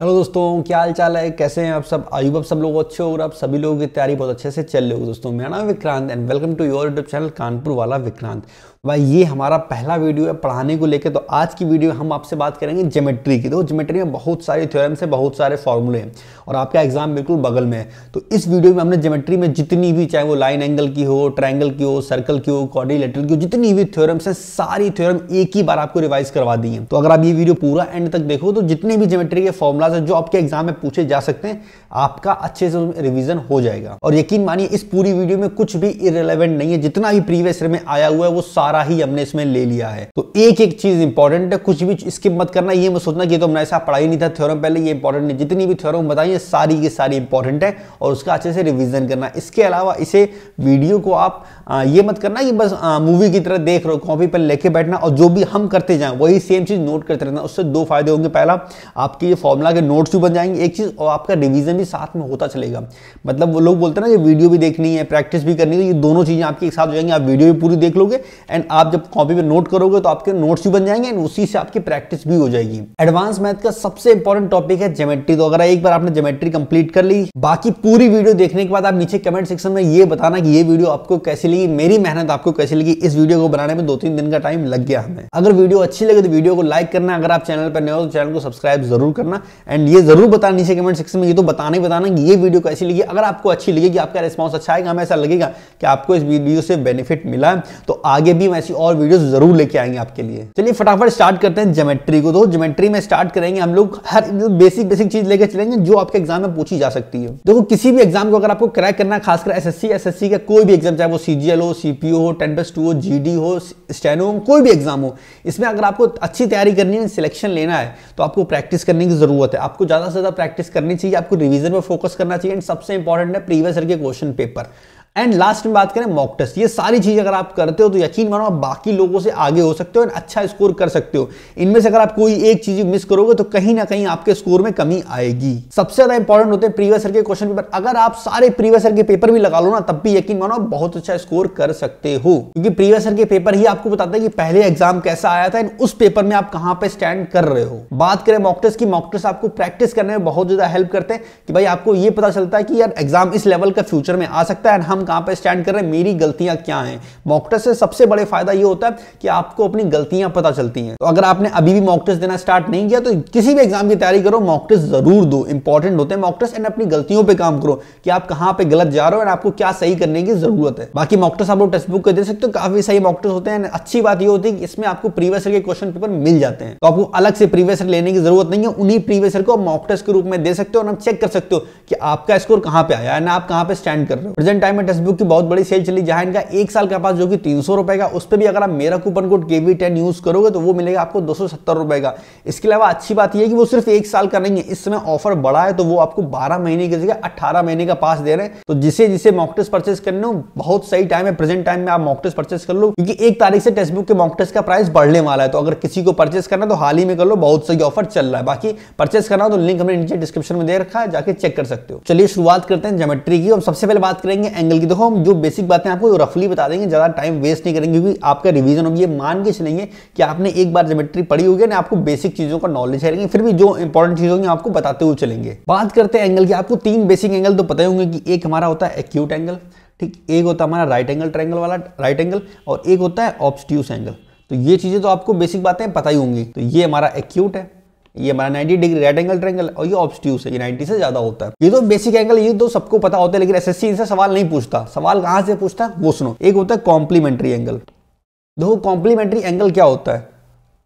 Hello दोस्तों, क्या हाल चाल है? कैसे हैं आप सब? आयु आप सब लोग अच्छे हो और आप सभी लोगों की तैयारी बहुत अच्छे से चल रही होगी। दोस्तों, मेरा नाम है Vikrant and welcome to your YouTube channel Kanpur वाला विक्रांत। भाई, ये हमारा पहला वीडियो है पढ़ाने को लेकर। तो आज की वीडियो में हम आपसे बात करेंगे ज्योमेट्री की। तो ज्योमेट्री में बहुत सारे थ्योरम्स है, बहुत सारे फॉर्मूले हैं और आपका एग्जाम बिल्कुल बगल में है। तो इस वीडियो में हमने ज्योमेट्री में जितनी भी, चाहे वो लाइन एंगल की हो, ट्रायंगल की हो, सर्कल की हो, क्वाड्रिलेटरल की हो, जितनी भी थ्योरम्स है, सारी थ्योरम एक ही बार आपको रिवाइज करवा दी है। तो अगर आप ये वीडियो पूरा एंड तक देखो तो जितने भी ज्योमेट्री के फॉर्मुलाज है जो आपके एग्जाम में पूछे जा सकते हैं, आपका अच्छे से रिवीजन हो जाएगा। और यकीन मानिए, इस पूरी वीडियो में कुछ भी इररिलेवेंट नहीं है। जितना भी प्रीवियस ईयर में आया हुआ है वो सारा ही हमने इसमें ले लिया है। तो एक एक चीज इंपॉर्टेंट है, कुछ भी स्किप मत करना। ये मत सोचना कि तो हमने ऐसा पढ़ा ही नहीं था थ्योरम पहले, ये इंपॉर्टेंट नहीं। जितनी भी थ्योरम बताइए सारी की सारी इंपॉर्टेंट है और उसका अच्छे से रिवीजन करना। इसके अलावा इसे वीडियो को आप ये मत करना कि बस मूवी की तरह देख रहे हो, कॉपी पर लेके बैठना और जो भी हम करते जाएं वही सेम चीज नोट करते रहना। उससे दो फायदे होंगे। पहला, आपके ये फॉर्मुला के नोट्स भी बन जाएंगे एक चीज, और आपका रिवीजन भी साथ में होता चलेगा। मतलब वो लोग बोलते हैं ना कि वीडियो भी देखनी है, प्रैक्टिस भी करनी है, ये दोनों चीजें आपके एक साथ हो जाएंगी। आप वीडियो भी पूरी देख लोगे एंड आप जब कॉपी पे नोट करोगे तो आपके नोट्स भी बन जाएंगे एंड उसी से आपकी प्रैक्टिस भी हो जाएगी। एडवांस मैथ का सबसे इंपॉर्टेंट टॉपिक है ज्योमेट्री। तो अगर एक बार आपने ज्योमेट्री कंप्लीट कर ली, बाकी पूरी वीडियो देखने के बाद आप नीचे कमेंट सेक्शन में ये बताना कि ये वीडियो आपको कैसी लगी, मेरी मेहनत आपको कैसी लगी। इस वीडियो को बनाने में 2-3 दिन का टाइम लग गया हमें। अगर वीडियो अच्छी लगे तो वीडियो को लाइक करना, अगर आप चैनल पर नए हो तो चैनल को सब्सक्राइब जरूर करना एंड ये जरूर बताना नीचे कमेंट सेक्शन में, ये तो बताना ही बताना कि ये वीडियो कैसी लगी। अगर आपको अच्छी लगेगी, आपका रिस्पांस अच्छा आएगा, हमें ऐसा लगेगा कि आपको इस वीडियो से बेनिफिट मिला है, तो आगे भी ऐसी और वीडियो जरूर लेके आएंगे आपके लिए। चलिए फटाफट स्टार्ट करते हैं ज्योमेट्री को। तो ज्योमेट्री में स्टार्ट करेंगे हम लोग, हर बेसिक चीज लेकर चलेंगे जो आपके एग्जाम में पूछी जा सकती है। देखो, किसी भी एग्जाम को अगर आपको क्रैक करना है, खासकर एसएससी का कोई भी एग्जाम, चाहे वो सीजीएल हो, सीपीओ हो, 10+2 हो, जीडी हो, स्टेनो हो, कोई भी एग्जाम हो, इसमें अगर आपको अच्छी तैयारी करनी है, सिलेक्शन लेना है, तो आपको प्रैक्टिस करने की जरूरत है। आपको ज्यादा से ज्यादा प्रैक्टिस करनी चाहिए, आपको रिवीजन पर फोकस करना चाहिए एंड सबसे इंपॉर्टेंट है प्रीवियस ईयर के क्वेश्चन पेपर। एंड लास्ट में बात करें मॉक टेस्ट। ये सारी चीज अगर आप करते हो तो यकीन मानो आप बाकी लोगों से आगे हो सकते हो और अच्छा स्कोर कर सकते हो। इनमें से अगर आप कोई एक चीज मिस करोगे तो कहीं ना कहीं आपके स्कोर में कमी आएगी। सबसे ज्यादा इंपॉर्टेंट होते हैं प्रीवियस ईयर के क्वेश्चन पेपर। अगर आप सारे प्रीवियस ईयर के पेपर भी लगा लो ना, तब भी यकीन मानो आप बहुत अच्छा स्कोर कर सकते हो, क्योंकि प्रीवियस ईयर के पेपर ही आपको बताता है कि पहले एग्जाम कैसा आया था, उस पेपर में आप कहां पे स्टैंड कर रहे हो। बात करें मॉक टेस्ट की, मॉक टेस्ट आपको प्रैक्टिस करने में बहुत ज्यादा हेल्प करते हैं कि भाई आपको ये पता चलता है कि यार एग्जाम इस लेवल का फ्यूचर में आ सकता है एंड हम कहां पे स्टैंड कर रहे हैं, मेरी गलतियां क्या हैं। मॉक टेस्ट से सबसे बड़े फायदा ये होता है कि आपको अपनी गलतियां पता चलती हैं। तो अगर आपने अभी भी मॉक टेस्ट देना स्टार्ट नहीं किया तो किसी भी एग्जाम की तैयारी करो, मॉक टेस्ट जरूर दो। इंपॉर्टेंट होते हैं मॉक टेस्ट एंड अपनी गलतियों पे काम करो कि आप कहां पे गलत जा रहे हो और आपको क्या सही करने की जरूरत है। बाकी मॉक टेस्ट आप लोग टेक्स्ट बुक कर दे सकते हो, काफी सही मॉक टेस्ट होते हैं। अच्छी बात ये होती है कि इसमें आपको प्रीवियस ईयर के क्वेश्चन पेपर मिल जाते हैं, तो आपको अलग से प्रीवियस ईयर लेने की जरूरत नहीं है। उन्हीं प्रीवियस ईयर को मॉक टेस्ट के रूप में दे सकते हो और हम चेक कर सकते हो कि आपका स्कोर कहां पे आया है, आप कहां पे स्टैंड कर रहे हो। प्रेजेंट टाइम में टेक्स्ट बुक की बहुत बड़ी सेल चली, जहां इनका एक साल का पास जो कि 300 रुपए का, उस पर भी अगर आप मेरा कूपन कोड KV10 यूज करोगे तो वो मिलेगा आपको 270 रुपए का। इसके अलावा अच्छी बात यह है कि वो सिर्फ एक साल का नहीं है, इस समय ऑफर बढ़ा है, तो वो आपको 12 महीने की जगह 18 महीने का पास दे रहे हैं। तो जिसे मॉक टेस्ट परचेस करने हो, बहुत सही टाइम है, प्रेजेंट टाइम में आप मॉक टेस्ट परचेस कर लो, क्योंकि 1 तारीख से टेक्स्ट बुक के मॉक टेस्ट का प्राइस बढ़ने वाला है। तो अगर किसी को परचेस करना है तो हाल ही में कर लो, बहुत सही ऑफर चल रहा है। बाकी परचेस करना हो तो लिंक हमने नीचे डिस्क्रिप्शन में दे रखा है, जाके चेक कर सकते हो। चलिए शुरुआत करते हैं ज्योमेट्री की। हम सबसे पहले बात करेंगे एंगल की। देखो, हम जो बेसिक बातें आपको रफली बता देंगे, ज्यादा टाइम वेस्ट नहीं करेंगे, क्योंकि आपका रिवीजन होगी। ये मान के चलेंगे कि आपने एक बार ज्योमेट्री पढ़ी होगी ना, आपको बेसिक चीजों का नॉलेज है, लेकिन फिर भी जो इंपॉर्टेंट चीज होंगी आपको बताते हुए चलेंगे। बात करते हैं एंगल की। आपको 3 बेसिक एंगल तो पता ही होंगे कि एक हमारा होता है एक्यूट एंगल, ठीक, एक होता है हमारा राइट एंगल ट्रायंगल वाला राइट एंगल, और एक होता है ऑब्स्ट्यूस एंगल। तो ये चीजें तो आपको बेसिक बातें पता ही होंगी। तो ये हमारा एक्यूट है, ये हमारा 90 डिग्री राइट एंगल ट्रायंगल, और ये ऑब्स्ट्यूस है, ये 90 से ज्यादा होता है। ये तो बेसिक एंगल, ये तो सबको पता होता है, लेकिन एसएससी इनसे सवाल नहीं पूछता। सवाल कहां से पूछता है वो सुनो। एक होता है कॉम्प्लीमेंट्री एंगल। देखो, कॉम्प्लीमेंट्री एंगल क्या होता है?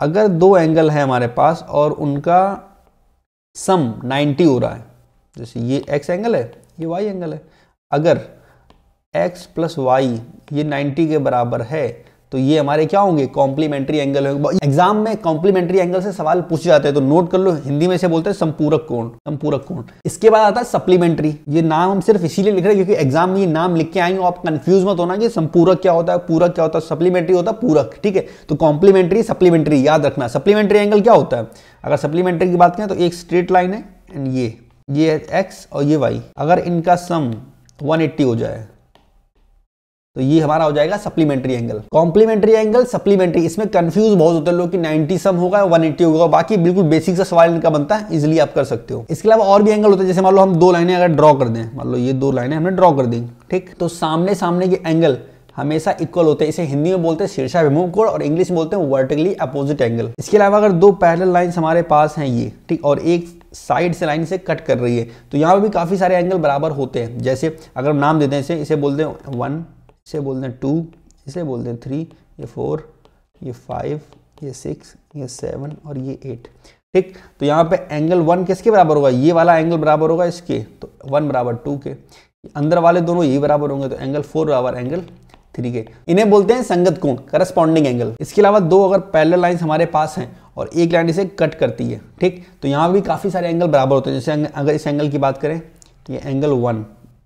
अगर 2 एंगल है हमारे पास और उनका सम 90 हो रहा है, जैसे ये एक्स एंगल है, ये वाई एंगल है, अगर एक्स प्लस वाई ये 90 के बराबर है तो ये हमारे क्या होंगे? कॉम्प्लीमेंट्री एंगल होंगे। एग्जाम में कॉम्प्लीमेंट्री एंगल से सवाल पूछे जाते हैं, तो नोट कर लो, हिंदी में से बोलते हैं संपूरक कोण, संपूरक कोण। इसके बाद आता है सप्लीमेंट्री। ये नाम हम सिर्फ इसीलिए लिख रहे हैं क्योंकि एग्जाम में ये नाम लिख के आएंगे, आप कंफ्यूज मत होना कि संपूरक क्या होता है, पूरक क्या होता है। सप्लीमेंट्री होता है पूरक, ठीक है। तो कॉम्प्लीमेंट्री, सप्लीमेंट्री याद रखना। सप्लीमेंट्री एंगल क्या होता है? अगर सप्लीमेंट्री की बात करें तो एक स्ट्रेट लाइन है एंड ये एक्स और ये वाई, अगर इनका सम 180 हो जाए तो ये हमारा हो जाएगा supplementary angle. Complementary angle, supplementary, इसमें कंफ्यूज बहुत होते हैं लोग कि 90 सम होगा 180 होगा, बाकी बिल्कुल बेसिक सा सवाल इनका बनता है, इजीली आप कर सकते हो। इसके अलावा और भी एंगल होते हैं, जैसे मान लो हम दो लाइनें अगर ड्रॉ कर दें, मान लो ये दो लाइनें हमने ड्रॉ कर दी, ठीक, तो सामने सामने के एंगल हमेशा इक्वल होते हैं। इसे हिंदी में बोलते हैं शीर्षाभिमुख कोण और इंग्लिश में बोलते हैं वर्टिकली अपोजिट एंगल। इसके अलावा अगर दो पैरेलल लाइंस हमारे पास हैं ये, ठीक, और एक साइड से लाइन से कट कर रही है, तो यहाँ पर भी काफी सारे एंगल बराबर होते हैं। जैसे अगर नाम देते हैं इसे बोलते हैं 1, इसे बोलते हैं 2, इसे बोलते हैं 3, ये 4, ये 5, ये 6, ये 7 और ये 8, ठीक। तो यहाँ पे एंगल 1 किसके बराबर होगा, ये वाला एंगल बराबर होगा इसके, तो 1 बराबर 2 के, अंदर वाले दोनों ये बराबर होंगे, तो एंगल 4 बराबर एंगल 3 के। इन्हें बोलते हैं संगत कोण, करस्पॉन्डिंग एंगल। इसके अलावा दो अगर पैरेलल लाइंस हमारे पास हैं और एक लाइन इसे कट करती है, ठीक, तो यहाँ भी काफी सारे एंगल बराबर होते हैं। जैसे अगर इस एंगल की बात करें, ये एंगल 1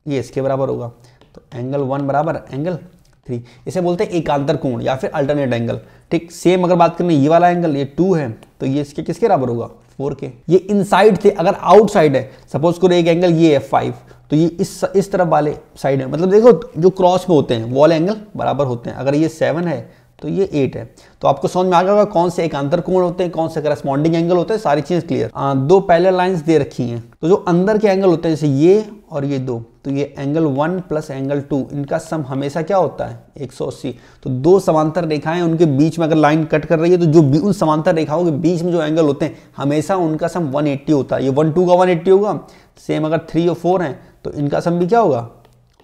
ये इसके बराबर होगा, तो एंगल 1 बराबर एंगल 3, इसे बोलते हैं एकांतर कोण या फिर अल्टरनेट एंगल, ठीक। सेम अगर बात करें ये वाला एंगल, ये 2 है, तो ये इसके किसके बराबर होगा, 4 के। ये इनसाइड थे, अगर आउटसाइड है, सपोज करो एक एंगल ये है 5, तो ये इस तरफ वाले साइड है, मतलब देखो जो क्रॉस में होते हैं वॉल एंगल बराबर होते हैं। अगर ये 7 है तो ये 8 है, तो आपको समझ में आ गया होगा कौन से एकांतर कोण होते हैं, कौन से करस्पॉन्डिंग एंगल होते हैं, सारी चीज क्लियर। दो पैरेलल लाइंस दे रखी हैं, तो जो अंदर के एंगल होते हैं जैसे ये और ये दो, तो ये एंगल 1 प्लस एंगल 2, इनका सम हमेशा क्या होता है 180। तो दो समांतर रेखाएं, उनके बीच में अगर लाइन कट कर रही है, तो जो उन समांतर रेखाओं के बीच में जो एंगल होते हैं हमेशा उनका सम 180 होता है। ये 1 2 का 180 होगा। सेम अगर 3 और 4 हैं तो इनका सम भी क्या होगा।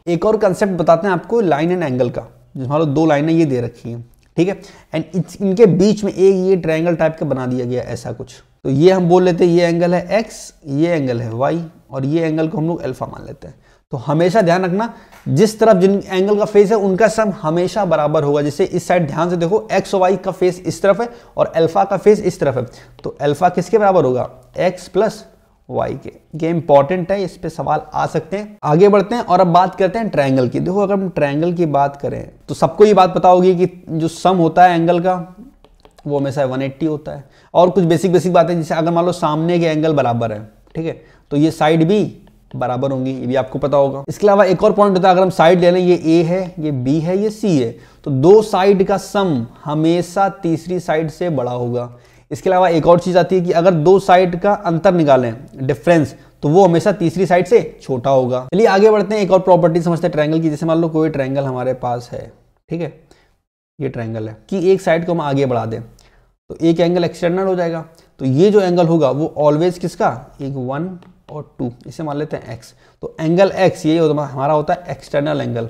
एक और कंसेप्ट बताते हैं आपको लाइन एंड एंगल का। मान लो दो लाइनें ये दे रखी हैं, ठीक है, एंड इनके बीच में एक ये ट्रायंगल टाइप का बना दिया गया ऐसा कुछ, तो ये हम बोल लेते हैं ये एंगल है x, ये एंगल है y, और ये एंगल को हम लोग अल्फा मान लेते हैं। तो हमेशा ध्यान रखना जिस तरफ जिन एंगल का फेस है उनका सम हमेशा बराबर होगा। जैसे इस साइड ध्यान से देखो, x और y का फेस इस तरफ है और अल्फा का फेस इस तरफ है, तो अल्फा किसके बराबर होगा, x प्लस y के। ये इंपॉर्टेंट है, इस पे सवाल आ सकते हैं। आगे बढ़ते हैं और अब बात करते हैं ट्रायंगल की। देखो अगर हम ट्रायंगल की बात करें तो सबको ये बात पता होगी कि जो सम होता है एंगल का वो हमेशा 180 होता है। और कुछ बेसिक बातें, जैसे अगर मान लो सामने के एंगल बराबर है, ठीक है, तो ये साइड भी बराबर होंगी, ये भी आपको पता होगा। इसके अलावा एक और पॉइंट होता है, अगर हम साइड ले लें, ये A है, ये B है, ये C है, तो दो साइड का सम हमेशा तीसरी साइड से बड़ा होगा। इसके अलावा एक और चीज आती है कि अगर दो साइड का अंतर निकालें, डिफरेंस, तो वो हमेशा तीसरी साइड से छोटा होगा। चलिए आगे बढ़ते हैं, एक और प्रॉपर्टी समझते हैं ट्रायंगल की। जैसे मान लो कोई ट्रायंगल हमारे पास है, ठीक है, ये ट्रायंगल है, कि एक साइड को हम आगे बढ़ा दें तो एक एंगल एक्सटर्नल हो जाएगा। तो ये जो एंगल होगा वो ऑलवेज किसका, एक 1 और 2, इसे मान लेते हैं x। तो एंगल x ये हमारा होता है एक्सटर्नल एंगल,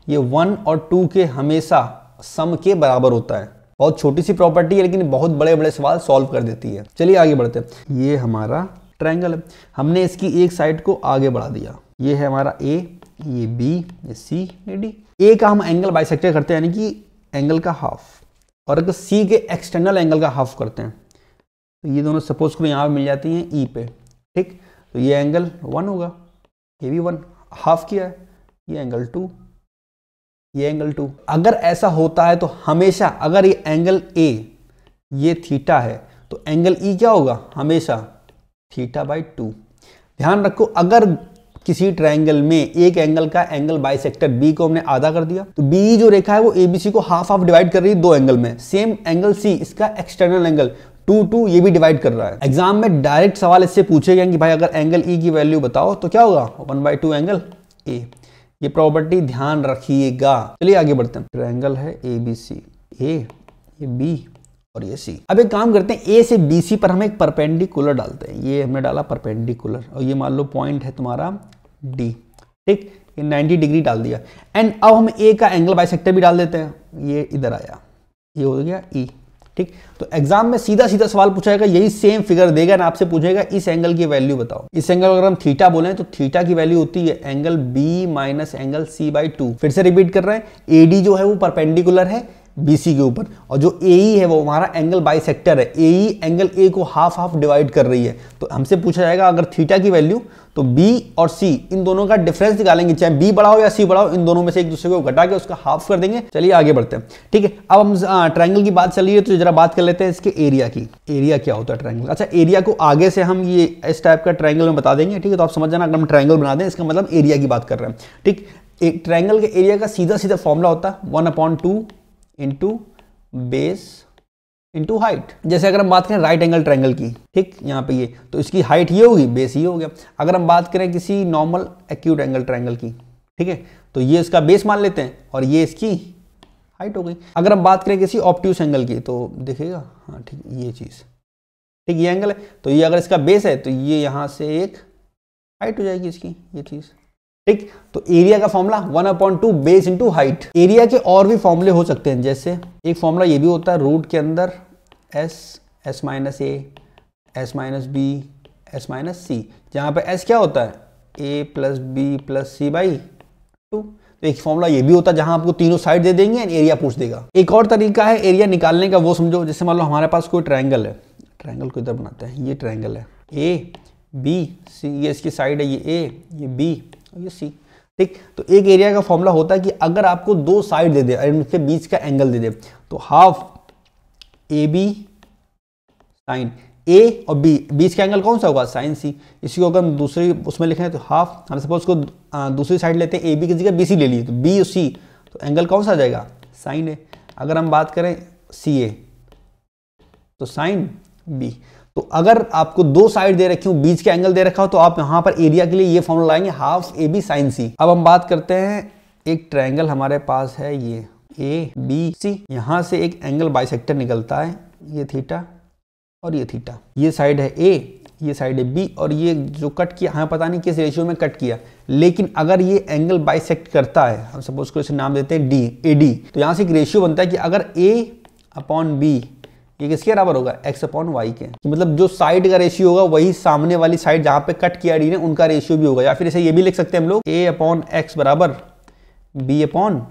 ये 1 और 2 के हमेशा सम के बराबर होता है। बहुत छोटी सी प्रॉपर्टी है लेकिन बहुत बड़े बड़े सवाल सॉल्व कर देती है। चलिए आगे बढ़ते हैं। ये हमारा ट्रायंगल है, हमने इसकी एक साइड को आगे बढ़ा दिया, ये है हमारा A, ये B, ये C, ये D। A का हम एंगल बाइसेक्टर करते हैं, यानी कि एंगल का हाफ, और अगर C के एक्सटर्नल एंगल का हाफ करते हैं तो ये दोनों सपोज करो यहाँ मिल जाती हैं E पे, ठीक। तो ये एंगल 1 होगा, ये भी 1, हाफ किया है, ये एंगल 2, ये एंगल 2। अगर ऐसा होता है तो हमेशा अगर ये एंगल A ये थीटा है तो एंगल E क्या होगा, हमेशा θ/2। ध्यान रखो, अगर किसी ट्रायंगल में एक एंगल का एंगल बाइसेक्टर B को हमने आधा कर दिया, तो BE जो रेखा है वो ABC को हाफ हाफ डिवाइड कर रही है दो एंगल में। सेम एंगल C, इसका एक्सटर्नल एंगल 2 ये भी डिवाइड कर रहा है। एग्जाम में डायरेक्ट सवाल इससे पूछे गए कि भाई अगर एंगल E की वैल्यू बताओ तो क्या होगा, 1/2 एंगल A। ये प्रॉपर्टी ध्यान रखिएगा। चलिए आगे बढ़ते हैं। ट्रायंगल है ABC, A, ये B और ये C। अब एक काम करते हैं, A से BC पर हम एक परपेंडिकुलर डालते हैं। ये हमने डाला परपेंडिकुलर, और ये मान लो पॉइंट है तुम्हारा D, ठीक, ये 90 डिग्री डाल दिया। एंड अब हम A का एंगल बाइसेक्टर भी डाल देते हैं, ये इधर आया, ये हो गया E, ठीक। तो एग्जाम में सीधा सीधा सवाल पूछाएगा, यही सेम फिगर देगा ना, आपसे पूछेगा इस एंगल की वैल्यू बताओ। इस एंगल अगर हम थीटा बोले तो थीटा की वैल्यू होती है angle B minus angle C/2। फिर से रिपीट कर रहे हैं, AD जो है वो परपेंडिकुलर है BC के ऊपर, और जो AE है वो हमारा एंगल बाइसेक्टर है। AE एंगल A को हाफ हाफ डिवाइड कर रही है। तो हमसे पूछा जाएगा अगर थीटा की वैल्यू, तो B और C इन दोनों का डिफरेंस निकालेंगे, चाहे B बड़ा हो या C बड़ा हो, इन दोनों में से एक दूसरे को घटा के उसका हाफ कर देंगे। चलिए आगे बढ़ते हैं, ठीक है। अब हम ट्रायंगल की बात चल रही है तो जरा बात कर लेते हैं इसके एरिया की। एरिया क्या होता है ट्रायंगल। अच्छा, एरिया को आगे से हम ये इस टाइप का ट्रायंगल में बता देंगे, ठीक है। तो आप समझ जाना, अगर हम ट्रायंगल बना दें इसका मतलब एरिया की बात कर रहे हैं, ठीक। एक ट्रायंगल के एरिया का सीधा सीधा फॉर्मूला होता है 1/2 इंटू बेस इंटू हाइट। जैसे अगर हम बात करें राइट एंगल ट्रायंगल की, ठीक, यहाँ पे ये, तो इसकी हाइट ये होगी, बेस ये हो गया। अगर हम बात करें किसी नॉर्मल एक्यूट एंगल ट्रायंगल की, ठीक है, तो ये इसका बेस मान लेते हैं और ये इसकी हाइट हो गई। अगर हम बात करें किसी ऑब्ट्यूस एंगल की, तो दिखेगा, हाँ ठीक, ये चीज़, ठीक, ये एंगल है, तो ये अगर इसका बेस है तो ये यहाँ से एक हाइट हो जाएगी इसकी, ये चीज़, ठीक। तो एरिया का formula 1/2 base into height. Area के और भी फॉर्मूले हो सकते हैं, जैसे एक फॉर्मूला ये भी होता है रूट के अंदर s minus A, s minus B, s minus C, जहाँ पे s क्या होता है a plus B plus C by 2। तो एक फॉर्मूला ये भी होता है जहां आपको तीनों साइड दे देंगे एंड एरिया पूछ देगा। एक और तरीका है एरिया निकालने का, वो समझो, जैसे मान लो हमारे पास कोई ट्रायंगल है, ट्रायंगल को इधर बनाते हैं, ये ट्रायंगल है ए बी सी, ये इसकी साइड है, ये ए, ये बी और ये सी, ठीक। तो एक एरिया का फॉर्मूला होता है कि अगर आपको दो साइड दे दे और इनके बीच का एंगल दे दे, तो हाफ ए बी साइन ए और बी, बीच का एंगल कौन सा होगा, साइन सी। इसी को अगर हम दूसरी उसमें लिखें तो हाफ, हम सपोज को दूसरी साइड लेते हैं, ए बी की जगह बी सी ले ली, तो बी और सी, तो एंगल कौन सा आ जाएगा, साइन ए। अगर हम बात करें सी ए, तो साइन बी। तो अगर आपको दो साइड दे रखी हो, बीच का एंगल दे रखा हो, तो आप यहाँ पर एरिया के लिए ये फॉर्मूला लाएंगे हाफ ए बी साइन सी। अब हम बात करते हैं, एक ट्रायंगल हमारे पास है, ये ए बी सी, यहाँ से एक एंगल बाइसेक्टर निकलता है, ये थीटा और ये थीटा, ये साइड है ए, ये साइड है बी, और ये जो कट किया, हमें पता नहीं किस रेशियो में कट किया, लेकिन अगर ये एंगल बाइसेक्ट करता है, हम सपोज को इसे नाम देते हैं डी, ए डी, तो यहाँ से एक रेशियो बनता है कि अगर ए अपॉन बी ये किसके बराबर होगा, एक्स अपॉन वाई के, कि मतलब जो साइड का रेशियो होगा वही सामने वाली साइड जहाँ पे कट किया डी ने उनका रेशियो भी होगा। या फिर इसे ये भी लिख सकते हैं हम लोग, ए अपॉन एक्स बराबर बी अपॉन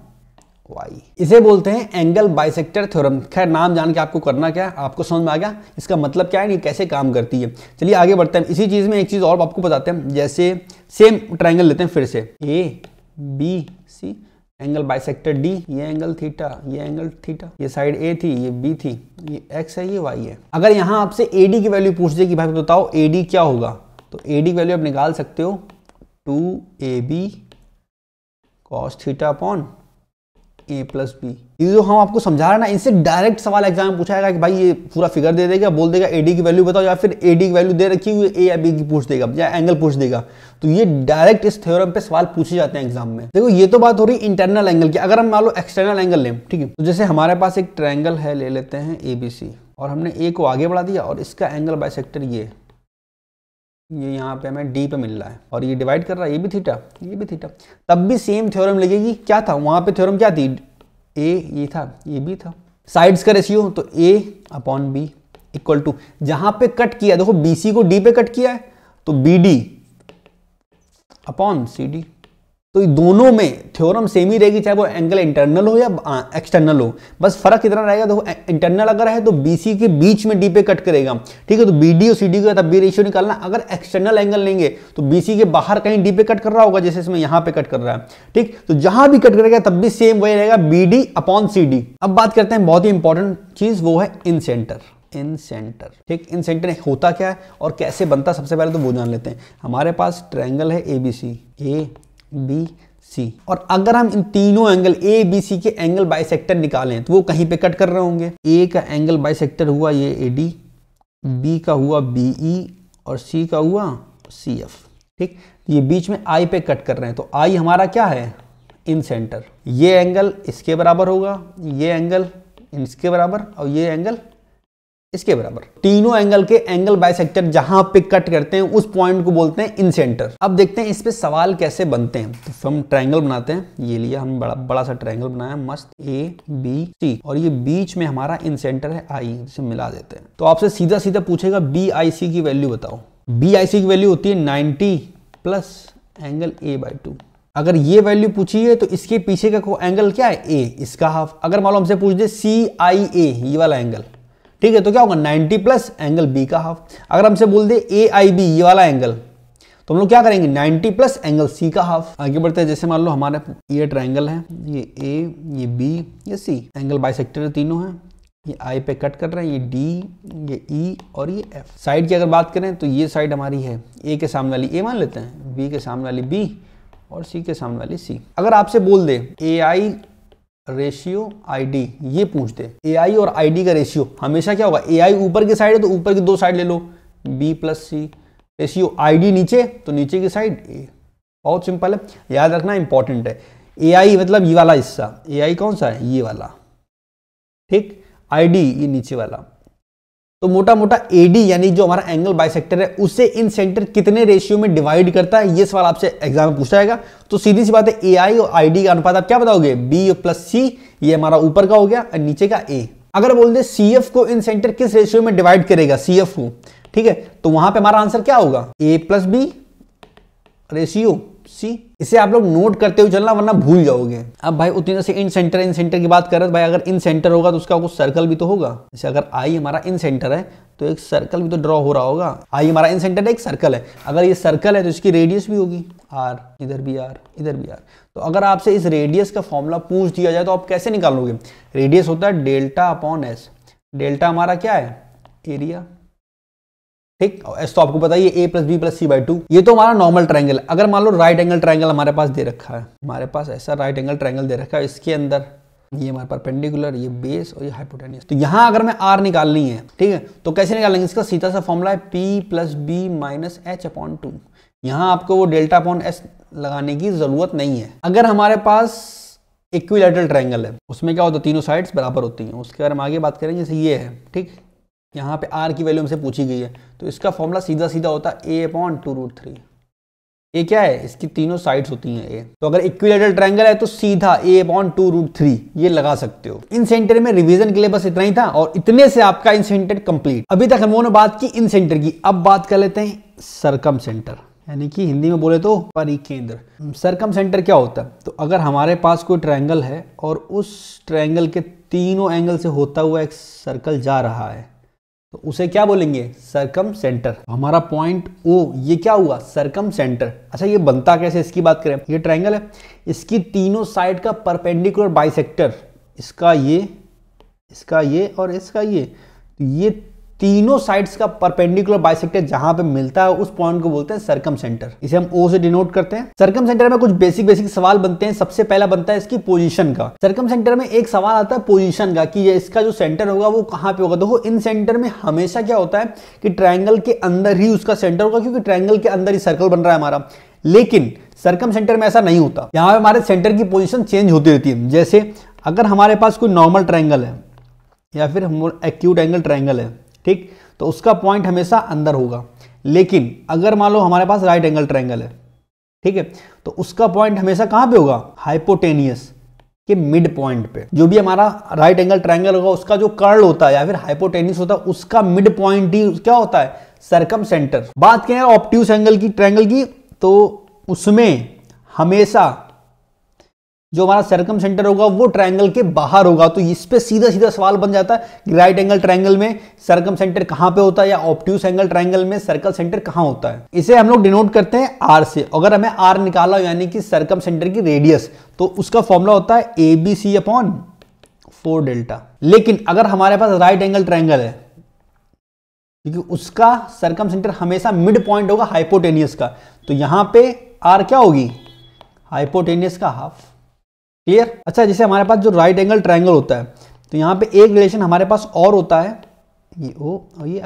वाई। इसे बोलते हैं एंगल बाइसेक्टर थ्योरम। खैर नाम जान के आपको करना क्या है, आपको समझ में आ गया इसका मतलब क्या है, ये कैसे काम करती है। चलिए आगे बढ़ते हैं। इसी चीज में एक चीज और आपको बताते हैं, जैसे सेम ट्रायंगल लेते हैं फिर से, A B C, angle bisector D, ये एंगल थीटा, ये एंगल थीटा, ये साइड ए थी, ये बी थी, ये एक्स है, ये वाई है। अगर यहाँ आपसे ए डी की वैल्यू पूछ दे कि भाई बताओ ए डी क्या होगा, तो ए डी की वैल्यू आप निकाल सकते हो 2ab cos थीटा अपॉन ए प्लस बी। ये जो हम आपको समझा रहे हैं ना, इनसे डायरेक्ट सवाल एग्जाम में पूछा जाएगा कि भाई ये पूरा फिगर दे देगा, बोल देगा एडी की वैल्यू बताओ, या फिर एडी की वैल्यू दे रखी हुई ए या बी की पूछ देगा, या एंगल पूछ देगा। तो ये डायरेक्ट इस थ्योरम पे सवाल पूछे जाते हैं एग्जाम में। देखो ये तो बात हो रही इंटरनल एंगल की। अगर हम मान लो एक्सटर्नल एंगल लें, ठीक है, तो जैसे हमारे पास एक ट्रायंगल है, ले लेते हैं ABC, और हमने ए को आगे बढ़ा दिया और इसका एंगल बाइसेक्टर ये यहाँ पे हमें डी पे मिल रहा है, और ये डिवाइड कर रहा है, ये भी थीटा, ये भी थीटा, तब भी सेम थ्योरम लगेगी। क्या था वहां पे थ्योरम, क्या थी, ए ये था, ये बी था, साइड्स का रेशियो, तो ए अपॉन बी इक्वल टू, जहां पे कट किया, देखो बीसी को डी पे कट किया है, तो B D upon C D. तो दोनों में थ्योरम सेम ही रहेगी, चाहे वो एंगल इंटरनल हो या एक्सटर्नल हो, बस फर्क कितना रहेगा, देखो इंटरनल अगर है तो बीसी के बीच में डी पे कट करेगा, ठीक है, तो बीडी और सीडी का तब भी रेशियो निकालना। अगर एक्सटर्नल एंगल लेंगे तो बीसी के बाहर कहीं डी पे कट कर रहा होगा, जैसे इसमें यहाँ पे कट कर रहा है, ठीक, तो जहां भी कट करेगा तब भी सेम वही रहेगा, बीडी अपॉन सी डी। अब बात करते हैं बहुत ही इंपॉर्टेंट चीज, वो है इन सेंटर। इन सेंटर, ठीक, इन सेंटर होता क्या है और कैसे बनता, सबसे पहले तो वो जान लेते हैं। हमारे पास ट्रायंगल है ABC, ए बी सी, और अगर हम इन तीनों एंगल ए बी सी के एंगल बाइसेक्टर निकालें तो वो कहीं पे कट कर रहे होंगे। ए का एंगल बाइसेक्टर हुआ ये AD, बी का हुआ BE और सी का हुआ CF, ठीक, ये बीच में I पे कट कर रहे हैं, तो I हमारा क्या है, इन सेंटर। ये एंगल इसके बराबर होगा, ये एंगल इसके बराबर, और ये एंगल इसके बराबर। तीनों एंगल के एंगल बाइसेक्टर जहां पे कट करते हैं उस पॉइंट को बोलते हैं इन सेंटर। अब देखते हैं इस पे सवाल कैसे बनते हैं। तो हम ट्रायंगल बनाते हैं, ये लिया हम बड़ा सा ट्रायंगल बनाया मस्त, ABC, और ये बीच में हमारा इन सेंटर है I, जिसे मिला देते हैं। तो आपसे सीधा सीधा पूछेगा BIC की वैल्यू बताओ। BIC की वैल्यू होती है 90 प्लस एंगल A/2। अगर ये वैल्यू पूछी है तो इसके पीछे का एंगल क्या है, A, इसका हाफ। अगर मान लो हमसे पूछ दे CIA, ये वाला एंगल, ठीक है, तो क्या होगा 90 प्लस एंगल बी का हाफ। अगर हमसे बोल दे AIB, ये वाला एंगल, तो हम लोग क्या करेंगे 90 प्लस एंगल सी का हाफ। आगे बढ़ते हैं, जैसे मान लो हमारे ये ट्रायंगल है, ये A, ये B, ये C, एंगल बाइसेक्टर तीनों हैं, ये I पे कट कर रहे हैं, ये D, ये E और ये F। साइड की अगर बात करें तो ये साइड हमारी है A के सामने वाली A मान लेते हैं, B के सामने वाली B और सी के सामने वाली सी। अगर आपसे बोल दे AI रेशियो ID, ये पूछ दे AI और ID का रेशियो, हमेशा क्या होगा, AI ऊपर की साइड है तो ऊपर की 2 साइड ले लो B + C, रेशियो ID नीचे तो नीचे की साइड A। बहुत सिंपल है, याद रखना इंपॉर्टेंट है। AI मतलब ये वाला हिस्सा, AI कौन सा है, ये वाला, ठीक, ID ये नीचे वाला। तो मोटा मोटा AD यानी जो हमारा एंगल बाइसेक्टर है उसे इन सेंटर कितने रेशियो में डिवाइड करता है, ये सवाल आपसे एग्जाम में पूछा जाएगा। तो सीधी सी बात है, AI और ID का अनुपात आप क्या बताओगे, B + C, ये हमारा ऊपर का हो गया और नीचे का A। अगर बोल दे CF को इन सेंटर किस रेशियो में डिवाइड करेगा, CF को, ठीक है, तो वहां पे हमारा आंसर क्या होगा, A + B रेशियो C। इसे आप लोग नोट करते हुए चलना वरना भूल जाओगे। अब भाई उतनी से इन सेंटर की बात कर रहे हैं, भाई अगर इन सेंटर होगा तो उसका कुछ सर्कल भी तो होगा। जैसे अगर I हमारा इन सेंटर है तो एक सर्कल भी तो ड्रॉ हो रहा होगा। I हमारा इन सेंटर है, एक सर्कल है, अगर ये सर्कल है तो इसकी रेडियस भी होगी R, इधर भी R, इधर भी R। तो अगर आपसे इस रेडियस का फॉर्मूला पूछ दिया जाए तो आप कैसे निकालोगे, रेडियस होता है डेल्टा/S। डेल्टा हमारा क्या है, एरिया, ठीक, और एस तो आपको पता ही है A + B + C/2। ये तो हमारा नॉर्मल ट्रायंगल है। अगर मान लो राइट एंगल ट्रायंगल हमारे पास दे रखा है, हमारे पास ऐसा राइट एंगल ट्रायंगल दे रखा है, इसके अंदर ये हमारे परपेंडिकुलर, ये बेस और ये हाइपोटेन्यूस। तो यहां अगर मैं R निकालनी है, ठीक है, तो कैसे निकालेंगे, इसका सीधा सा फॉर्मूला है P + B - H/2। यहां आपको वो डेल्टा/S लगाने की जरूरत नहीं है। अगर हमारे पास इक्विलैटरल ट्रायंगल है, उसमें क्या होता है, तीनों साइड्स बराबर होती हैं, उसके बारे में आगे बात करेंगे। जैसे ये है, ठीक, यहाँ पे R की वैल्यू हमसे पूछी गई है, तो इसका फॉर्मूला सीधा सीधा होता है A/2√3। ये क्या है, इसकी तीनों साइड्स होती हैं A। तो अगर इक्विलैटरल ट्रायंगल है तो सीधा A/2√3 ये लगा सकते हो। इन सेंटर में रिवीजन के लिए बस इतना ही था और इतने से आपका इन सेंटर कंप्लीट। अभी तक हम लोगों ने बात की इन सेंटर की, अब बात कर लेते हैं सरकम सेंटर, यानी कि हिंदी में बोले तो परिकेंद्र। सरकम सेंटर क्या होता है, तो अगर हमारे पास कोई ट्रायंगल है और उस ट्रायंगल के तीनों एंगल से होता हुआ एक सर्कल जा रहा है तो उसे क्या बोलेंगे, सरकम सेंटर। हमारा पॉइंट O ये क्या हुआ, सरकम सेंटर। अच्छा ये बनता कैसे, इसकी बात करें, ये ट्रायंगल है, इसकी तीनों साइड का परपेंडिकुलर बाइसेक्टर, इसका ये और इसका ये, तो ये तीनों साइड्स का परपेंडिकुलर बाइसेक्टर जहां पे मिलता है उस पॉइंट को बोलते हैं सरकम सेंटर। इसे हम O से डिनोट करते हैं। सरकम सेंटर में कुछ बेसिक सवाल बनते हैं। सबसे पहला बनता है इसकी पोजीशन का। सरकम सेंटर में एक सवाल आता है पोजीशन का कि इसका जो सेंटर होगा वो कहां पे होगा। देखो इन सेंटर में हमेशा क्या होता है कि ट्रायंगल के अंदर ही उसका सेंटर होगा, क्योंकि ट्रायंगल के अंदर ही सर्कल बन रहा है हमारा। लेकिन सरकम सेंटर में ऐसा नहीं होता, यहाँ पे हमारे सेंटर की पोजीशन चेंज होती रहती है। जैसे अगर हमारे पास कोई नॉर्मल ट्रायंगल है या फिर एक्यूट एंगल ट्रायंगल है, ठीक, तो उसका पॉइंट हमेशा अंदर होगा। लेकिन अगर मान लो हमारे पास राइट एंगल ट्रायंगल है, ठीक है, तो उसका पॉइंट हमेशा कहां पे होगा, हाइपोटेनियस के मिड पॉइंट पे। जो भी हमारा राइट एंगल ट्रायंगल होगा उसका जो कर्ल होता है या फिर हाइपोटेनियस होता है उसका मिड पॉइंट ही क्या होता है, सरकम सेंटर। बात करें ऑब्ट्यूस एंगल की, ट्रायंगल की, तो उसमें हमेशा जो हमारा सरकम सेंटर होगा वो ट्रायंगल के बाहर होगा। तो इस पे सीधा सीधा सवाल बन जाता है कि राइट एंगल ट्रायंगल में सरकम सेंटर कहां पे होता है या ऑब्ट्यूस एंगल ट्रायंगल में सर्कल सेंटर कहां होता है। इसे हम लोग डिनोट करते हैं R से। अगर हमें R निकाला यानी कि सरकम सेंटर की रेडियस, तो उसका फॉर्मूला होता है ABC/4 डेल्टा। लेकिन अगर हमारे पास राइट एंगल ट्रायंगल है, क्योंकि उसका सरकम सेंटर हमेशा मिड पॉइंट होगा हाइपोटेनियस का, तो यहां पे R क्या होगी, हाइपोटेनियस का हाफ। क्लियर। अच्छा जैसे हमारे पास जो राइट एंगल ट्रायंगल होता है तो यहाँ पे एक रिलेशन हमारे पास और होता है, ये O और ये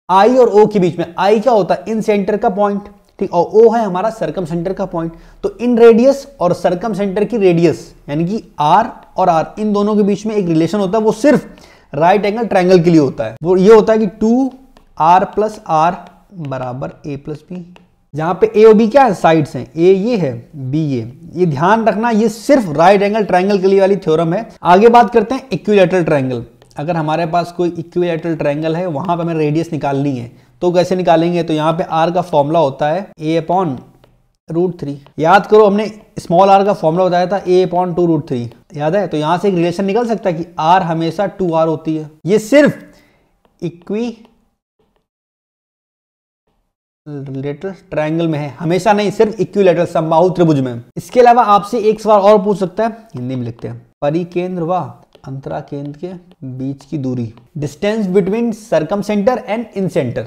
I और O के बीच में I क्या होता है, इन सेंटर का पॉइंट, ठीक, और O है हमारा सरकम सेंटर का पॉइंट। तो इन रेडियस और सरकम सेंटर की रेडियस यानी कि R और R इन दोनों के बीच में एक रिलेशन होता है, वो सिर्फ राइट एंगल ट्रायंगल के लिए होता है। वो ये होता है कि 2R + R = A + B, जहां पे A और B क्या है, साइड्स हैं, A ये है B ये ध्यान रखना, ये सिर्फ राइट एंगल ट्रायंगल के लिए वाली थ्योरम है। आगे बात करते हैं इक्विलैटरल ट्रायंगल। अगर हमारे पास कोई इक्विलैटरल ट्रायंगल है, वहां पे हमें रेडियस निकालनी है, तो कैसे निकालेंगे, तो यहाँ पे R का फॉर्मूला होता है A/√3। याद करो हमने स्मॉल r का फॉर्मूला बताया था A/2√3, याद है। तो यहां से एक रिलेशन निकल सकता है कि R हमेशा 2R होती है। ये सिर्फ इक्विलैटरल ट्रायंगल में है, हमेशा नहीं, सिर्फ इक्विलैटरल समबाहु त्रिभुज में। इसके अलावा आपसे एक सवाल और पूछ सकता है, हिंदी में लिखते हैं, परिकेंद्र व अंतराकेंद्र के बीच की दूरी, distance between circumcentre and incentre.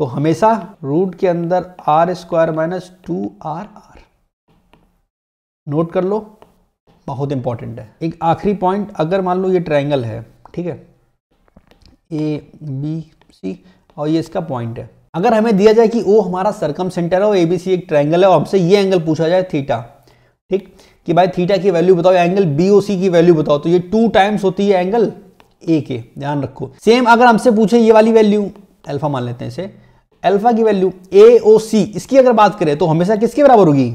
तो हमेशा रूट के अंदर R² - 2RR, नोट कर लो, बहुत इंपॉर्टेंट है। एक आखिरी पॉइंट, अगर मान लो ये ट्रायंगल है, ठीक है, ए बी सी और ये इसका पॉइंट है, अगर हमें दिया जाए कि ओ हमारा सर्कम सेंटर है और एबीसी एक ट्रायंगल है और हमसे ये एंगल पूछा जाए थीटा, ठीक, कि भाई थीटा की वैल्यू बताओ, एंगल बीओसी की वैल्यू बताओ, तो ये 2 टाइम्स होती है एंगल ए के, ध्यान रखो। सेम अगर हमसे पूछे ये वाली वैल्यू, अल्फा मान लेते हैं इसे, अल्फा की वैल्यू एओसी, इसकी अगर बात करें तो हमेशा किसके बराबर होगी,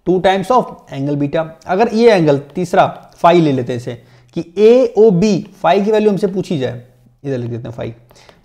2 टाइम्स ऑफ एंगल बीटा। अगर ये एंगल तीसरा फाई ले लेते हैं इसे, कि एओबी, फाई की वैल्यू हमसे पूछी जाए, इधर लिख देते हैं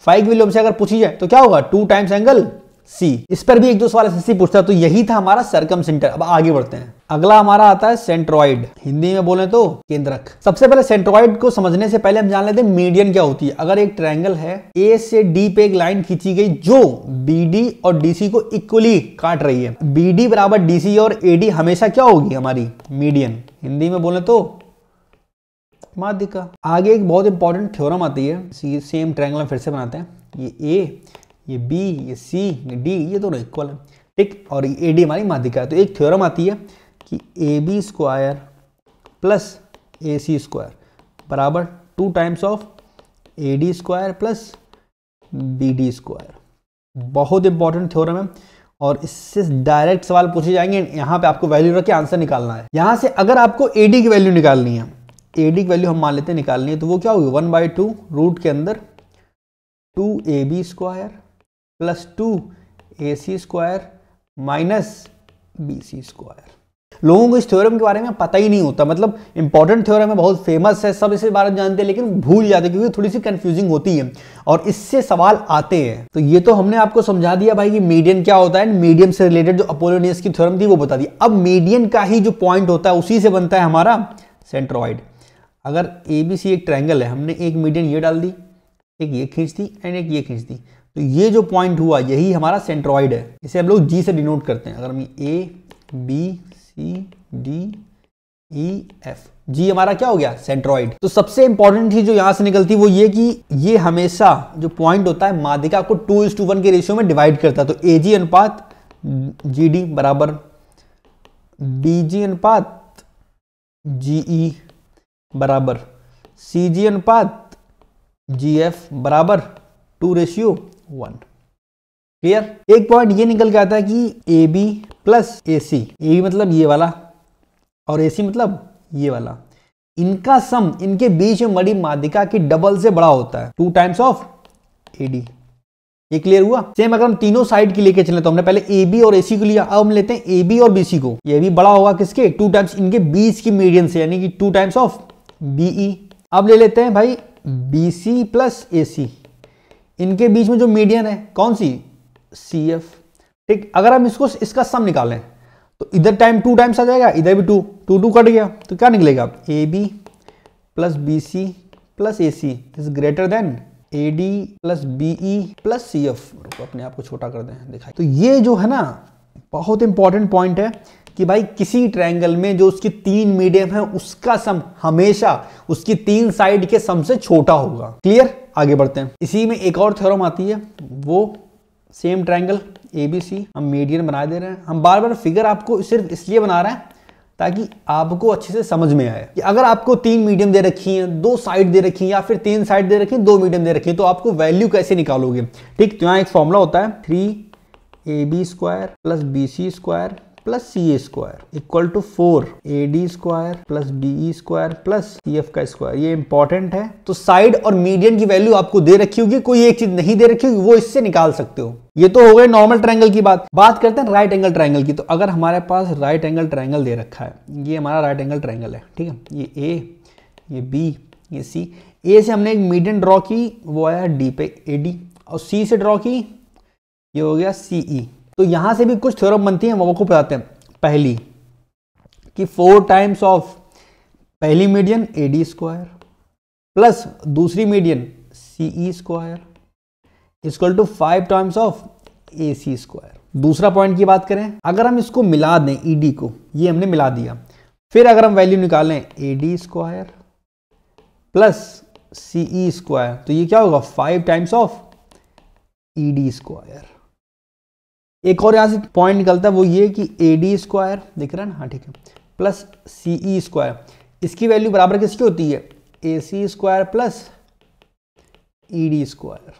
फाई की वैल्यू हमसे अगर पूछी जाए तो क्या होगा, 2 टाइम्स एंगल सी। इस पर भी एक दो सवाल एसएससी पूछता है, तो यही था हमारा सर्कम सेंटर। अब आगे बढ़ते हैं, अगला हमारा आता है सेंट्रॉइड, हिंदी में बोले तो केंद्रक। सबसे पहले सेंट्रॉइड को समझने से पहले हम जान लेते हैं मीडियन क्या होती है। अगर एक ट्रायंगल है, ए से डी पे एक लाइन खींची गई जो बीडी और डीसी को इक्वली काट रही है, बीडी बराबर डीसी और एडी हमेशा क्या होगी, हमारी मीडियन, हिंदी में बोले तो माध्यिका। आगे एक बहुत इंपॉर्टेंट थ्योरम आती है, सेम ट्रायंगल फिर से बनाते हैं, ये ए, ये बी, ये सी, ये डी, ये दोनों इक्वल है, ठीक, और ये एडी हमारी माध्यिका है। तो एक थ्योरम आती है कि A B square plus A C square बराबर 2 times of A D square plus B D square. बहुत इंपॉर्टेंट थ्योरम है और इससे डायरेक्ट सवाल पूछे जाएंगे। यहाँ पे आपको वैल्यू रख के आंसर निकालना है। यहाँ से अगर आपको एडी की वैल्यू निकालनी है, एडी की वैल्यू हम मान लेते हैं निकालनी है, तो वो क्या होगी, 1/2 रूट के अंदर 2ab square plus 2ac square minus bc square. लोगों को इस थ्योरम के बारे में पता ही नहीं होता, मतलब इंपॉर्टेंट थ्योरम है, बहुत फेमस है, सब इसे बारे में जानते हैं, लेकिन भूल जाते हैं क्योंकि थोड़ी सी कंफ्यूजिंग होती है और इससे सवाल आते हैं। तो ये तो हमने आपको समझा दिया भाई कि मीडियन क्या होता है, मीडियन से रिलेटेड जो अपोलोनियस की थ्योरम थी वो बता दी। अब मीडियन का ही जो पॉइंट होता है उसी से बनता है हमारा सेंट्रॉइड। अगर ABC एक ट्रायंगल है, हमने एक मीडियन ये डाल दी, एक ये खींच दी एंड एक ये खींच दी, तो ये जो पॉइंट हुआ यही हमारा सेंट्रॉइड है। इसे हम लोग G से डिनोट करते हैं। अगर हम A B C D E F, G हमारा क्या हो गया, सेंट्रॉइड। तो सबसे इंपॉर्टेंट चीज जो यहां से निकलती है वो ये कि ये हमेशा जो पॉइंट होता है माध्यिका को 2:1 के रेशियो में डिवाइड करता है। तो AG अनुपात GD बराबर BG अनुपात GE बराबर CG अनुपात GF बराबर 2:1। क्लियर। एक पॉइंट ये निकल के आता है कि AB प्लस AC, AB मतलब ये वाला और AC मतलब ये वाला, इनका सम इनके बीच में बड़ी माध्यिका की डबल से बड़ा होता है, 2 टाइम्स ऑफ AD। ये क्लियर हुआ। सेम अगर हम तीनों साइड की लेके चले तो हमने पहले AB और AC को लिया, अब हम लेते हैं AB और BC को, ये भी बड़ा होगा किसके, 2 टाइम्स इनके बीच की मीडियन से, यानी कि 2 टाइम्स ऑफ BE। अब ले लेते हैं भाई BC प्लस AC, इनके बीच में जो मीडियन है कौन सी, CF। ठीक, अगर हम इसका सम निकालें तो इधर टाइम 2 टाइम्स आ जाएगा, इधर भी 2 कट गया, तो क्या निकलेगा, AB plus BC plus AC is greater than AD plus BE plus CF। अपने आप को छोटा कर दें, दिखाई। तो ये जो है ना बहुत इंपॉर्टेंट पॉइंट है कि भाई किसी ट्रायंगल में जो उसकी 3 मीडियम है उसका सम हमेशा उसकी 3 साइड के सम से छोटा होगा। क्लियर। आगे बढ़ते हैं। इसी में एक और थ्योरम आती है, वो सेम ट्रायंगल ABC हम मीडियन बना दे रहे हैं। हम बार बार फिगर आपको सिर्फ इसलिए बना रहे हैं ताकि आपको अच्छे से समझ में आए कि अगर आपको 3 मीडियम दे रखी हैं, 2 साइड दे रखी हैं, या फिर 3 साइड दे रखी हैं, 2 मीडियम दे रखी हैं, तो आपको वैल्यू कैसे निकालोगे। ठीक, तो यहाँ एक फॉर्मूला होता है 3AB square plus BC square plus CA square equal to 4AD square plus BE square plus CF का स्क्वायर। ये इंपॉर्टेंट है। तो साइड और मीडियन की वैल्यू आपको दे रखी होगी, कोई एक चीज नहीं दे रखी होगी वो इससे निकाल सकते हो। ये तो हो गए नॉर्मल ट्रायंगल की बात करते हैं राइट एंगल ट्रायंगल की। तो अगर हमारे पास राइट एंगल ट्रायंगल दे रखा है, ये हमारा राइट एंगल ट्रायंगल है, ठीक है, ये A, ये B, ये C। A से हमने एक मीडियन ड्रॉ की, वो आया D पे AD, और C से ड्रॉ की, ये हो गया CE। तो यहां से भी कुछ थ्योरम बनती है, वो को बताते हैं। पहली कि 4 टाइम्स ऑफ पहली मीडियन AD स्क्वायर प्लस दूसरी median CE square equal to 5 times of AC square. दूसरा पॉइंट की बात करें, अगर हम इसको मिला दें ED को, ये हमने मिला दिया, फिर अगर हम वैल्यू निकालें AD square plus CE square, तो ये क्या होगा 5 टाइम्स ऑफ ED स्क्वायर। एक और यहाँ से पॉइंट निकलता है, वो ये कि AD स्क्वायर दिख रहा है ना, हाँ ठीक है, प्लस CE स्क्वायर, इसकी वैल्यू बराबर किसकी होती है, AC square plus ED square.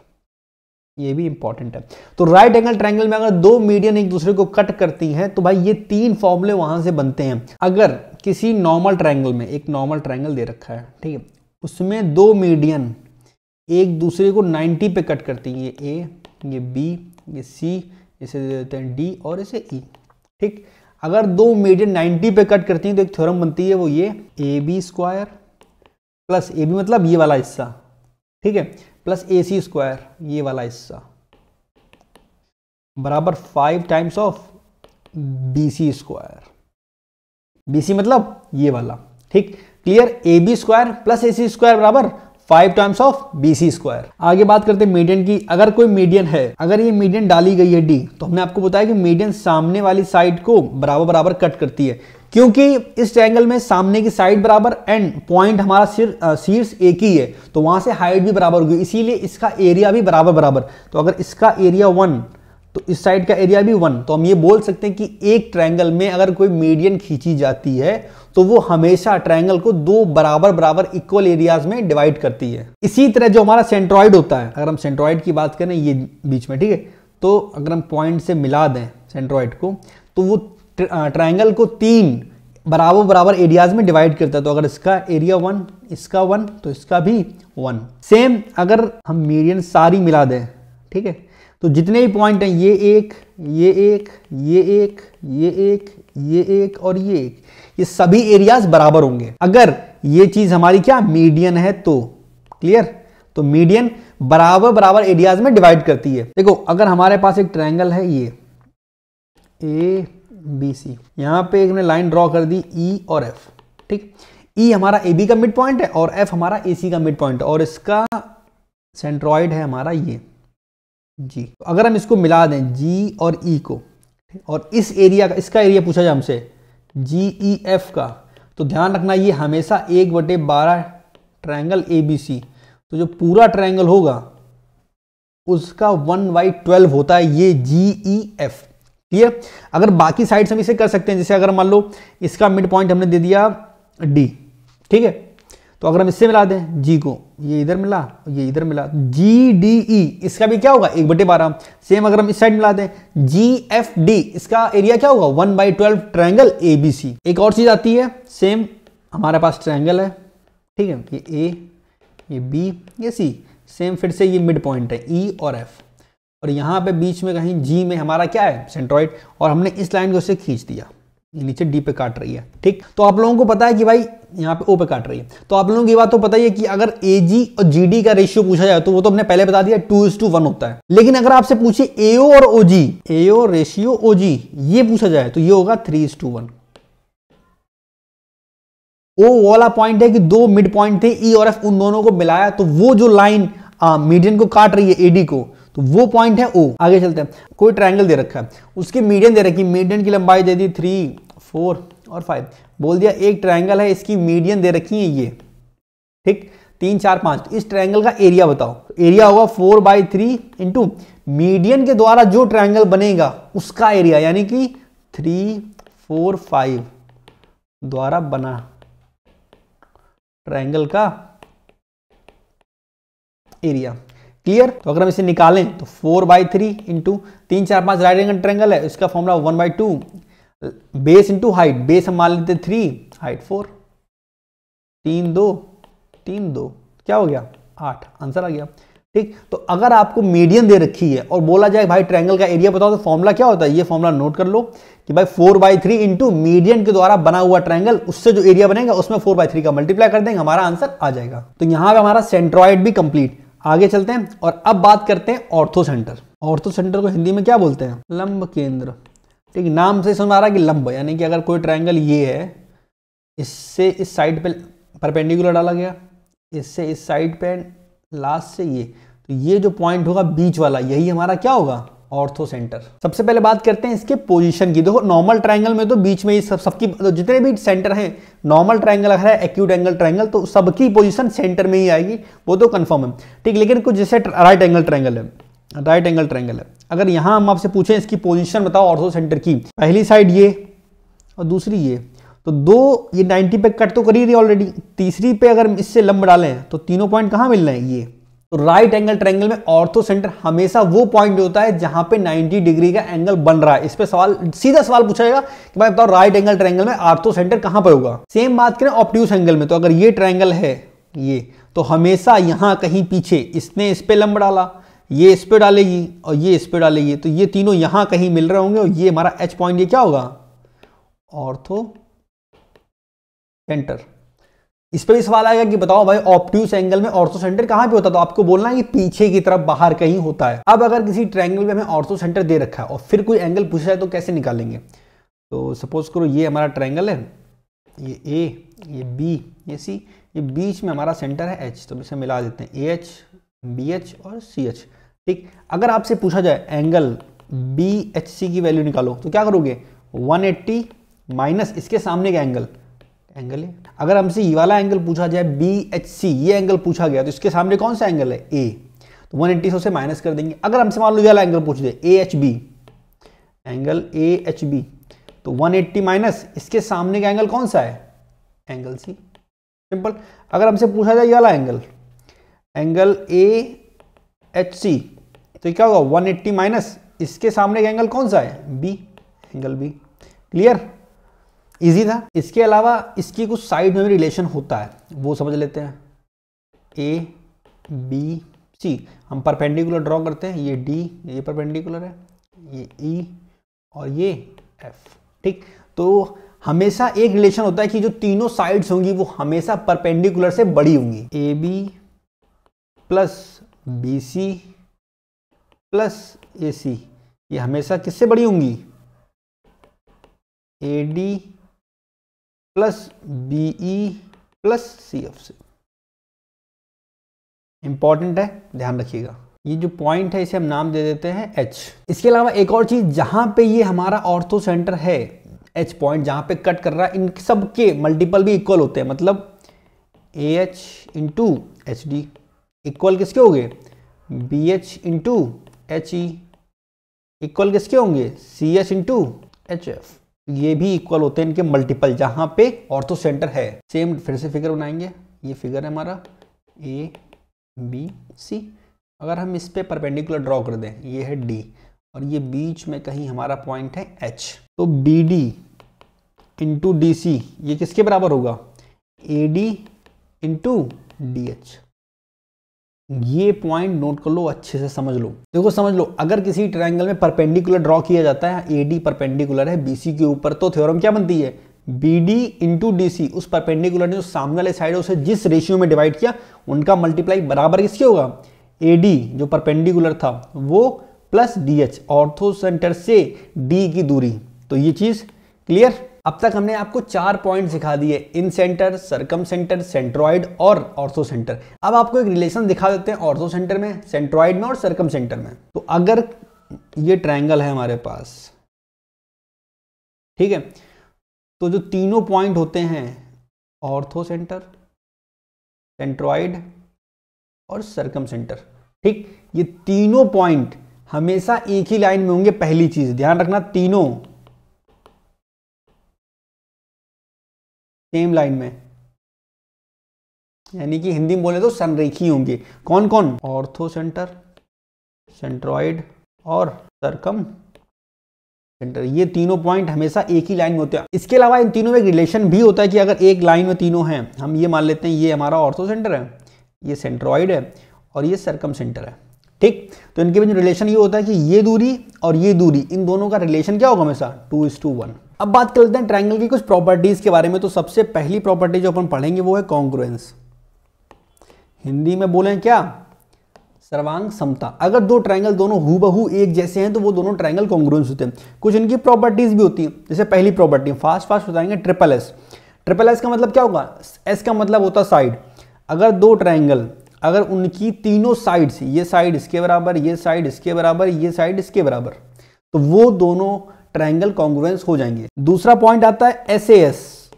ये भी इंपॉर्टेंट है। तो राइट एंगल ट्रायंगल में अगर दो मीडियन एक दूसरे को कट करती हैं तो भाई ये तीन फॉर्मूले वहां से बनते हैं। अगर किसी नॉर्मल ट्रायंगल में, एक नॉर्मल ट्रायंगल दे रखा है, ठीक है, उसमें दो मीडियन एक दूसरे को 90 पे कट करती हैं, ये A, ये B, ये C, इसे दे देते हैं D और इसे E, ठीक। अगर दो मीडियन 90 पे कट करती हैं तो एक थ्योरम बनती है, वो ये AB स्क्वायर प्लस AB मतलब ये वाला हिस्सा, ठीक है, प्लस AC स्क्वायर ये वाला हिस्सा बराबर 5 times of BC square. BC मतलब ये वाला, ठीक, clear. AB square plus AC square बराबर 5 टाइम्स ऑफ BC स्क्वायर। आगे बात करते हैं मीडियन की। अगर कोई मीडियन है, अगर ये मीडियन डाली गई है D, तो हमने आपको बताया कि मीडियन सामने वाली साइड को बराबर बराबर कट करती है, क्योंकि इस ट्रायंगल में सामने की साइड बराबर एंड पॉइंट हमारा शीर्ष एक ही है, तो वहां से हाइट भी बराबर होगी, इसीलिए इसका एरिया भी बराबर बराबर। तो अगर इसका एरिया 1 तो इस साइड का एरिया भी 1, तो हम ये बोल सकते हैं कि एक ट्रायंगल में अगर कोई मीडियन खींची जाती है तो वो हमेशा ट्रायंगल को दो बराबर बराबर इक्वल एरियाज में डिवाइड करती है। इसी तरह जो हमारा सेंट्रॉइड होता है, अगर हम सेंट्रॉइड की बात करें ये बीच में, ठीक है, तो अगर हम पॉइंट से मिला दें सेंट्रॉइड को तो वो ट्रायंगल को तीन बराबर बराबर एरियाज में डिवाइड करता है। तो अगर इसका एरिया 1, इसका 1, तो इसका भी 1। सेम अगर हम मीडियन सारी मिला दें, ठीक है, तो जितने भी पॉइंट हैं, ये एक, ये एक, ये एक, ये एक, ये एक और ये एक, ये सभी एरियाज बराबर होंगे। अगर ये चीज हमारी क्या मीडियन है तो, क्लियर, तो मीडियन बराबर बराबर एरियाज में डिवाइड करती है। देखो अगर हमारे पास एक ट्रायंगल है ये ABC, यहां पे एक ने लाइन ड्रॉ कर दी E और F, ठीक, E हमारा AB का मिड पॉइंट है और F हमारा AC का मिड पॉइंट है और इसका सेंट्रॉइड है हमारा ये G। तो अगर हम इसको मिला दें G और E को, और इस एरिया का, इसका एरिया पूछा जाए हमसे GEF का, तो ध्यान रखना ये हमेशा 1/12 ट्रायंगल ABC, तो जो पूरा ट्रायंगल होगा उसका 1/12 होता है ये GEF, क्लियर। अगर बाकी साइड्स हम इसे कर सकते हैं, जैसे अगर मान लो इसका मिड पॉइंट हमने दे दिया D, ठीक है, तो अगर हम इससे मिला दें G को, ये इधर मिला, ये इधर मिला, GDE इसका भी क्या होगा 1/12। सेम अगर हम इस साइड मिला दें GFD, इसका एरिया क्या होगा 1/12 ट्रायंगल ABC। एक और चीज आती है, सेम हमारे पास ट्रायंगल है, ठीक है, ये A, ये B, ये C, सेम फिर से ये मिड पॉइंट है E और F, और यहाँ पे बीच में कहीं G में हमारा क्या है सेंट्रॉइड, और हमने इस लाइन को उससे खींच दिया, ये नीचे D पे काट रही है, ठीक। तो आप लोगों को पता है कि भाई यहाँ पे O पे काट रही है, तो आप लोगों की बात तो पता ही है कि अगर AG और GD का रेशियो पूछा जाए तो वो तो हमने पहले बता दिया 2:1 होता है। लेकिन अगर आपसे पूछे AO और OG, AO रेशियो OG ये पूछा जाए तो ये होगा 3:1। O वाला पॉइंट है कि दो मिड पॉइंट थे E और F, उन दोनों को मिलाया तो वो जो लाइन मीडियन को काट रही है AD को, तो वो पॉइंट है O। आगे चलते हैं, कोई ट्रायंगल दे रखा है, उसकी मीडियन दे रखी, मीडियन की लंबाई दे दी 3, 4 और 5, बोल दिया एक ट्रायंगल है, इसकी मीडियन दे रखी है ये, ठीक, 3, 4, 5, तो इस ट्रायंगल का एरिया बताओ। एरिया होगा 4/3 इंटू मीडियन के द्वारा जो ट्रायंगल बनेगा उसका एरिया, यानी कि 3, 4, 5 द्वारा बना ट्रायंगल का एरिया, क्लियर। तो अगर हम इसे निकालें तो 4/3 इंटू 3, 4, 5 राइट एंगल ट्रायंगल है, इसका formula 1/2 base into height, base हम मान लेते 3, हाइट 4, 3, 2, 3, 2 क्या हो गया 8, आंसर आ गया, ठीक। तो अगर आपको मीडियन दे रखी है और बोला जाए भाई ट्रायंगल का एरिया बताओ, तो फॉर्मूला क्या होता है, ये फॉर्मूला नोट कर लो कि भाई 4/3 इंटू मीडियन के द्वारा बना हुआ ट्रायंगल, उससे जो एरिया बनेगा उसमें 4/3 का मल्टीप्लाई कर देंगे, हमारा आंसर आ जाएगा। तो यहां पे हमारा सेंट्रॉइड भी कंप्लीट। आगे चलते हैं और अब बात करते हैं ऑर्थो सेंटर। ऑर्थो सेंटर को हिंदी में क्या बोलते हैं, लंब केंद्र, ठीक। नाम से समझ आ रहा है कि लंब, यानी कि अगर कोई ट्रायंगल ये है, इससे इस साइड पे परपेंडिकुलर डाला गया, इससे इस साइड पे लास्ट से ये, तो ये जो पॉइंट होगा बीच वाला, यही हमारा क्या होगा ऑर्थो सेंटर। सबसे पहले बात करते हैं इसके पोजीशन की। देखो नॉर्मल ट्रायंगल में तो बीच में ही सबकी तो जितने भी सेंटर हैं, नॉर्मल ट्रायंगल अगर है, एक्यूट एंगल ट्रायंगल, तो सबकी पोजीशन सेंटर में ही आएगी, वो तो कंफर्म है, ठीक। लेकिन कुछ जैसे राइट एंगल ट्रायंगल है, राइट एंगल ट्रायंगल है। अगर यहाँ हम आपसे पूछें इसकी पोजीशन बताओ ऑर्थो सेंटर की, पहली साइड ये और दूसरी ये, तो दो ये 90 पे कट तो कर ही रही ऑलरेडी, तीसरी पे अगर इससे लंब डालें तो तीनों पॉइंट कहाँ मिल रहे हैं ये। तो राइट एंगल ट्रायंगल में ऑर्थो सेंटर हमेशा वो पॉइंट होता है जहां पे 90 डिग्री का एंगल बन रहा है। इस पे सवाल, सीधा सवाल पूछा जाएगा कि भाई बताओ राइट एंगल ट्रायंगल में ऑर्थो सेंटर कहां पर होगा। सेम बात करें ऑब्ट्यूस एंगल में, तो अगर ये ट्रायंगल है ये, तो हमेशा यहां कहीं पीछे इसने इस पे लंब डाला, ये इस पे डालेगी और ये इस पे डालेगी, तो ये तीनों यहां कहीं मिल रहे होंगे और ये हमारा एच पॉइंट ये क्या होगा, ऑर्थो सेंटर। इस पे भी सवाल आएगा कि बताओ भाई ऑब्ट्यूस एंगल में ऑर्थो सेंटर कहां पे होता है, तो आपको बोलना है कि पीछे की तरफ बाहर कहीं होता है। अब अगर किसी ट्रायंगल में हमें ऑर्थो सेंटर दे रखा है और फिर कोई एंगल पूछा जाए तो कैसे निकालेंगे। तो सपोज करो ये हमारा ट्रायंगल है, ये ए, ये बी, ये सी, ये बीच में हमारा सेंटर है एच, तो इसे मिला देते हैं ए एच, बी एच और सी एच। ठीक, अगर आपसे पूछा जाए एंगल बी एच सी की वैल्यू निकालो तो क्या करोगे, 180 माइनस इसके सामने का एंगल है। अगर हमसे ये वाला एंगल पूछा जाए बी एच सी, ये एंगल पूछा गया तो इसके सामने कौन सा एंगल है, ए, तो 180 से उसे माइनस कर देंगे। अगर हमसे मान लो ये वाला एंगल पूछ दे A H B, angle A H B, तो 180 माइनस इसके सामने का एंगल कौन सा है, एंगल सी, सिंपल। अगर हमसे पूछा जाए ये वाला एंगल ए एच सी, तो क्या होगा 180 माइनस इसके सामने का एंगल कौन सा है, B, angle B. Clear, easy था। इसके अलावा इसकी कुछ साइड में भी रिलेशन होता है, वो समझ लेते हैं। ए बी सी हम परपेंडिकुलर ड्रॉ करते हैं, ये डी, ये परपेंडिकुलर है, ये ई और ये एफ। ठीक, तो हमेशा एक रिलेशन होता है कि जो तीनों साइड्स होंगी वो हमेशा परपेंडिकुलर से बड़ी होंगी। A B plus B C plus A C, ये हमेशा किससे बड़ी होंगी, A D plus B E plus C F से। इंपॉर्टेंट है, ध्यान रखिएगा। ये जो पॉइंट है इसे हम नाम दे देते हैं एच। इसके अलावा एक और चीज, जहां पे ये हमारा ऑर्थो सेंटर है एच पॉइंट जहां पे कट कर रहा है, इन सब के मल्टीपल भी इक्वल होते हैं, मतलब A H into H D equal किसके होंगे, B H into H E equal किसके होंगे, C H into H F. ये भी इक्वल होते हैं इनके मल्टीपल जहां पे ऑर्थो सेंटर है। सेम फिर से फिगर बनाएंगे, ये फिगर है हमारा ए बी सी। अगर हम इस पे परपेंडिकुलर ड्रॉ कर दें, ये है डी और ये बीच में कहीं हमारा पॉइंट है एच, तो B D into D C ये किसके बराबर होगा, A D into D H. ये पॉइंट नोट कर लो, अच्छे से समझ लो। देखो समझ लो, अगर किसी ट्रायंगल में परपेंडिकुलर ड्रॉ किया जाता है, ए डी परपेंडिकुलर है बीसी के ऊपर, तो थ्योरम क्या बनती है, B D into D C, उस परपेंडिकुलर ने जो सामने वाले साइड है उसे जिस रेशियो में डिवाइड किया उनका मल्टीप्लाई बराबर किसके होगा, ए डी जो परपेंडिकुलर था वो plus D H, ortho centre से डी की दूरी। तो ये चीज क्लियर। अब तक हमने आपको 4 पॉइंट सिखा दिए, इन सेंटर, सरकम सेंटर, सेंट्रॉइड और ऑर्थो सेंटर। अब आपको एक रिलेशन दिखा देते हैं ऑर्थो सेंटर में, सेंट्रॉइड में और सरकम सेंटर में। तो अगर ये ट्रायंगल है हमारे पास, ठीक है, तो जो तीनों पॉइंट होते हैं ऑर्थो सेंटर, सेंट्रॉइड और सरकम सेंटर, ठीक, ये तीनों पॉइंट हमेशा एक ही लाइन में होंगे। पहली चीज ध्यान रखना, तीनों सेम लाइन में, यानी कि हिंदी में बोले तो संरेखी होंगे। कौन कौन, ऑर्थो सेंटर, सेंट्रॉइड और सरकम सेंटर, ये तीनों पॉइंट हमेशा एक ही लाइन में होते हैं। इसके अलावा इन तीनों में एक रिलेशन भी होता है कि अगर एक लाइन में तीनों हैं, हम ये मान लेते हैं ये हमारा ऑर्थो सेंटर है, ये सेंट्रॉइड है और ये सरकम सेंटर है, ठीक, तो इनके बीच में रिलेशन ये होता है कि ये दूरी और ये दूरी, इन दोनों का रिलेशन क्या होगा, हमेशा 2:1। अब बात करते हैं ट्रायंगल की कुछ प्रॉपर्टीज के बारे में। तो सबसे पहली प्रॉपर्टी जो अपन पढ़ेंगे वो है कॉन्ग्रुएंस, हिंदी में बोलें क्या, सर्वांग समता। अगर दो ट्रायंगल दोनों हूबहू एक जैसे हैं तो वो दोनों ट्रायंगल कॉन्ग्रुएंस होते हैं। कुछ इनकी प्रॉपर्टीज भी होती हैं, जैसे पहली प्रॉपर्टी फास्ट बताएंगे, ट्रिपल एस। ट्रिपल एस का मतलब क्या होगा, एस का मतलब होता है साइड। अगर दो ट्रायंगल, अगर उनकी तीनों साइड्स, ये साइड इसके बराबर, ये साइड इसके बराबर, ये साइड इसके बराबर, तो वो दोनों ट्रायंगल कॉन्ग्रुएंस हो जाएंगे। दूसरा पॉइंट आता है एसएएस,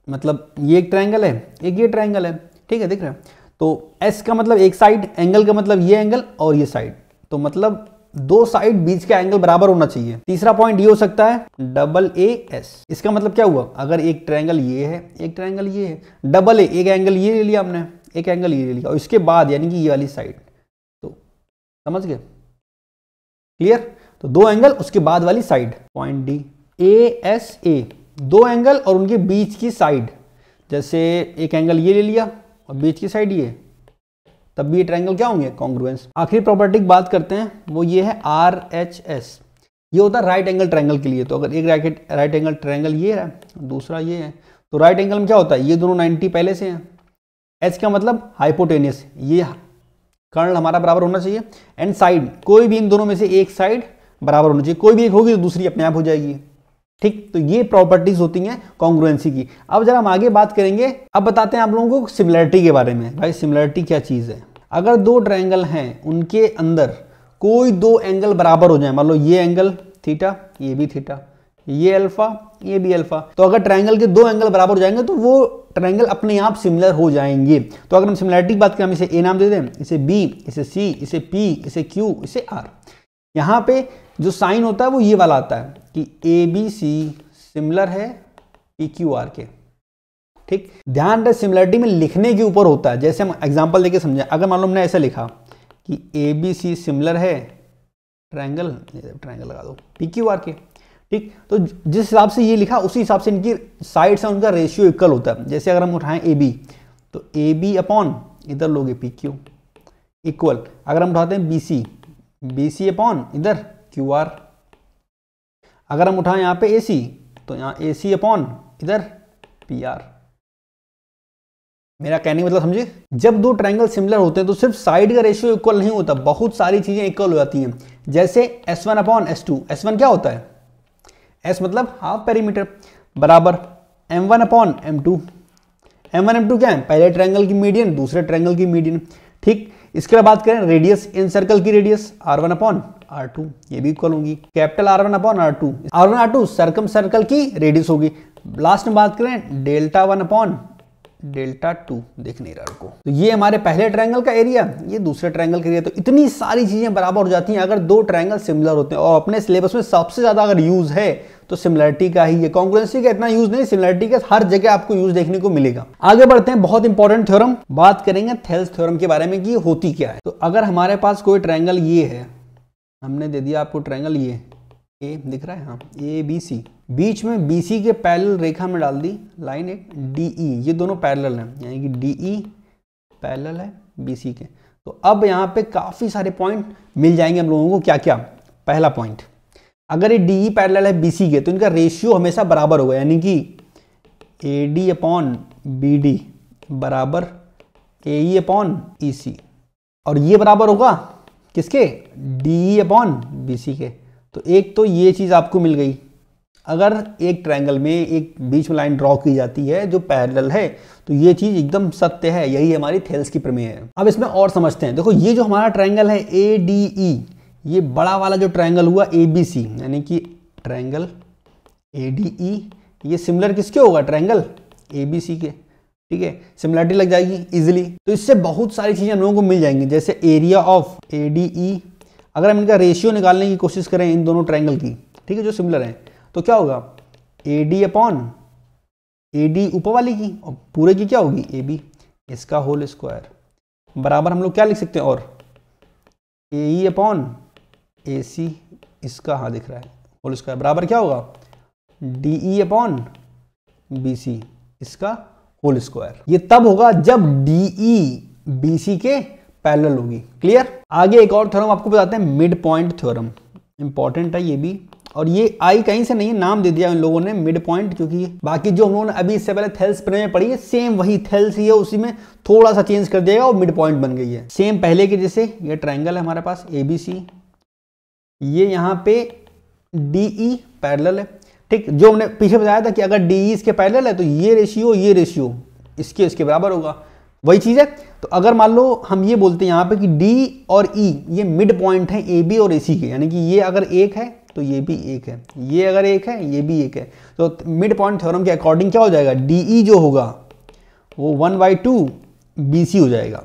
मतलब ये एक ट्रायंगल है, एक ये ट्रायंगल है, ठीक है, दिख रहा है। तो एस का मतलब एक साइड, एंगल का मतलब ये एंगल और ये साइड, तो मतलब दो साइड बीच का एंगल बराबर होना चाहिए। तीसरा पॉइंट ये हो सकता है डबल ए एस। इसका मतलब क्या हुआ, अगर एक ट्रायंगल ये है, एक ट्रायंगल ये है, डबल ए, एक एंगल ये ले लिया हमने, एक एंगल ये ले लिया, और इसके बाद यानी कि ये वाली साइड, तो समझ गए, क्लियर। तो दो एंगल उसके बाद वाली side, point D A S A, दो एंगल और उनके बीच की साइड, जैसे एक एंगल ये ले लिया और बीच की साइड ये, तब भी ये ट्रायंगल क्या होंगे, कॉन्ग्रुएंस। आखिरी प्रॉपर्टी की बात करते हैं, वो ये है आर एच एस। ये होता है राइट एंगल ट्रायंगल के लिए। तो अगर एक राइट एंगल ट्रायंगल ये है, दूसरा ये है, तो राइट एंगल में क्या होता है, ये दोनों 90 पहले से हैं। एच का मतलब हाइपोटेनियस, ये कर्ण हमारा बराबर होना चाहिए, एंड साइड, कोई भी इन दोनों में से एक साइड बराबर होना चाहिए, कोई भी एक होगी तो दूसरी अपने आप हो जाएगी, ठीक। तो ये प्रॉपर्टीज होती हैं कॉन्ग्रुएंसी की। अब जरा हम आगे बात करेंगे, अब बताते हैं आप लोगों को सिमिलरिटी के बारे में। भाई सिमिलरिटी क्या चीज़ है, अगर दो ट्रायंगल हैं उनके अंदर कोई दो एंगल बराबर हो जाए, मान लो ये एंगल थीटा, ये भी थीटा, ये अल्फा, ये भी अल्फा, तो अगर ट्रायंगल के दो एंगल बराबर हो जाएंगे तो वो ट्रायंगल अपने आप सिमिलर हो जाएंगे। तो अगर हम सिमिलरिटी की बात करें, हम इसे ए नाम दे दें, इसे बी, इसे सी, इसे पी, इसे क्यू, इसे आर। यहाँ पे जो साइन होता है वो ये वाला आता है कि ए बी सी सिमिलर है पी क्यू आर के, ठीक। ध्यान रहे सिमिलरिटी में लिखने के ऊपर होता है। जैसे हम एग्जांपल देके समझें, अगर मान लो हमने ऐसा लिखा कि ए बी सी सिमिलर है ट्रायंगल लगा दो पी क्यू आर के, ठीक। तो जिस हिसाब से ये लिखा उसी हिसाब से इनकी साइड्स हैं, उनका रेशियो इक्वल होता है। जैसे अगर हम उठाएं ए बी, तो ए बी अपॉन इधर लोगे पी क्यू इक्वल, अगर हम उठाते हैं B C, B C upon इधर क्यू आर, अगर हम उठाएं यहाँ पे ए सी, तो यहाँ ए सी अपॉन इधर पी आर। मेरा कहने का मतलब समझे, जब दो ट्रायंगल सिमिलर होते हैं तो सिर्फ साइड का रेशियो इक्वल नहीं होता, बहुत सारी चीजें इक्वल हो जाती हैं। जैसे S1 अपॉन S2, S1 क्या होता है, S मतलब हाफ पेरीमीटर, बराबर M1 upon M2, M1 M2 क्या है, पहले ट्रायंगल की मीडियन, दूसरे ट्रायंगल की मीडियन, ठीक। इसके बाद बात करें रेडियस, इन सर्कल की रेडियस R1 अपॉन R2, ये भी इक्वल होगी, capital R1 upon R2, R1 R2 circum circle की रेडियस होगी। लास्ट में बात करें डेल्टा 1 अपॉन डेल्टा 2, देख नहीं रहा को, तो ये हमारे पहले ट्रायंगल का एरिया, ये दूसरे ट्रायंगल का एरिया। तो इतनी सारी चीजें बराबर हो जाती हैं अगर दो ट्रायंगल सिमिलर होते हैं। और अपने सिलेबस में सबसे ज्यादा अगर यूज है तो सिमिलरिटी का ही है, कॉन्ग्रुएंसी का इतना यूज नहीं, सिमिलरिटी का हर जगह आपको यूज देखने को मिलेगा। आगे बढ़ते हैं, बहुत इंपॉर्टेंट थ्योरम बात करेंगे थेल्स थ्योरम के बारे में कि होती क्या है। तो अगर हमारे पास कोई ट्रायंगल ये है, हमने दे दिया आपको ट्रायंगल ये ए दिख रहा है, हाँ ए बी सी, बीच में बी सी के पैरेलल रेखा में डाल दी लाइन एक डी ई, ये दोनों पैरेलल हैं, यानी कि डी ई पैरेलल है बी सी के। तो अब यहाँ पे काफी सारे पॉइंट मिल जाएंगे हम लोगों को। क्या क्या, पहला पॉइंट, अगर ये डी ई पैरेलल है बी सी के तो इनका रेशियो हमेशा बराबर होगा, यानी कि A D upon B D बराबर ए ई अपॉन ई सी, और ये बराबर होगा किसके, D E upon B C के। तो एक तो ये चीज आपको मिल गई। अगर एक ट्रायंगल में एक बीच में लाइन ड्रॉ की जाती है जो पैरेलल है तो ये चीज एकदम सत्य है, यही हमारी थेल्स की प्रमेय है। अब इसमें और समझते हैं। देखो ये जो हमारा ट्रायंगल है ए डी ई, ये बड़ा वाला जो ट्रायंगल हुआ ए बी सी, यानी कि ट्रायंगल ए डी ई, ये सिमिलर किसके होगा, ट्रायंगल ए बी सी के, ठीक है। सिमिलरिटी लग जाएगी इजिली। तो इससे बहुत सारी चीजें हम लोगों को मिल जाएंगी, जैसे area of A D E, अगर हम इनका रेशियो निकालने की कोशिश करें इन दोनों ट्रायंगल की, ठीक है, जो सिमिलर हैं, तो क्या होगा A D upon A D ऊपर वाली की और पूरे की क्या होगी ए बी, इसका होल स्क्वायर, बराबर हम लोग क्या लिख सकते हैं, और ए ई अपॉन ए सी, इसका हाँ दिख रहा है होल स्क्वायर, बराबर क्या होगा D E upon B C, इसका होल स्क्वायर। ये तब होगा जब डी ई बी सी के पैरेलल होगी। क्लियर। आगे एक और थ्योरम आपको बताते हैं, मिड पॉइंट थ्योरम, इंपॉर्टेंट है ये भी, और ये आई कहीं से नहीं, नाम दे दिया इन लोगों ने मिड पॉइंट, क्योंकि बाकी जो हम लोगों ने अभी इससे पहले थेल्स प्रमेय में पढ़ी है सेम वही थेल्स ही है, उसी में थोड़ा सा चेंज कर दिया और मिड पॉइंट बन गई है सेम पहले के जैसे। ये ट्रायंगल है हमारे पास ए बी सी, ये यहाँ पे डी ई पैरेलल है, ठीक। जो हमने पीछे बताया था कि अगर डी ई इसके पैरेलल है तो ये रेशियो इसके बराबर होगा, वही चीज है। तो अगर मान लो हम ये बोलते हैं यहाँ पे कि डी और ई ये मिड पॉइंट है ए बी और ए सी के, यानी कि ये अगर एक है तो ये भी एक है, ये अगर एक है ये भी एक है, तो मिड पॉइंट थ्योरम के अकॉर्डिंग क्या हो जाएगा, डी ई जो होगा वो 1/2 बी सी हो जाएगा,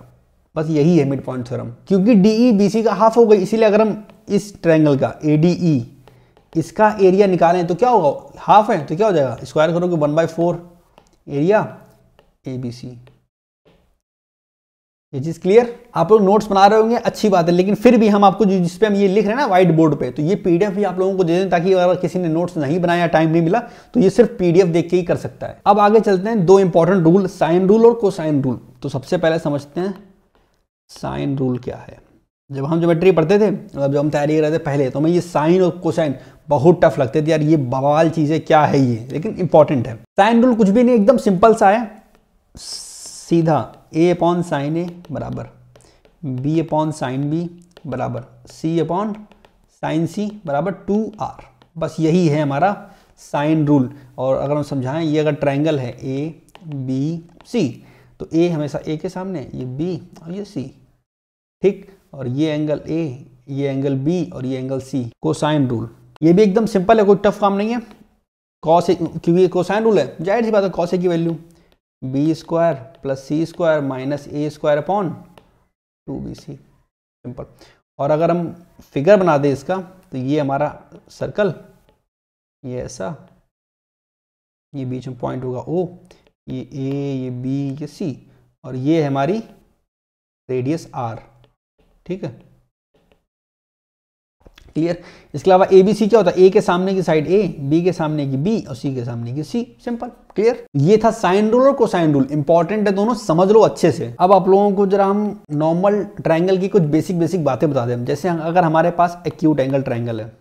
बस यही है मिड पॉइंट थ्योरम, क्योंकि DE BC का हाफ हो गई, इसीलिए अगर हम इस ट्रायंगल का ADE इसका एरिया निकालें तो क्या होगा, हाफ है तो क्या हो जाएगा, स्क्वायर करोगे 1/4 एरिया ABC। ये चीज क्लियर? आप लोग नोट्स बना रहे होंगे, अच्छी बात है, लेकिन फिर भी हम आपको जिस पे हम ये लिख रहे हैं ना व्हाइट बोर्ड पे, तो ये PDF भी आप लोगों को दे दें, ताकि अगर किसी ने नोट्स नहीं बनाया, टाइम नहीं मिला, तो ये सिर्फ PDF देख के ही कर सकता है। अब आगे चलते हैं, दो इंपॉर्टेंट रूल, साइन रूल और कोसाइन रूल। तो सबसे पहले समझते हैं साइन रूल क्या है। जब हम ज्योमेट्री पढ़ते थे, मतलब जब हम तैयारी कर रहे थे पहले, तो हमें ये साइन और कोसाइन बहुत टफ लगते थे, यार ये बवाल चीजें क्या है ये, लेकिन इंपॉर्टेंट है। साइन रूल कुछ भी नहीं, एकदम सिंपल सा है, सीधा A/sin A बराबर B/sin B बराबर C/sin C बराबर 2R। बस यही है हमारा साइन रूल। और अगर हम समझाएं, ये अगर ट्रायंगल है ABC, तो A हमेशा A के सामने, ये B और ये C, ठीक, और ये एंगल A, ये एंगल B और ये एंगल C। कोसाइन रूल ये भी एकदम सिंपल है, कोई टफ काम नहीं है। कॉस ए, क्योंकि ये कोसाइन रूल है, जाहिर सी बात है कॉस ए की value B² + C² - A² upon 2BC, simple. और अगर हम फिगर बना दें इसका, तो ये हमारा सर्कल, ये ऐसा, ये बीच में पॉइंट होगा O, ये A, ये B, ये C, और ये है हमारी रेडियस R, ठीक है, क्लियर। इसके अलावा ABC क्या होता है, A के सामने की साइड A, B के सामने की B और C के सामने की C, सिंपल, क्लियर। ये था साइन रूल और कोसाइन रूल, इंपॉर्टेंट है दोनों, समझ लो अच्छे से। अब आप लोगों को जरा हम नॉर्मल ट्रायंगल की कुछ बेसिक बातें बता दें। जैसे अगर हमारे पास एक्यूट एंगल ट्रायंगल है,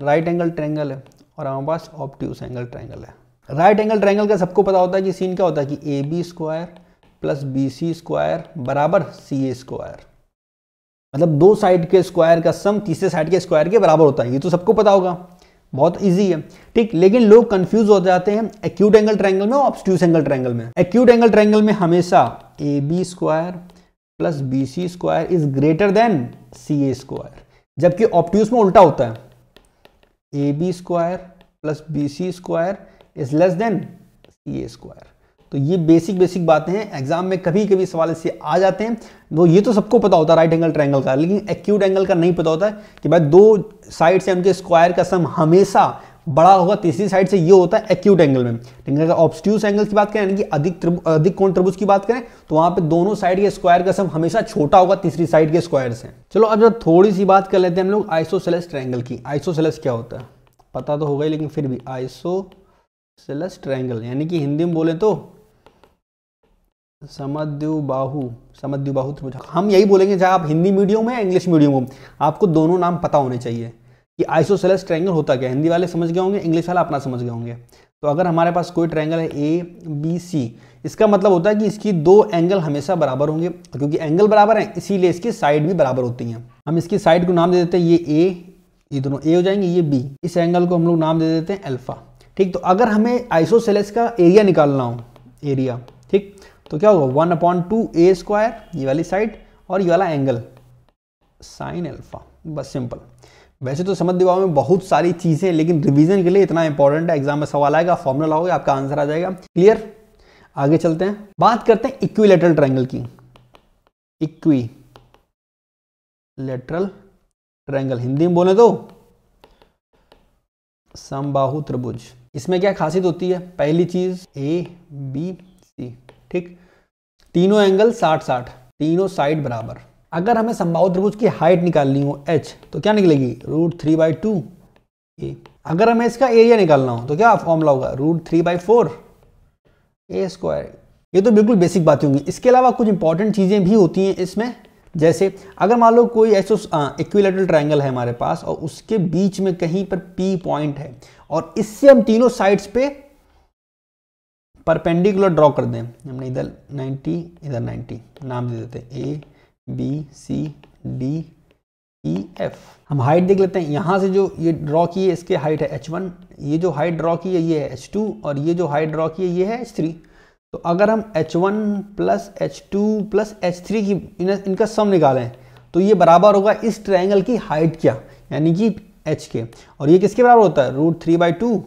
राइट एंगल ट्रायंगल है, और हमारे पास ऑब्ट्यूस एंगल ट्रायंगल है। राइट एंगल ट्रायंगल का सबको पता होता है कि सीन क्या होता है कि AB² + BC² बराबर CA², मतलब दो साइड के स्क्वायर का सम तीसरे साइड के स्क्वायर के बराबर होता है, ये तो सबको पता होगा, बहुत इजी है, ठीक। लेकिन लोग कंफ्यूज हो जाते हैं एक्यूट एंगल ट्रायंगल में और ऑब्ट्यूस एंगल ट्रायंगल में। एक्यूट एंगल ट्रायंगल में हमेशा AB² + BC² is greater than CA², जबकि ऑब्ट्यूस में उल्टा होता है, AB² + BC² is less than CA²। तो ये बेसिक बातें हैं, एग्जाम में कभी कभी सवाल इससे आ जाते हैं। वो ये तो सबको पता होता है राइट एंगल ट्रायंगल का, लेकिन एक्यूट एंगल का नहीं पता होता है कि भाई दो साइड से उनके स्क्वायर का सम हमेशा बड़ा होगा तीसरी साइड से, ये होता है एक्यूट एंगल में। लेकिन अगर ऑब्ट्यूस एंगल की बात करें, यानी कि अधिक कोण त्रिभुज की बात करें, तो वहां पे दोनों साइड के स्क्वायर का सम हमेशा छोटा होगा तीसरी साइड के स्क्वायर से। चलो अब जब थोड़ी सी बात कर लेते हैं हम लोग आइसोसेलेस ट्रायंगल की। आइसोसेलेस क्या होता है पता तो होगा ही, लेकिन फिर भी आइसोसेलेस ट्रायंगल यानी कि हिंदी में बोले तो समद्विबाहु त्रिभुज। हम यही बोलेंगे, चाहे आप हिंदी मीडियम में या इंग्लिश मीडियम हो, आपको दोनों नाम पता होने चाहिए कि आइसोसेलेस ट्रायंगल होता क्या। हिंदी वाले समझ गए होंगे, इंग्लिश वाला अपना समझ गए होंगे। तो अगर हमारे पास कोई ट्रायंगल है ABC, इसका मतलब होता है कि इसकी दो एंगल हमेशा बराबर होंगे, क्योंकि एंगल बराबर है इसीलिए इसकी साइड भी बराबर होती हैं। हम इसकी साइड को नाम दे देते हैं ये A, ये दोनों A हो जाएंगे, ये B, इस एंगल को हम लोग नाम दे देते हैं अल्फा, ठीक। तो अगर हमें आइसोसेलेस का एरिया निकालना हो, एरिया, ठीक, तो क्या होगा 1/2 A², ये वाली साइड, और ये वाला एंगल sin अल्फा, बस सिंपल। वैसे तो समद्विबाहु में बहुत सारी चीजें, लेकिन रिवीजन के लिए इतना इंपॉर्टेंट है, एग्जाम में सवाल आएगा, फॉर्मूला होगा, आपका आंसर आ जाएगा, क्लियर। आगे चलते हैं, बात करते हैं इक्विलैटरल ट्रायंगल की। इक्विलैटरल ट्रायंगल हिंदी में बोले तो समबाहु त्रिभुज। इसमें क्या खासियत होती है, पहली चीज ABC, ठीक, तीनों एंगल 60-60, तीनों साइड बराबर। अगर हमें समबाहु त्रिभुज की हाइट निकालनी हो h, तो क्या निकलेगी √3/2 A। अगर हमें इसका एरिया निकालना हो तो क्या फॉर्मूला होगा √3/4 A²। ये तो बिल्कुल बेसिक बातें होंगी। इसके अलावा कुछ इंपॉर्टेंट चीजें भी होती हैं इसमें, जैसे अगर मान लो कोई इक्विलैटरल ट्रायंगल है हमारे पास, और उसके बीच में कहीं पर P पॉइंट है, और इससे हम तीनों साइड्स पे परपेंडिकुलर ड्रॉ कर दें। हमने इधर 90, इधर 90, नाम दे देते हैं ABCDEF। हम हाइट देख लेते हैं, यहाँ से जो ये ड्रॉ की है इसके हाइट है h1, ये जो हाइट ड्रॉ की है ये है h2, और ये जो हाइट ड्रॉ की है ये है h3। तो अगर हम h1 + h2 + h3 की इनका सम निकालें, तो ये बराबर होगा इस ट्रायंगल की हाइट क्या, यानी कि h के, और ये किसके बराबर होता है √3/2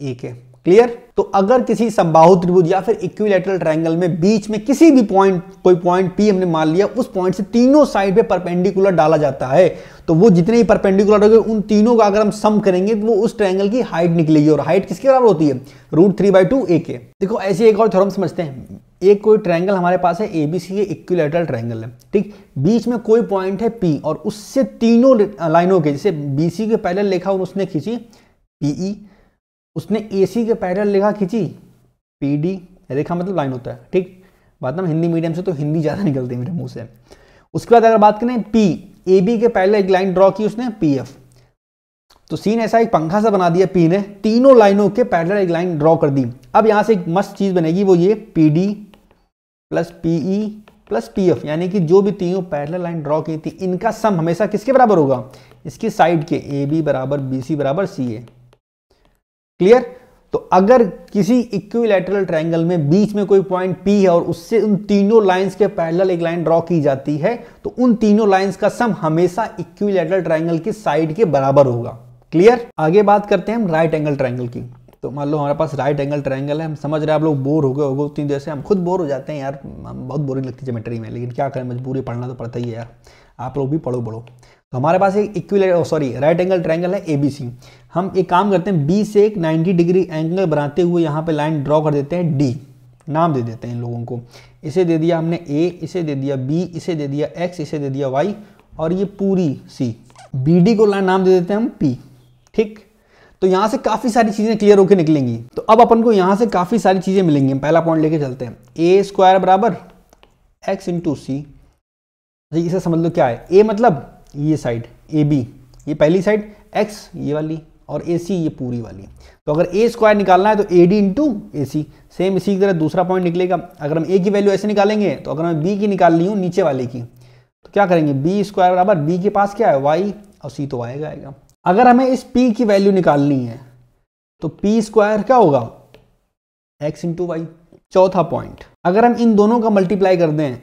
A के, क्लियर। तो अगर किसी समबाहु त्रिभुज या फिर इक्विलैटरल ट्रायंगल में बीच में किसी भी पॉइंट, कोई पॉइंट P हमने मान लिया, उस पॉइंट से तीनों साइड पे परपेंडिकुलर डाला जाता है, तो वो जितने ही परपेंडिकुलर होंगे उन तीनों का अगर हम सम करेंगे तो वो उस ट्रायंगल की हाइट निकलेगी। और हाइट किसके बराबर होती है? √3/2 A के। देखो ऐसे एक और थ्योरम समझते हैं। एक कोई ट्रायंगल हमारे पास है ABC, ये इक्विलैटरल ट्रायंगल है, ठीक। बीच में कोई पॉइंट है P और उससे तीनों लाइनों के, जैसे BC के पैरेलल रेखा उसने खींची PE, उसने AC के पैरेलल रेखा खींची PD, रेखा मतलब लाइन होता है, ठीक। बात ना हिंदी मीडियम से तो हिंदी ज़्यादा निकलती है मेरे मुंह से। उसके बाद अगर बात करें AB के पैरेलल एक लाइन ड्रॉ की उसने PF, तो सीन ऐसा एक पंखा सा बना दिया P ने, तीनों लाइनों के पैरेलल एक लाइन ड्रॉ कर दी। अब यहाँ से एक मस्त चीज़ बनेगी, वो ये PD plus PE plus PF, यानी कि जो भी तीनों पैरेलल लाइन ड्रॉ की थी इनका सम हमेशा किसके बराबर होगा? इसकी साइड के, AB बराबर BC बराबर CA। क्लियर। तो अगर किसी इक्विलैटरल ट्रायंगल में बीच में कोई पॉइंट P है और उससे उन तीनों लाइंस के पैरेलल एक लाइन ड्रॉ की जाती है, तो उन तीनों लाइंस का सम हमेशा इक्विलैटरल ट्रायंगल की साइड के बराबर होगा। क्लियर। आगे बात करते हैं हम राइट एंगल ट्रायंगल की। तो मान लो हमारे पास राइट एंगल ट्रायंगल है, हम समझ रहे हैं आप लोग बोर हो गए होगे उतनी देर से, हम खुद बोर हो जाते हैं यार, बहुत बोरिंग लगती है ज्योमेट्री में, लेकिन क्या करें, मजबूरी, पढ़ना तो पड़ता ही है यार, आप लोग भी पढ़ो। तो हमारे पास एक राइट एंगल ट्रायंगल है ABC। हम एक काम करते हैं, B से एक 90 डिग्री एंगल बनाते हुए यहाँ पे लाइन ड्रॉ कर देते हैं D, नाम दे देते हैं इन लोगों को। इसे दे दिया हमने A, इसे दे दिया B, इसे दे दिया X, इसे दे दिया Y, और ये पूरी C। BD को नाम दे देते हैं हम P, ठीक। तो यहाँ से काफ़ी सारी चीज़ें क्लियर होकर निकलेंगी। तो अब अपन को यहाँ से काफ़ी सारी चीज़ें मिलेंगी। पहला पॉइंट लेके चलते हैं, A² बराबर X × C। इसे समझ लो क्या है, A मतलब ये साइड AB, ये पहली साइड, X ये वाली, और AC ये पूरी वाली। तो अगर A² निकालना है तो AD × AC। सेम इसी की तरह दूसरा पॉइंट निकलेगा। अगर हम A की वैल्यू ऐसे निकालेंगे, तो अगर हमें B की निकालनी हो नीचे वाले की, तो क्या करेंगे, B² बराबर B के पास क्या है Y, और C तो आएगा। अगर हमें इस P की वैल्यू निकालनी है तो P² क्या होगा, X × Y। चौथा पॉइंट, अगर हम इन दोनों का मल्टीप्लाई कर दें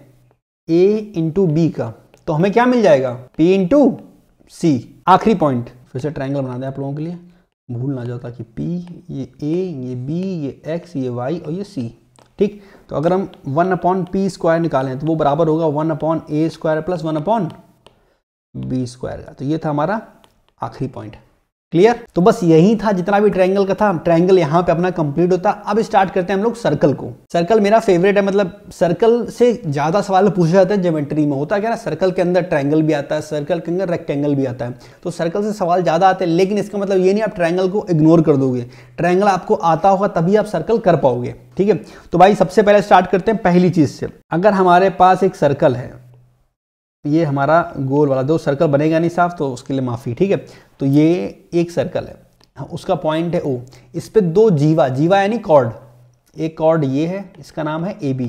A × B का, तो हमें क्या मिल जाएगा, P × C। आखिरी पॉइंट, फिर से ट्रायंगल बना दें आप लोगों के लिए, भूल ना जाओ, ताकि P, ये A, ये B, ये X, ये Y और ये C, ठीक। तो अगर हम 1/P² निकालें तो वो बराबर होगा 1/A² + 1/B² का। तो ये था हमारा आखिरी पॉइंट। क्लियर। तो बस यही था जितना भी ट्रायंगल का था। ट्रायंगल यहाँ पे अपना कंप्लीट होता। अब स्टार्ट करते हैं हम लोग सर्कल को। सर्कल मेरा फेवरेट है, मतलब सर्कल से ज्यादा सवाल पूछे जाते हैं ज्योमेट्री में। होता क्या ना, सर्कल के अंदर ट्रायंगल भी आता है, सर्कल के अंदर रेक्टेंगल भी आता है, तो सर्कल से सवाल ज्यादा आते हैं। लेकिन इसका मतलब ये नहीं आप ट्रायंगल को इग्नोर कर दोगे, ट्रायंगल आपको आता होगा तभी आप सर्कल कर पाओगे, ठीक है। तो भाई सबसे पहले स्टार्ट करते हैं पहली चीज से। अगर हमारे पास एक सर्कल है, ये हमारा गोल वाला, दो सर्कल बनेगा नहीं साफ तो उसके लिए माफी, ठीक है। तो ये एक सर्कल है, उसका पॉइंट है O, इस पे दो जीवा यानी कॉर्ड, एक कॉर्ड ये है, इसका नाम है AB,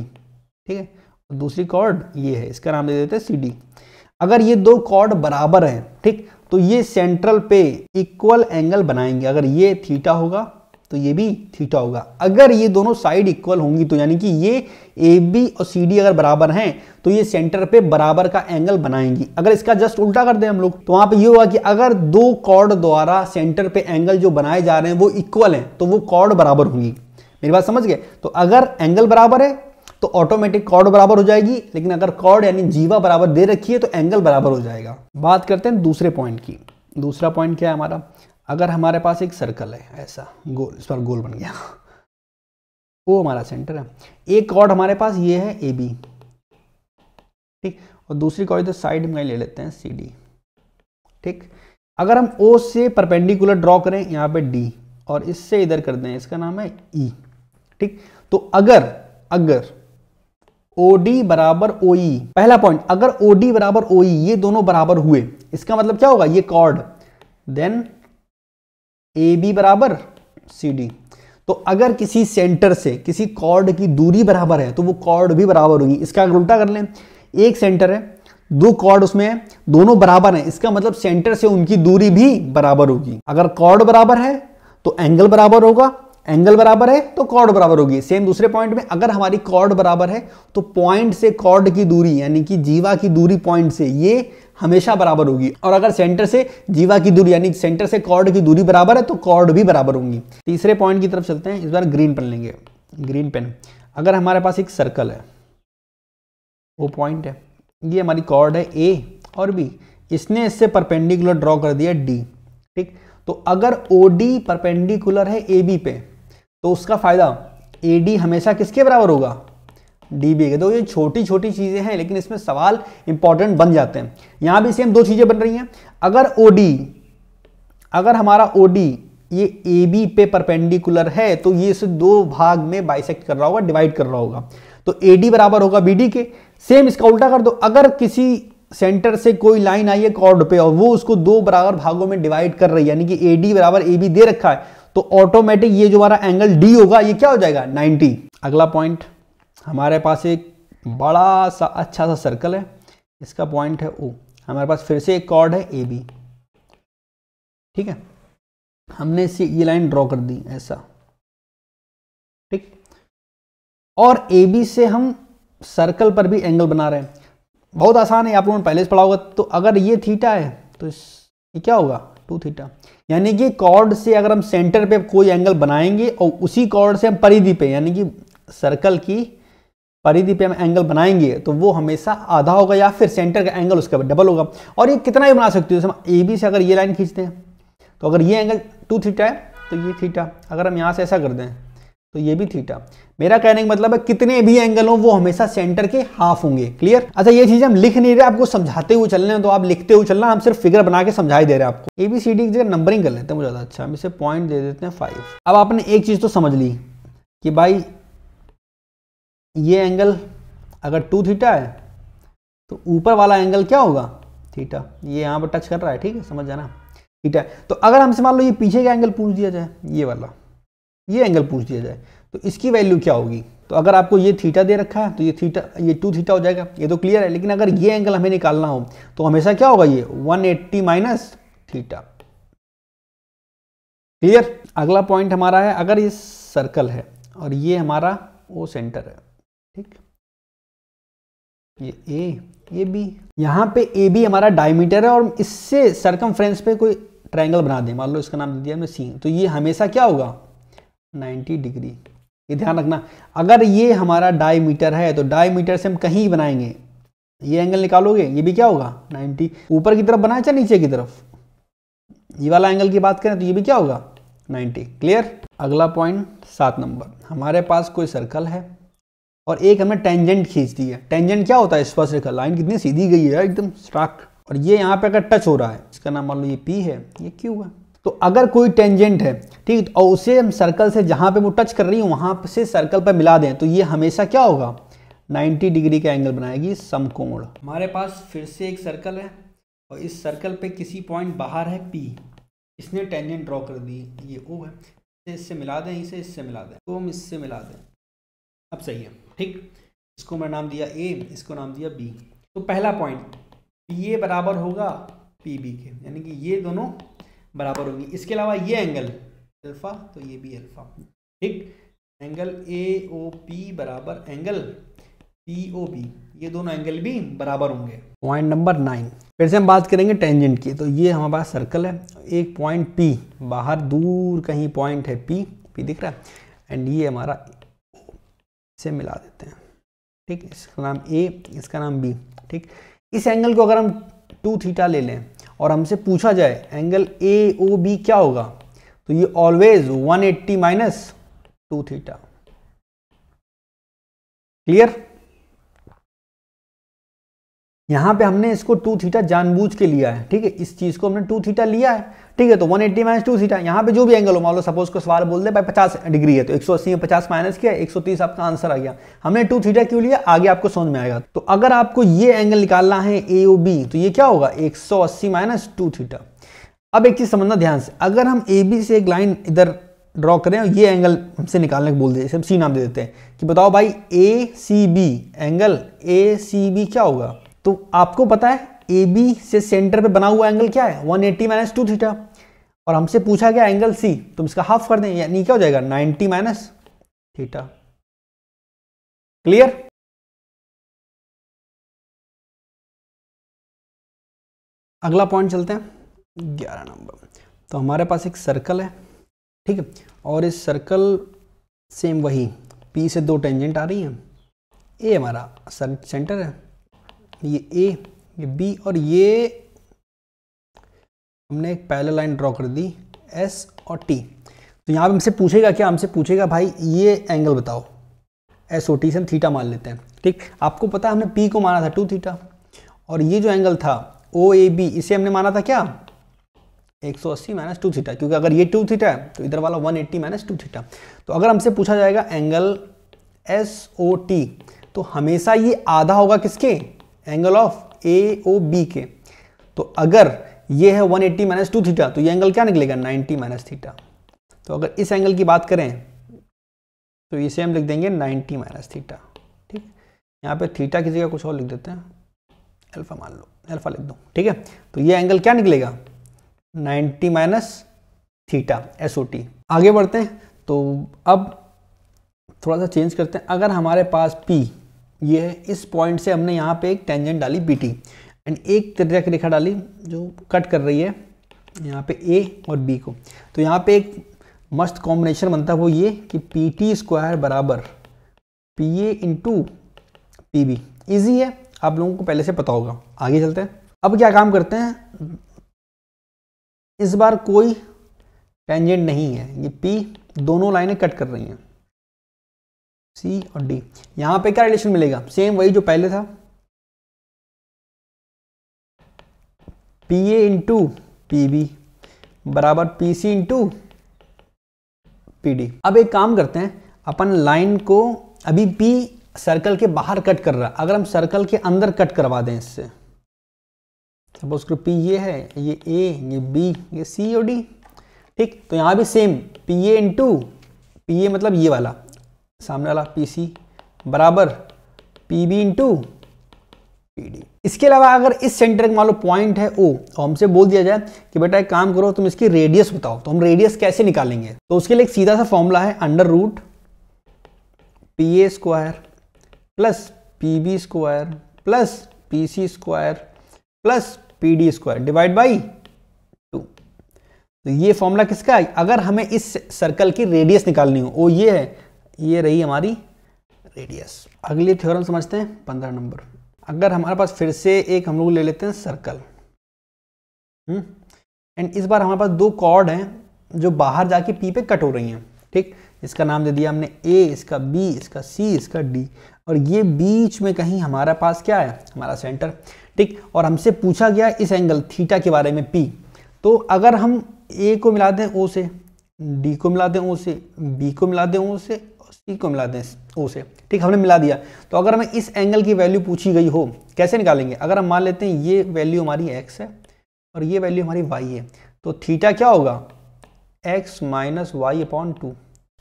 ठीक है, और दूसरी कॉर्ड ये है, इसका नाम दे देते हैं CD। अगर ये दो कॉर्ड बराबर हैं, ठीक, तो ये सेंट्रल पे इक्वल एंगल बनाएंगे। अगर ये थीटा होगा तो ये भी थीटा होगा। अगर ये दोनों साइड इक्वल होंगी तो यानी कि ये AB और CD अगर बराबर हैं तो ये सेंटर पे बराबर का एंगल बनाएंगी। अगर इसका जस्ट उल्टा कर दें हम लोग तो वहां पे ये होगा कि अगर दो कॉर्ड द्वारा सेंटर पे एंगल जो बनाए जा रहे हैं वो इक्वल हैं तो वो कॉर्ड बराबर होंगी। मेरी बात समझ गए। तो अगर एंगल बराबर है तो ऑटोमेटिक कॉर्ड बराबर हो जाएगी, लेकिन अगर कॉर्ड यानी जीवा बराबर दे रखी है तो एंगल बराबर हो जाएगा। बात करते हैं दूसरे पॉइंट की। दूसरा पॉइंट क्या है हमारा, अगर हमारे पास एक सर्कल है ऐसा गोल, इस पर गोल बन गया, वो हमारा सेंटर है। एक कॉर्ड हमारे पास ये है AB, ठीक, और दूसरी कॉर्ड तो साइड में ले लेते हैं CD, ठीक। अगर हम O से परपेंडिकुलर ड्रॉ करें यहाँ पे D और इससे इधर कर दें, इसका नाम है E, ठीक। तो अगर OD बराबर OE, पहला पॉइंट, अगर OD बराबर OE ये दोनों बराबर हुए, इसका मतलब क्या होगा, ये कॉर्ड, देन AB बराबर CD। तो अगर किसी सेंटर से किसी कॉर्ड की दूरी बराबर है तो वो कॉर्ड भी बराबर होगी। इसका अगर उल्टा कर लें, एक सेंटर है, दो कॉर्ड उसमें है, दोनों बराबर हैं, इसका मतलब सेंटर से उनकी दूरी भी बराबर होगी। अगर कॉर्ड बराबर है तो एंगल बराबर होगा, एंगल बराबर है तो कॉर्ड बराबर होगी। सेम दूसरे पॉइंट में अगर हमारी कॉर्ड बराबर है तो पॉइंट से कॉर्ड की दूरी यानी कि जीवा की दूरी पॉइंट से ये हमेशा बराबर होगी। और अगर सेंटर से जीवा की दूरी यानी सेंटर से कॉर्ड की दूरी बराबर है तो कॉर्ड भी बराबर होंगी। तीसरे पॉइंट की तरफ चलते हैं। इस बार ग्रीन पेन लेंगे। ग्रीन पेन, अगर हमारे पास एक सर्कल है, वो पॉइंट है, ये हमारी कॉर्ड है ए और बी, इसने इससे परपेंडिकुलर ड्रॉ कर दिया डी, ठीक। तो अगर ओडी परपेंडिकुलर है ए बी पे तो उसका फायदा एडी हमेशा किसके बराबर होगा, डीबी के। तो ये छोटी छोटी चीजें हैं लेकिन इसमें सवाल इंपॉर्टेंट बन जाते हैं। यहां भी सेम दो चीजें बन रही हैं। अगर हमारा ओडी ये ए बी पे परपेंडिकुलर है तो ये इसे दो भाग में बाइसेक्ट कर रहा होगा, डिवाइड कर रहा होगा, तो एडी बराबर होगा बीडी के। सेम इसका उल्टा कर दो, अगर किसी सेंटर से कोई लाइन आई है कॉर्ड पे और वो उसको दो बराबर भागों में डिवाइड कर रही है यानी कि एडी बराबर ए बी दे रखा है तो ऑटोमेटिक ये जो हमारा एंगल डी होगा ये क्या हो जाएगा, 90। अगला पॉइंट, हमारे पास एक बड़ा सा अच्छा सा सर्कल है, इसका पॉइंट है ओ, हमारे पास फिर से एक कॉर्ड है ए बी, ठीक है। हमने इसे ये लाइन ड्रॉ कर दी ऐसा, ठीक। और ए बी से हम सर्कल पर भी एंगल बना रहे हैं। बहुत आसान है, आप लोगों ने पहले से पढ़ा होगा। तो अगर ये थीटा है तो ये क्या होगा, 2 थीटा। यानी कि कॉर्ड से अगर हम सेंटर पे कोई एंगल बनाएंगे और उसी कॉर्ड से हम परिधि पे यानी कि सर्कल की परिधि पे हम एंगल बनाएंगे तो वो हमेशा आधा होगा या फिर सेंटर का एंगल उसका डबल होगा। और ये कितना भी बना सकते हो, जैसे हम ए बी से अगर ये लाइन खींचते हैं तो अगर ये एंगल 2 थीटा है तो ये थीटा, अगर हम यहाँ से ऐसा कर दें तो ये भी थीटा। मेरा कहने का मतलब है कितने भी एंगल हो वो हमेशा सेंटर के हाफ होंगे। क्लियर। अच्छा, ये चीजें हम लिख नहीं रहे, आपको समझाते हुए चल रहे हैं, तो आप लिखते हुए चलना, हम सिर्फ फिगर बना के समझा ही दे रहे हैं आपको। एबीसीडी की जगह नंबरिंग कर लेते हैं, मुझे ज्यादा अच्छा, हम इसे पॉइंट दे देते हैं 5। अब आपने एक चीज तो समझ ली कि भाई ये एंगल अगर 2 थीटा है तो ऊपर वाला एंगल क्या होगा, थीटा। ये यहाँ पर टच कर रहा है, ठीक है, समझ जाना, थीटा। तो अगर हमसे मान लो ये पीछे का एंगल पूछ दिया जाए, ये वाला ये एंगल पूछ दिया जाए तो इसकी वैल्यू क्या होगी। तो अगर आपको ये थीटा दे रखा है तो ये थीटा, ये 2 थीटा हो जाएगा, ये तो क्लियर है। लेकिन अगर ये एंगल हमें निकालना हो तो हमेशा क्या होगा, ये 180 माइनस थीटा। क्लियर। अगला पॉइंट हमारा है, अगर ये सर्कल है और ये हमारा ओ सेंटर है, ठीक, ये ए, ये बी, यहाँ पे ए बी हमारा डायमीटर है और इससे सरकमफ्रेंस पे कोई ट्रायंगल बना दें, मान लो इसका नाम दे दिया हमने सी, तो ये हमेशा क्या होगा, 90 डिग्री। ये ध्यान रखना, अगर ये हमारा डायमीटर है तो डायमीटर से हम कहीं बनाएंगे, ये एंगल निकालोगे ये भी क्या होगा, 90। ऊपर की तरफ बनाए चाहे नीचे की तरफ, ये वाला एंगल की बात करें तो ये भी क्या होगा, 90। क्लियर। अगला पॉइंट 7 नंबर, हमारे पास कोई सर्कल है और एक हमने टेंजेंट खींच दी है। टेंजेंट क्या होता है, स्पर्शरेखा, लाइन कितनी सीधी गई है एकदम स्ट्राक, और ये यहाँ पे अगर टच हो रहा है, इसका नाम मान लो ये P है, ये Q है। तो अगर कोई टेंजेंट है, ठीक, और उसे हम सर्कल से जहां पे वो टच कर रही है वहां से सर्कल पर मिला दें तो ये हमेशा क्या होगा, 90 डिग्री का एंगल बनाएगी, समकोण। हमारे पास फिर से एक सर्कल है और इस सर्कल पे किसी पॉइंट बाहर है P, इसने टेंजेंट ड्रॉ कर दी, ये O है, इससे मिला दें, इसे इससे मिला दें, तो हम इससे मिला दें, अब सही है, ठीक। इसको मैं नाम दिया A, इसको नाम दिया B। तो पहला पॉइंट PA बराबर होगा PB के, यानी कि ये दोनों बराबर होंगी। इसके अलावा ये एंगल अल्फा तो ये भी अल्फा, ठीक। एंगल AOP बराबर एंगल POB, ये दोनों एंगल भी बराबर होंगे। पॉइंट नंबर 9, फिर से हम बात करेंगे टेंजेंट की। तो ये हमारे पास सर्कल है, एक पॉइंट P, बाहर दूर कहीं पॉइंट है P दिख रहा है, एंड ये हमारा से मिला देते हैं, ठीक। इसका नाम A, इसका नाम B, ठीक। इस एंगल को अगर हम 2 थीटा ले लें और हमसे पूछा जाए एंगल AOB क्या होगा, तो ये ऑलवेज 180 माइनस 2 थीटा। क्लियर। यहां पे हमने इसको 2 थीटा जानबूझ के लिया है, ठीक है, इस चीज को हमने 2 थीटा लिया है, ठीक है। तो 180 माइनस 2 थीटा, यहाँ पे जो भी एंगल हो, मान लो सपोज को सवाल बोल दे भाई 50 डिग्री है तो 180 में 50 माइनस किया, 130 आपका आंसर आ गया। हमने 2 थीटा क्यों लिया, आगे आपको समझ में आएगा। तो अगर आपको ये एंगल निकालना है AOB तो ये क्या होगा, 180 माइनस 2 थीटा। अब एक चीज समझना ध्यान से, अगर हम AB से एक लाइन इधर ड्रॉ करें और ये एंगल हमसे निकालने को बोल दे, इसे हम C नाम दे देते हैं कि बताओ भाई ACB, एंगल ACB क्या होगा। तो आपको पता है AB से सेंटर पे बना हुआ एंगल क्या है, 180 माइनस 2 थीटा। और हमसे पूछा गया एंगल सी, तो इसका हाफ कर दें, यानी क्या हो जाएगा 90 माइनस थीटा। क्लियर? अगला पॉइंट चलते हैं 11 नंबर। तो हमारे पास एक सर्कल है, ठीक है, और इस सर्कल सेम वही P से दो टेंजेंट आ रही हैं। ए हमारा सेंटर है, ये ए, ये बी, और ये हमने एक पैरेलल लाइन ड्रॉ कर दी एस और टी। तो यहाँ पे हमसे पूछेगा क्या, हमसे पूछेगा भाई ये एंगल बताओ, एस ओ टी से हम थीटा मान लेते हैं, ठीक। आपको पता है हमने पी को माना था 2 थीटा, और ये जो एंगल था ओ ए बी, इसे हमने माना था क्या 180 माइनस 2 थीटा, क्योंकि अगर ये 2 थीटा है तो इधर वाला 180 माइनस 2 थीटा। तो अगर हमसे पूछा जाएगा एंगल एस ओ टी, तो हमेशा ये आधा होगा किसके, angle of A O B के। तो अगर ये है 180 माइनस 2 थीटा, तो ये एंगल क्या निकलेगा 90 माइनस थीटा। तो अगर इस एंगल की बात करें तो इसे हम लिख देंगे 90 माइनस थीटा, ठीक। यहाँ पे थीटा की जगह कुछ और लिख देते हैं, अल्फा मान लो, अल्फा लिख दो, ठीक है। तो ये एंगल क्या निकलेगा 90 minus theta, S O T. आगे बढ़ते हैं, तो अब थोड़ा सा चेंज करते हैं। अगर हमारे पास P ये है, इस पॉइंट से हमने यहाँ पे एक टेंजेंट डाली BT एंड एक तिर्यक रेखा डाली जो कट कर रही है यहाँ पे A और B को। तो यहाँ पे एक मस्त कॉम्बिनेशन बनता है, वो ये कि PT स्क्वायर बराबर PA इंटू PB। ईजी है, आप लोगों को पहले से पता होगा। आगे चलते हैं। अब क्या काम करते हैं, इस बार कोई टेंजेंट नहीं है, ये P दोनों लाइनें कट कर रही हैं C और D। यहां पे क्या रिलेशन मिलेगा, सेम वही जो पहले था, PA इंटू PB बराबर PC इंटू PD। अब एक काम करते हैं, अपन लाइन को, अभी P सर्कल के बाहर कट कर रहा है, अगर हम सर्कल के अंदर कट करवा दें इससे, सपोज करो P ये है, ये A, ये B, ये C और D, ठीक। तो यहाँ भी सेम PA इंटू PA मतलब ये वाला सामने वाला PC बराबर PB इंटू PD। इसके अलावा अगर इस सेंटर का मान लो पॉइंट है O, और हमसे बोल दिया जाए कि बेटा एक काम करो तुम इसकी रेडियस बताओ, तो हम रेडियस कैसे निकालेंगे। तो उसके लिए एक सीधा सा फॉर्मूला है, under root PA square plus PB square plus PC square plus PD square divide by 2। तो ये फॉर्मूला किसका है, अगर हमें इस सर्कल की रेडियस निकालनी हो, वो ये है, ये रही हमारी रेडियस। अगली थ्योरम समझते हैं 15 नंबर। अगर हमारे पास फिर से एक हम लोग ले लेते हैं सर्कल, एंड इस बार हमारे पास दो कॉर्ड हैं जो बाहर जाके P पे कट हो रही हैं, ठीक। इसका नाम दे दिया हमने A, इसका B, इसका C, इसका D, और ये बीच में कहीं हमारे पास क्या है, हमारा सेंटर, ठीक। और हमसे पूछा गया इस एंगल थीटा के बारे में P। तो अगर हम A को मिला दें O से, D को मिला दें O से, B को मिला दें O से, और C को मिला दें O से, ठीक, हमने मिला दिया। तो अगर हमें इस एंगल की वैल्यू पूछी गई हो, कैसे निकालेंगे, अगर हम मान लेते हैं ये वैल्यू हमारी x है और ये वैल्यू हमारी y है, तो थीटा क्या होगा x माइनस वाई अपॉन 2।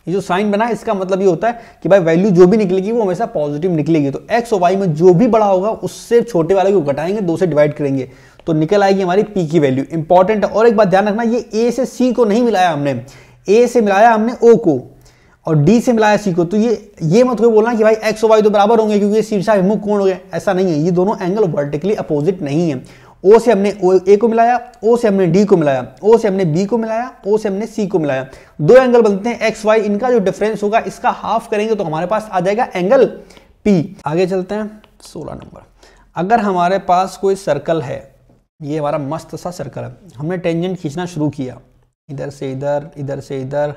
ये जो साइन बना है इसका मतलब ये होता है कि भाई वैल्यू जो भी निकलेगी वो हमेशा पॉजिटिव निकलेगी। तो x और y में जो भी बड़ा होगा उससे छोटे वाले को घटाएंगे, 2 से डिवाइड करेंगे, तो निकल आएगी हमारी P की वैल्यू। इंपॉर्टेंट है। और एक बात ध्यान रखना, ये A से C को नहीं मिलाया हमने, A से मिलाया हमने O को और D से मिलाया C को। तो ये मत कोई बोलना कि भाई x और y तो बराबर होंगे क्योंकि ये शीर्षा विमुख कोण हो गया, ऐसा नहीं है। ये दोनों एंगल वर्टिकली अपोजिट नहीं है। O से हमने A को मिलाया, O से हमने D को मिलाया, O से हमने B को मिलाया, O से हमने C को मिलाया, दो एंगल बनते हैं x y। इनका जो डिफरेंस होगा इसका हाफ करेंगे तो हमारे पास आ जाएगा एंगल P। आगे चलते हैं 16 नंबर। अगर हमारे पास कोई सर्कल है, ये हमारा मस्त सा सर्कल है, हमने टेंजेंट खींचना शुरू किया, इधर से इधर, इधर से इधर,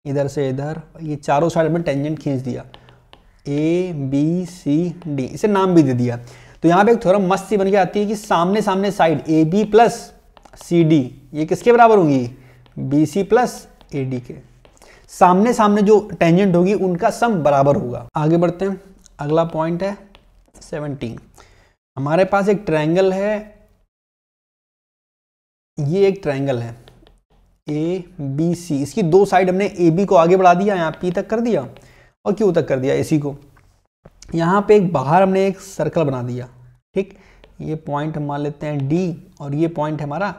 इधर से इधर, ये चारों साइड में टेंजेंट खींच दिया, A B C D, इसे नाम भी दे दिया। तो यहाँ पे एक थ्योरम मस्त सी बन के आती है कि सामने सामने साइड AB प्लस CD ये किसके बराबर होंगी, BC प्लस AD के। सामने सामने जो टेंजेंट होगी उनका सम बराबर होगा। आगे बढ़ते हैं, अगला पॉइंट है 17। हमारे पास एक ट्रायंगल है, ये एक ट्रायंगल है ABC, इसकी दो साइड हमने AB को आगे बढ़ा दिया, यहाँ P तक कर दिया और Q तक कर दिया AC को। यहाँ पे एक बाहर हमने एक सर्कल बना दिया, ठीक। ये पॉइंट हम मान लेते हैं D और ये पॉइंट है हमारा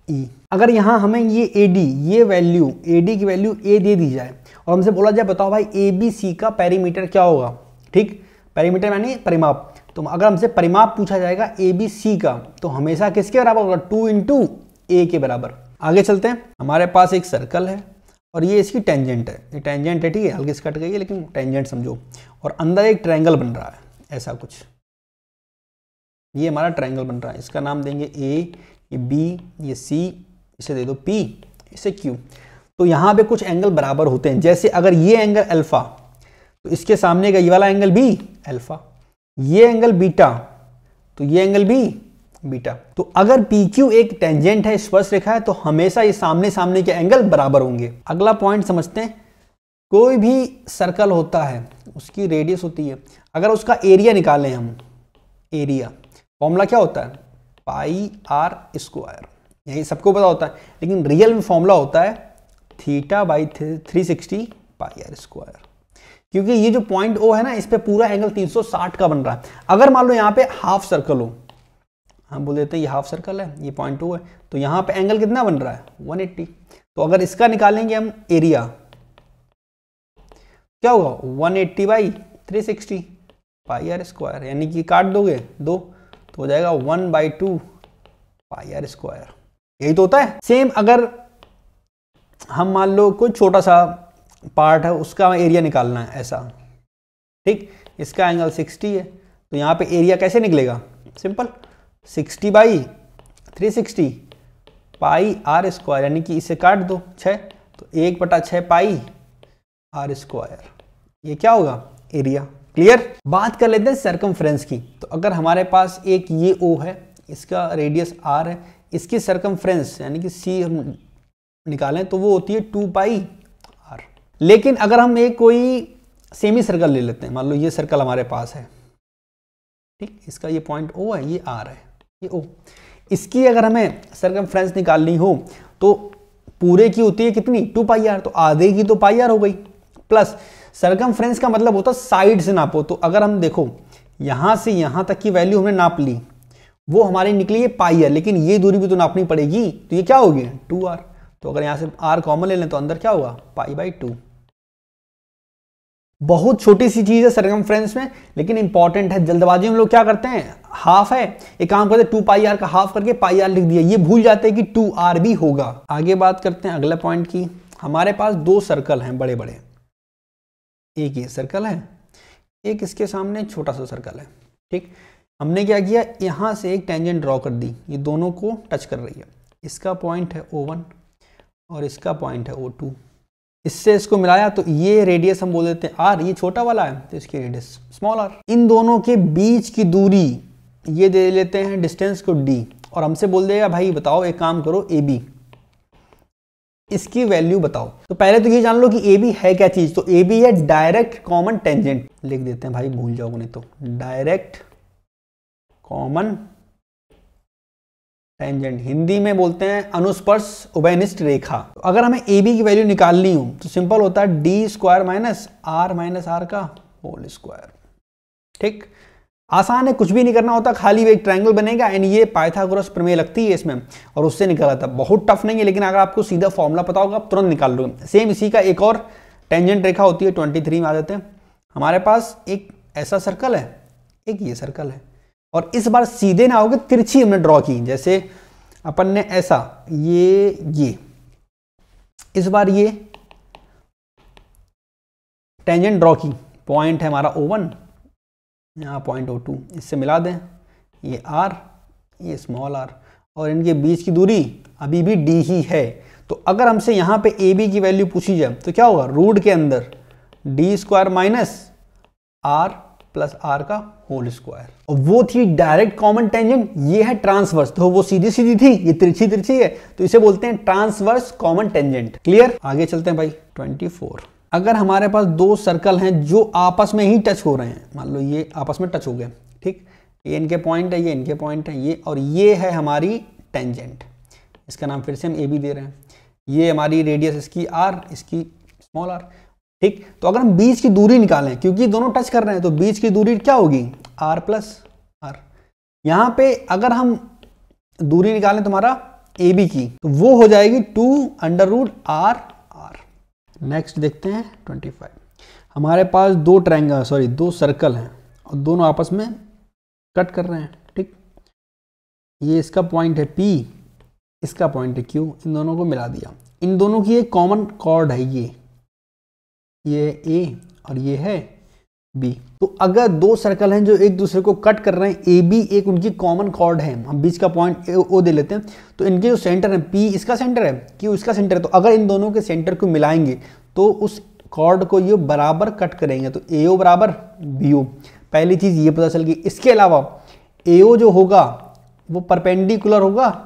ई। अगर यहाँ हमें ये AD, ये वैल्यू AD की वैल्यू A दे दी जाए और हमसे बोला जाए बताओ भाई ABC का पेरीमीटर क्या होगा, ठीक, पेरीमीटर यानी परिमाप। तो अगर हमसे परिमाप पूछा जाएगा ABC का तो हमेशा किसके बराबर होगा, 2 इंटू A के बराबर। आगे चलते हैं, हमारे पास एक सर्कल है और ये इसकी टेंजेंट है, ये टेंजेंट है, ठीक है, हल्की सी कट गई है लेकिन टेंजेंट समझो, और अंदर एक ट्रायंगल बन रहा है ऐसा कुछ, ये हमारा ट्रायंगल बन रहा है, इसका नाम देंगे A, ये B, ये C, इसे दे दो P, इसे Q। तो यहाँ पे कुछ एंगल बराबर होते हैं, जैसे अगर ये एंगल अल्फा तो इसके सामने का ये वाला एंगल भी अल्फा, ये एंगल बीटा तो ये एंगल भी बीटा। तो अगर PQ एक टेंजेंट है, स्पर्श रेखा है, तो हमेशा ये सामने सामने के एंगल बराबर होंगे। अगला पॉइंट समझते हैं, कोई भी सर्कल होता है उसकी रेडियस होती है, अगर उसका एरिया निकालें हम, एरिया फॉर्मूला क्या होता है, पाई आर स्क्वायर, यही सबको पता होता है, लेकिन रियल में फॉर्मूला होता है theta by 360 pi R square, क्योंकि ये जो पॉइंट O है ना, इस पे पूरा एंगल 360 का बन रहा है। अगर मान लो यहाँ पे हाफ सर्कल हो, हम बोल देते हैं ये हाफ सर्कल है, ये पॉइंट O है, तो यहाँ पे एंगल कितना बन रहा है, 180। तो अगर इसका निकालेंगे हम एरिया, क्या होगा 180 बाई 360 पाई आर स्क्वायर, यानी कि काट दोगे दो तो हो जाएगा 1/2 पाई आर स्क्वायर, यही तो होता है। सेम अगर हम मान लो कोई छोटा सा पार्ट है उसका एरिया निकालना है ऐसा, ठीक, इसका एंगल 60 है, तो यहाँ पे एरिया कैसे निकलेगा, simple 60 by 360 pi R square, यानी कि इसे काट दो 6, तो 1/6 पाई आर स्क्वायर, ये क्या होगा एरिया। क्लियर। बात कर लेते हैं सरकमफ्रेंस की। तो अगर हमारे पास एक ये O है, इसका रेडियस R है, इसकी सरकमफ्रेंस यानी कि C हम निकालें तो वो होती है 2 पाई R। लेकिन अगर हम एक कोई सेमी सर्कल ले लेते हैं, मान लो ये सर्कल हमारे पास है, ठीक, इसका ये पॉइंट O है, ये R है, ये O, इसकी अगर हमें सरकमफ्रेंस निकालनी हो तो पूरे की होती है कितनी, 2 पाई R, तो आधे की तो पाई R हो गई, प्लस सरकमफ्रेंस का मतलब होता है साइड से नापो। तो अगर हम देखो यहां से यहां तक की वैल्यू हमने नाप ली, वो हमारी निकली है पाई R, लेकिन ये दूरी भी तो नापनी पड़ेगी, तो ये क्या होगी 2R। तो अगर यहां से R कॉमन ले लें तो अंदर क्या होगा पाई/2। बहुत छोटी सी चीज है सरकमफ्रेंस में, लेकिन इंपॉर्टेंट है। जल्दबाजी में लोग क्या करते हैं, हाफ है, एक काम करते 2 पाई R का हाफ करके पाई R लिख दिया, ये भूल जाते हैं कि 2R भी होगा। आगे बात करते हैं अगले पॉइंट की। हमारे पास 2 सर्कल हैं बड़े बड़े, एक ये सर्कल है, एक इसके सामने छोटा सा सर्कल है, ठीक। हमने क्या किया, यहां से एक टेंजेंट ड्रॉ कर दी, ये दोनों को टच कर रही है, इसका पॉइंट है O1 और इसका पॉइंट है O2, इससे इसको मिलाया तो ये रेडियस हम बोल देते हैं R, ये छोटा वाला है तो इसकी रेडियस स्मॉल r। इन दोनों के बीच की दूरी ये दे लेते हैं डिस्टेंस को D, और हमसे बोल देगा भाई बताओ एक काम करो AB, इसकी वैल्यू बताओ। तो पहले तो ये जान लो कि AB है क्या चीज, तो AB है डायरेक्ट कॉमन टेंजेंट, लिख देते हैं भाई भूल जाओगे नहीं तो, डायरेक्ट कॉमन टेंजेंट, हिंदी में बोलते हैं अनुस्पर्श उभयनिष्ठ रेखा। तो अगर हमें AB की वैल्यू निकालनी हो तो सिंपल होता है D² माइनस R का होल स्क्वायर, ठीक, आसान है, कुछ भी नहीं करना होता, खाली एक ट्रायंगल बनेगा एंड ये पाइथागोरस प्रमेय लगती है इसमें और उससे निकला था। बहुत टफ नहीं है, लेकिन अगर आपको सीधा फॉर्मूला पता होगा आप तुरंत निकाल लोगे। सेम इसी का एक और टेंजेंट रेखा होती है, 23 में आ जाते हैं। हमारे पास एक ऐसा सर्कल है, एक ये सर्कल है, और इस बार सीधे ना होगे, तिरछी हमने ड्रॉ की, जैसे अपन ने ऐसा ये इस बार ये टेंजेंट ड्रॉ की, पॉइंट है हमारा O1, यहाँ पॉइंट O2, इससे मिला दें, ये R, ये स्मॉल r, और इनके बीच की दूरी अभी भी D ही है। तो अगर हमसे यहाँ पे AB की वैल्यू पूछी जाए तो क्या होगा, रूट के अंदर D² minus R plus R का होल स्क्वायर, और वो थी डायरेक्ट कॉमन टेंजेंट, ये है ट्रांसवर्स, तो वो सीधी सीधी थी, ये तिरछी तिरछी है, तो इसे बोलते हैं ट्रांसवर्स कॉमन टेंजेंट। क्लियर। आगे चलते हैं भाई 24। अगर हमारे पास 2 सर्कल हैं जो आपस में ही टच हो रहे हैं, मान लो ये आपस में टच हो गए, ठीक, ये इनके पॉइंट है, ये इनके पॉइंट है, ये और ये है हमारी टेंजेंट, इसका नाम फिर से हम AB दे रहे हैं, ये हमारी रेडियस इसकी R, इसकी स्मॉल r, ठीक। तो अगर हम बीच की दूरी निकालें, क्योंकि दोनों टच कर रहे हैं, तो बीच की दूरी क्या होगी R प्लस R। यहाँ पे अगर हम दूरी निकालें तो हमारा ए बी की, तो वो हो जाएगी 2√r r। नेक्स्ट देखते हैं 25। हमारे पास दो सर्कल हैं और दोनों आपस में कट कर रहे हैं, ठीक। ये इसका पॉइंट है P, इसका पॉइंट है Q, इन दोनों को मिला दिया। इन दोनों की एक कॉमन कॉर्ड है, ये है A और ये है B। तो अगर दो सर्कल हैं जो एक दूसरे को कट कर रहे हैं, AB एक उनकी कॉमन कॉर्ड है, हम बीच का पॉइंट O दे लेते हैं, तो इनके जो सेंटर है, P इसका सेंटर है, Q इसका सेंटर है, तो अगर इन दोनों के सेंटर को मिलाएंगे तो उस कॉर्ड को ये बराबर कट करेंगे, तो AO बराबर BO। पहली चीज ये पता चल गई। इसके अलावा AO जो होगा वो परपेंडिकुलर होगा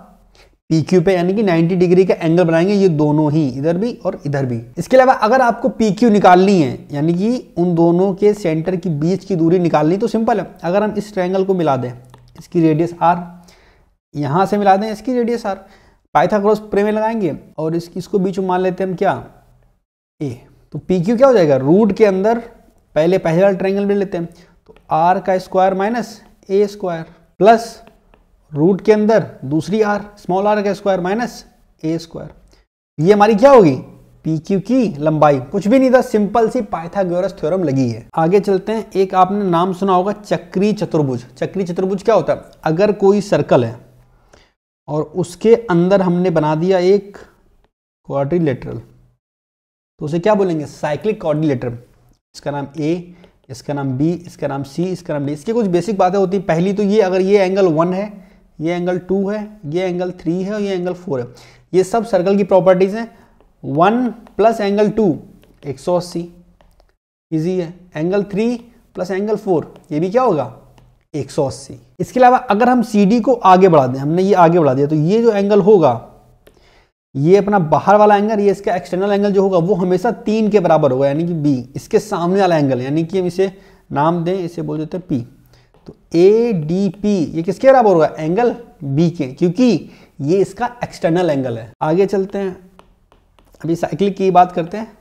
PQ पे, यानी कि 90 डिग्री का एंगल बनाएंगे ये दोनों ही, इधर भी और इधर भी। इसके अलावा अगर आपको PQ निकालनी है, यानी कि उन दोनों के सेंटर की बीच की दूरी निकालनी, तो सिंपल है। अगर हम इस ट्रायंगल को मिला दें, इसकी रेडियस R, यहां से मिला दें इसकी रेडियस R, पाइथागोरस प्रमेय लगाएंगे और इसको बीच में मान लेते हैं हम क्या, A। तो PQ क्या हो जाएगा, रूट के अंदर पहले वाला ट्रायंगल में लेते हैं, तो R का square minus A square plus root के अंदर दूसरी R, स्मॉल r का स्क्वायर माइनस A स्क्वायर। ये हमारी क्या होगी, PQ की लंबाई। कुछ भी नहीं था, सिंपल सी पाइथागोरस थ्योरम लगी है। आगे चलते हैं। एक आपने नाम सुना होगा चक्रीय चतुर्भुज। चक्रीय चतुर्भुज क्या होता है, अगर कोई सर्कल है और उसके अंदर हमने बना दिया एक क्वाड्रिलेटरल, तो उसे क्या बोलेंगे, साइक्लिक क्वाड्रिलेटरल। इसका नाम A, इसका नाम B, इसका नाम C, इसका नाम D। इसकी कुछ बेसिक बातें होती हैं। पहली तो ये, अगर ये एंगल 1 है, ये एंगल 2 है, ये एंगल 3 है और ये एंगल 4 है, ये सब सर्कल की प्रॉपर्टीज हैं। 1 प्लस एंगल 2 180, इजी है। एंगल 3 प्लस एंगल 4, ये भी क्या होगा, 180। इसके अलावा अगर हम CD को आगे बढ़ा दें, हमने ये आगे बढ़ा दिया, तो ये जो एंगल होगा, ये अपना बाहर वाला एंगल, ये इसका एक्सटर्नल एंगल जो होगा वो हमेशा 3 के बराबर होगा, यानी कि B। इसके सामने वाला एंगल, यानी कि हम इसे नाम दें, इसे बोल देते हैं P। तो ADP ये किसके बराबर होगा, एंगल B के, क्योंकि ये इसका एक्सटर्नल एंगल है। आगे चलते हैं, अभी साइक्लिक की बात करते हैं।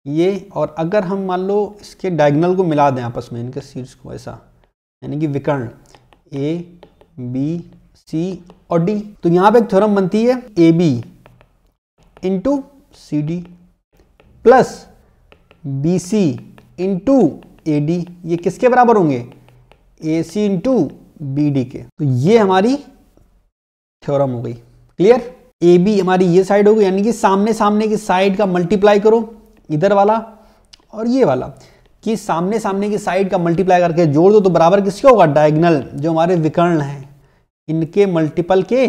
ये और अगर हम मान लो इसके डायगोनल को मिला दें आपस में, इनके सीड्स को ऐसा, यानी कि विकर्ण A B C और D, तो यहां पे एक थ्योरम बनती है AB into CD plus BC into AD। ये किसके बराबर होंगे, AC इंटू BD के। तो ये हमारी थ्योरम हो गई। क्लियर। AB हमारी ये साइड हो गई, यानी कि सामने सामने की साइड का मल्टीप्लाई करो, इधर वाला और ये वाला, कि सामने सामने की साइड का मल्टीप्लाई करके जोड़ दो, तो बराबर किसके होगा, डायगोनल जो हमारे विकर्ण हैं इनके मल्टीपल के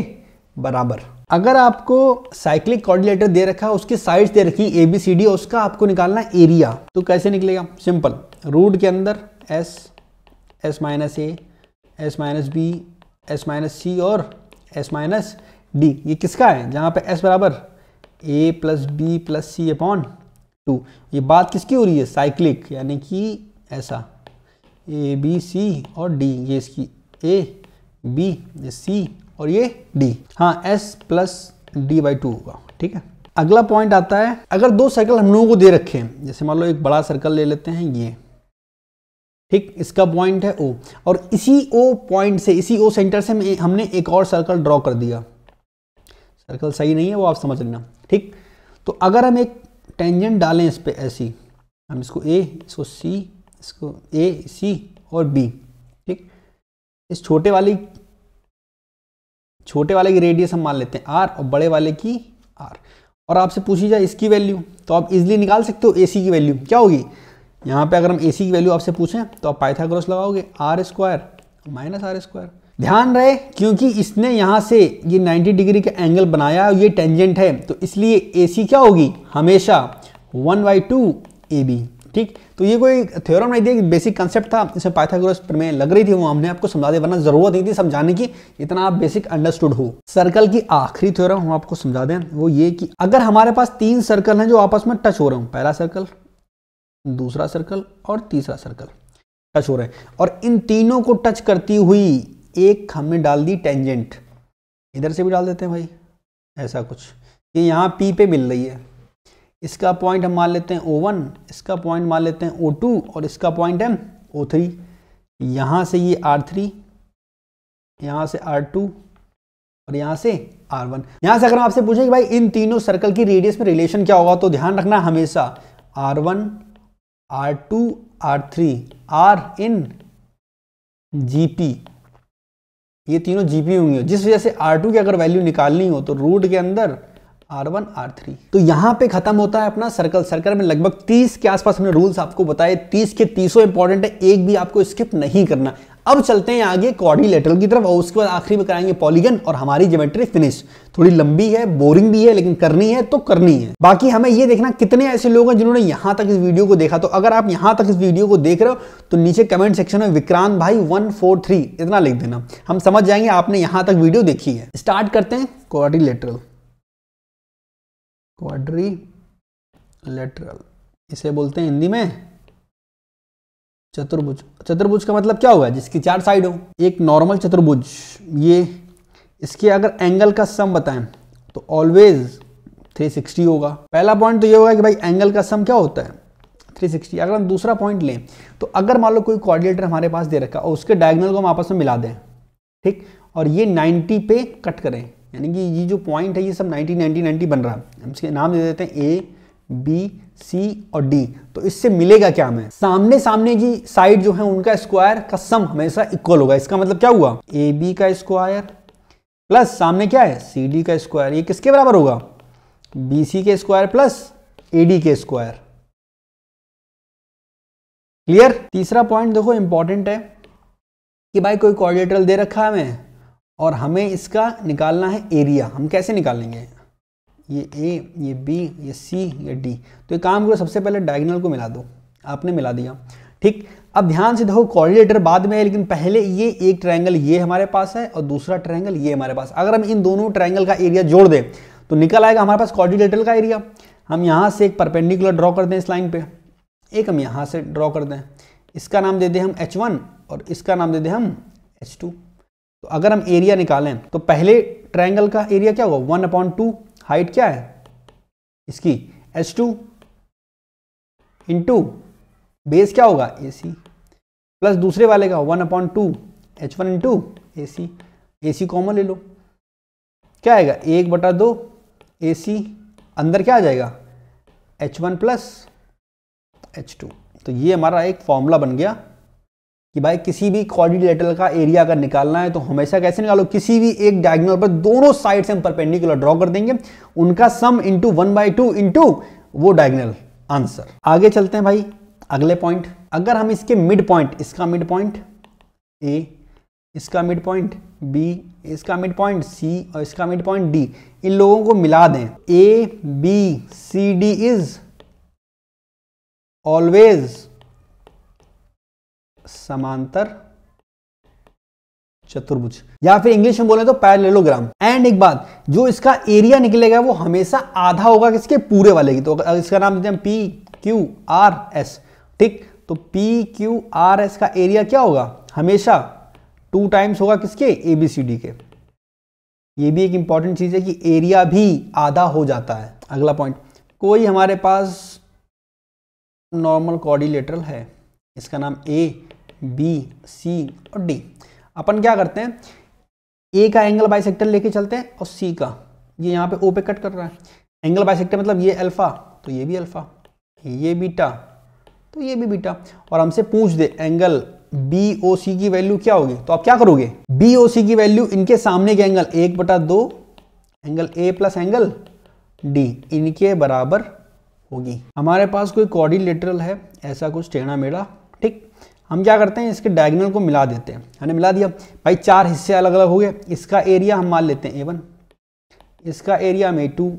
बराबर। अगर आपको साइक्लिक कोऑर्डिनेटर दे रखा है, उसकी साइड्स दे रखी ABCD, और उसका आपको निकालना है एरिया, तो कैसे निकलेगा, सिंपल। रूट के अंदर S minus A, S minus B, S minus C और S माइनस D। ये किसका है, जहाँ पे S बराबर A plus B plus C upon 2। ये बात किसकी हो रही है, साइक्लिक, यानी कि ऐसा A B C और D, ये इसकी A B C और ये D। हाँ, S प्लस D/2 होगा, ठीक है। अगला पॉइंट आता है, अगर दो सर्कल हम लोगों को दे रखे हैं, जैसे मान लो एक बड़ा सर्कल ले लेते हैं ये, ठीक, इसका पॉइंट है O, और इसी O पॉइंट से, इसी O सेंटर से हमने एक और सर्कल ड्रॉ कर दिया। सर्कल सही नहीं है वो आप समझ लेना, ठीक। तो अगर हम एक टेंजेंट डालें इस पे ऐसी, हम इसको A, इसको C, इसको A C और B, ठीक। इस छोटे वाले की रेडियस हम मान लेते हैं R और बड़े वाले की R, और आपसे पूछी जाए इसकी वैल्यू, तो आप इजीली निकाल सकते हो। AC की वैल्यू क्या होगी, यहाँ पे अगर हम AC की वैल्यू आपसे पूछें तो आप पाइथागोरस लगाओगे, R square minus R square. ध्यान रहे, क्योंकि इसने यहाँ से ये 90 डिग्री का एंगल बनाया और ये टेंजेंट है, तो इसलिए AC क्या होगी, हमेशा 1/2 AB, ठीक। तो ये कोई थ्योरम नहीं थी, बेसिक कंसेप्ट था, इसमें पाइथागोरस प्रमेय लग रही थी, वो हमने आपको समझा दिया, वरना जरूरत नहीं थी समझाने की, इतना आप बेसिक अंडरस्टूड हो। सर्कल की आखिरी थ्योरम हम आपको समझा दें, वो ये कि अगर हमारे पास 3 सर्कल हैं जो आपस में टच हो रहे हो, पहला सर्कल, दूसरा सर्कल और तीसरा सर्कल टच हो रहे हैं, और इन तीनों को टच करती हुई एक हमने डाल दी टेंजेंट, इधर से भी डाल देते हैं भाई, ऐसा कुछ, ये यहाँ P पे मिल रही है, इसका पॉइंट हम मान लेते हैं O1, इसका पॉइंट मान लेते हैं O2 और इसका पॉइंट है O3। यहाँ से ये R3, यहाँ से R2 और यहाँ से R1। यहाँ से अगर हम आपसे पूछें कि भाई इन तीनों सर्कल की रेडियस में रिलेशन क्या होगा, तो ध्यान रखना हमेशा R1, R2, R3 R इन GP, ये तीनों GP होंगे, जिस वजह से R2 की अगर वैल्यू निकालनी हो तो रूट के अंदर R1 R3। तो यहाँ पे खत्म होता है अपना सर्कल। सर्कल में लगभग 30 के आसपास हमने रूल्स आपको बताए, 30 के 30 इंपॉर्टेंट है, एक भी आपको स्किप नहीं करना। अब चलते हैं आगे क्वाड्रिलेटरल की तरफ और उसके बाद आखिरी में कराएंगे पॉलीगन और हमारी ज्योमेट्री फिनिश। थोड़ी लंबी है, बोरिंग भी है, लेकिन करनी है तो करनी है। बाकी हमें ये देखना कितने ऐसे लोग हैं जिन्होंने यहां तक इस वीडियो को देखा। तो अगर आप यहां तक इस वीडियो को देख रहे हो तो नीचे कमेंट सेक्शन में विक्रांत भाई 143 इतना लिख देना, हम समझ जाएंगे आपने यहां तक वीडियो देखी है। स्टार्ट करते हैं क्वाड्रिलेटरल। क्वाड्रिलेटरल इसे बोलते हैं हिंदी में चतुर्भुज। चतुर्भुज का मतलब क्या होगा, जिसकी 4 साइड हो। एक नॉर्मल चतुर्भुज, ये इसके अगर एंगल का सम बताएं तो ऑलवेज 360 होगा। पहला पॉइंट तो ये होगा कि भाई एंगल का सम क्या होता है 360। अगर हम दूसरा पॉइंट लें तो अगर मान लो कोई क्वाड्रिलेटर हमारे पास दे रखा और उसके डायगोनल को हम आपस में मिला दें, ठीक, और ये 90 पे कट करें, यानी कि ये जो पॉइंट है ये सब 90 90 90 बन रहा है, हम इसके नाम दे देते हैं A B C और D। तो इससे मिलेगा क्या हमें, सामने सामने की साइड जो है उनका स्क्वायर का सम हमेशा इक्वल होगा। इसका मतलब क्या हुआ, AB का स्क्वायर प्लस सामने क्या है CD का स्क्वायर, ये किसके बराबर होगा BC के स्क्वायर प्लस AD के स्क्वायर। क्लियर। तीसरा पॉइंट देखो इंपॉर्टेंट है कि भाई कोई क्वाड्रिलेटरल दे रखा है हमें और हमें इसका निकालना है एरिया। हम कैसे निकालेंगे, ये A, ये B, ये C, ये D। तो एक काम करो, सबसे पहले डायगोनल को मिला दो। आपने मिला दिया, ठीक। अब ध्यान से देखो क्वाड्रिलेटर बाद में है, लेकिन पहले ये एक ट्रायंगल ये हमारे पास है और दूसरा ट्रायंगल ये हमारे पास। अगर हम इन दोनों ट्रायंगल का एरिया जोड़ दें तो निकल आएगा हमारे पास क्वाड्रिलेटरल का एरिया। हम यहाँ से एक परपेंडिकुलर ड्रॉ कर दें इस लाइन पे, एक हम यहाँ से ड्रॉ कर दें, इसका नाम दे दें हम H1 और इसका नाम दे दें हम H2। तो अगर हम एरिया निकालें तो पहले ट्रायंगल का एरिया क्या होगा 1/2, हाइट क्या है इसकी H2 इंटू बेस क्या होगा AC, प्लस दूसरे वाले का 1/2 H1 into AC। AC common ले लो, क्या आएगा 1/2 AC, अंदर क्या आ जाएगा H1 प्लस H2। तो ये हमारा एक फॉर्मूला बन गया कि भाई किसी भी क्वाड्रिलेटरल का एरिया अगर निकालना है तो हमेशा कैसे निकालो, किसी भी एक डायगोनल पर दोनों साइड से हम परपेंडिकुलर ड्रॉ कर देंगे, उनका सम इंटू 1/2 इंटू वो डायगोनल आंसर। आगे चलते हैं भाई अगले पॉइंट। अगर हम इसके मिड पॉइंट, इसका मिड पॉइंट A, इसका मिड पॉइंट B, इसका मिड पॉइंट C और इसका मिड पॉइंट D, इन लोगों को मिला दें, A B C D is always समांतर चतुर्भुज, या फिर इंग्लिश में बोले तो पैरेललोग्राम। एंड एक बात, जो इसका एरिया निकलेगा वो हमेशा आधा होगा किसके, पूरे वाले की। तो इसका नाम देते हैं PQRS, ठीक। तो PQRS का एरिया क्या होगा, हमेशा 2 टाइम्स होगा किसके, ABCD के। ये भी एक इंपॉर्टेंट चीज है कि एरिया भी आधा हो जाता है। अगला पॉइंट, कोई हमारे पास नॉर्मल क्वाड्रिलेटरल है, इसका नाम A B C और D। अपन क्या करते हैं, A का एंगल बाइसेक्टर लेके चलते हैं और C का, ये यहाँ पे O पे कट कर रहा है। एंगल बाइसेक्टर मतलब ये अल्फा तो ये भी अल्फा, ये बीटा तो ये भी बीटा। और हमसे पूछ दे एंगल BOC की वैल्यू क्या होगी, तो आप क्या करोगे, BOC की वैल्यू इनके सामने के angle 1/2 angle A plus angle D इनके बराबर होगी। हमारे पास कोई क्वाड्रिलेटरल है ऐसा कुछ टेढ़ा मेढ़ा, ठीक। हम क्या करते हैं, इसके डायगोनल को मिला देते हैं। हमने मिला दिया भाई, 4 हिस्से अलग अलग हो गए। इसका एरिया हम मान लेते हैं A1, इसका एरिया हम A2,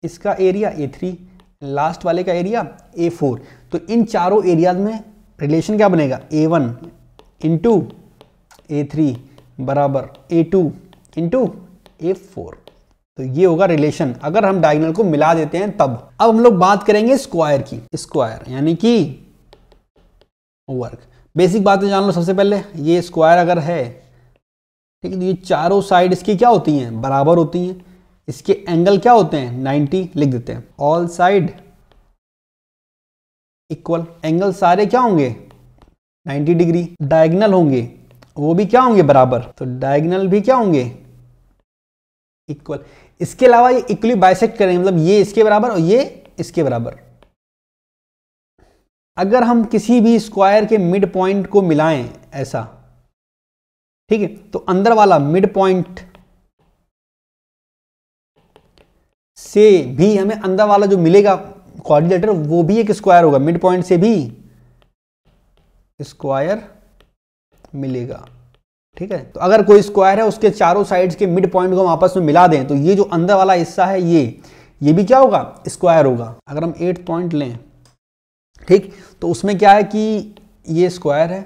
इसका एरिया A3, लास्ट वाले का एरिया A4। तो इन चारों एरियाज में रिलेशन क्या बनेगा, A1 इंटू A3 बराबर A2 इंटू A4। तो ये होगा रिलेशन अगर हम डायगोनल को मिला देते हैं तब। अब हम लोग बात करेंगे स्क्वायर की। स्क्वायर यानी कि वर्ग। बेसिक बातें जान लो सबसे पहले। ये स्क्वायर अगर है, ठीक है, ये चारों साइड इसकी क्या होती हैं, बराबर होती हैं। इसके एंगल क्या होते हैं, 90 लिख देते हैं। ऑल साइड इक्वल, एंगल सारे क्या होंगे 90 डिग्री। डायगोनल होंगे वो भी क्या होंगे, बराबर। तो डायगोनल भी क्या होंगे इक्वल। इसके अलावा ये इक्वली बाइसेक्ट करेंगे, मतलब ये इसके बराबर और ये इसके बराबर। अगर हम किसी भी स्क्वायर के मिड पॉइंट को मिलाएं ऐसा, ठीक है, तो अंदर वाला मिड पॉइंट से भी हमें अंदर वाला जो मिलेगा क्वाड्रिलेटरल वो भी एक स्क्वायर होगा, मिड पॉइंट से भी स्क्वायर मिलेगा, ठीक है। तो अगर कोई स्क्वायर है उसके चारों साइड्स के मिड पॉइंट को हम आपस में मिला दें तो ये जो अंदर वाला हिस्सा है ये भी क्या होगा, स्क्वायर होगा। अगर हम 8 पॉइंट लें, ठीक, तो उसमें क्या है कि ये स्क्वायर है,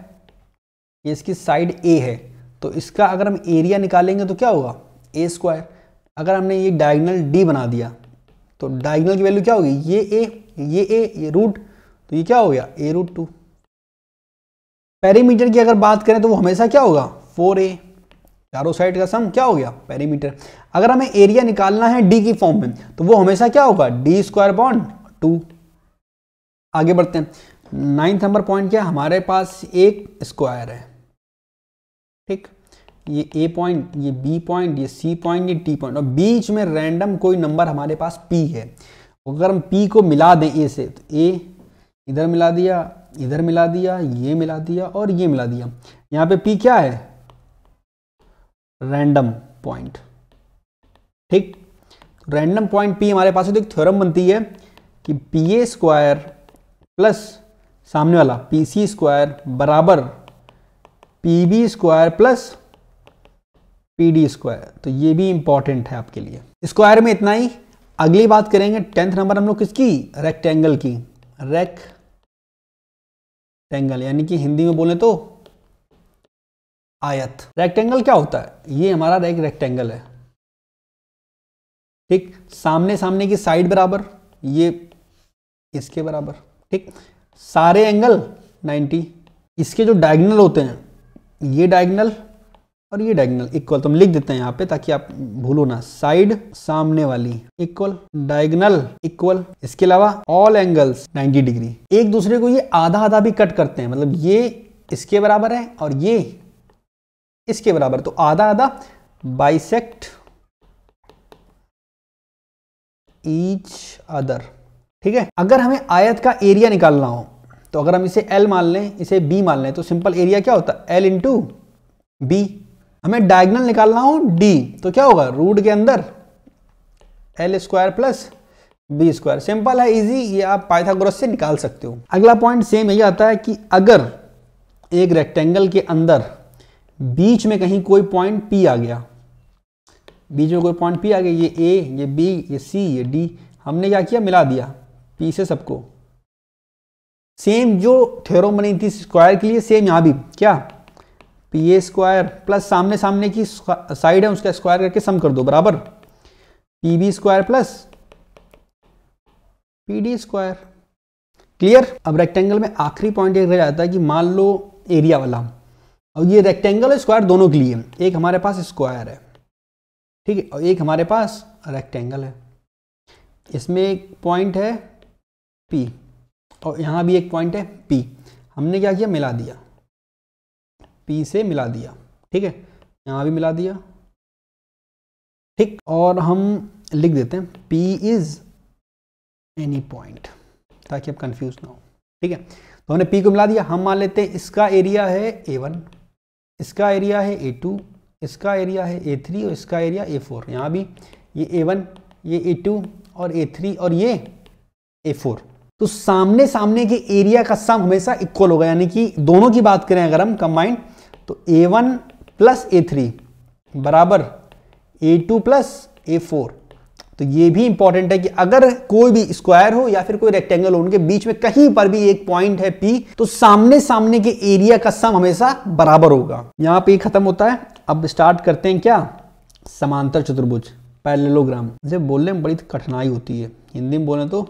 ये इसकी साइड ए है, तो इसका अगर हम एरिया निकालेंगे तो क्या होगा, ए स्क्वायर। अगर हमने ये डायगोनल डी बना दिया तो डायगोनल की वैल्यू क्या होगी, ये रूट, तो ये क्या हो गया, a√2। पेरीमीटर की अगर बात करें तो वो हमेशा क्या होगा, 4a, चारों साइड का सम क्या हो गया, पेरीमीटर। अगर हमें एरिया निकालना है डी की फॉर्म में तो वो हमेशा क्या होगा, d²/2। आगे बढ़ते हैं, 9th नंबर पॉइंट क्या है, हमारे पास एक स्क्वायर है, ठीक, ये ए पॉइंट, ये बी पॉइंट, ये सी पॉइंट, ये टी पॉइंट, और बीच में रैंडम कोई नंबर हमारे पास पी है। अगर हम पी को मिला दें ए से, तो ए इधर मिला दिया, इधर मिला दिया, ये मिला दिया और ये मिला दिया। यहाँ पे पी क्या है, रैंडम पॉइंट, ठीक। रैंडम पॉइंट पी हमारे पास, तो एक थ्योरम बनती है कि pa² प्लस सामने वाला pc² बराबर pb² प्लस pd²। तो ये भी इंपॉर्टेंट है आपके लिए। स्क्वायर में इतना ही। अगली बात करेंगे 10th नंबर हम लोग किसकी, रेक्टेंगल की। रेक्टेंगल यानी कि हिंदी में बोले तो आयत। रेक्टेंगल क्या होता है, ये हमारा एक रेक्टेंगल है, ठीक, सामने सामने की साइड बराबर, ये इसके बराबर, ठीक, सारे एंगल 90। इसके जो डायगोनल होते हैं, ये डायगोनल और ये डायगोनल इक्वल, तो हम लिख देते हैं यहाँ पे ताकि आप भूलो ना, साइड सामने वाली इक्वल, डायगोनल इक्वल। इसके अलावा ऑल एंगल्स 90 डिग्री। एक दूसरे को ये आधा आधा भी कट करते हैं, मतलब ये इसके बराबर है और ये इसके बराबर, तो आधा आधा बाइसेक्ट ईच अदर, ठीक है। अगर हमें आयत का एरिया निकालना हो तो अगर हम इसे L मान लें, इसे B मान लें, तो सिंपल एरिया क्या होता है, L इंटू B। हमें डायगोनल निकालना हो D तो क्या होगा, रूट के अंदर L² प्लस B²। सिंपल है, इजी, ये आप पाइथागोरस से निकाल सकते हो। अगला पॉइंट सेम यही आता है कि अगर एक रेक्टेंगल के अंदर बीच में कहीं कोई पॉइंट P आ गया, बीच में कोई पॉइंट P आ गया, ये A, ये B, ये C, ये D, हमने क्या किया, मिला दिया P से सबको। सेम जो थ्योरम बनी थी स्क्वायर के लिए, सेम यहाँ भी क्या, pa² प्लस सामने सामने की साइड है उसका स्क्वायर करके सम कर दो, बराबर pb² प्लस pd²। क्लियर। अब रेक्टेंगल में आखिरी पॉइंट एक रह जाता है कि मान लो एरिया वाला, और ये रेक्टेंगल और स्क्वायर दोनों के लिए, एक हमारे पास स्क्वायर है, ठीक है, और एक हमारे पास रेक्टेंगल है। इसमें एक पॉइंट है P और यहाँ भी एक पॉइंट है P। हमने क्या किया, मिला दिया, P से मिला दिया, ठीक है, यहाँ भी मिला दिया, ठीक, और हम लिख देते हैं P इज एनी पॉइंट ताकि आप कंफ्यूज ना हो, ठीक है। तो हमने P को मिला दिया। हम मान लेते हैं इसका एरिया है A1, इसका एरिया है A2, इसका एरिया है A3 और इसका एरिया A4। यहाँ भी ये A1, ये A2 और A3 और ये A4। तो सामने सामने के एरिया का सम हमेशा इक्वल होगा, यानी कि दोनों की बात करें अगर हम कंबाइंड, तो A1 प्लस A3 बराबर A2 प्लस A4। तो ये भी इंपॉर्टेंट है कि अगर कोई भी स्क्वायर हो या फिर कोई रेक्टेंगल हो, उनके बीच में कहीं पर भी एक पॉइंट है P, तो सामने सामने के एरिया का सम हमेशा बराबर होगा। यहां पे खत्म होता है। अब स्टार्ट करते हैं क्या, समांतर चतुर्भुज, पैरेललोग्राम। इसे बोलने में बड़ी कठिनाई होती है, हिंदी में बोले तो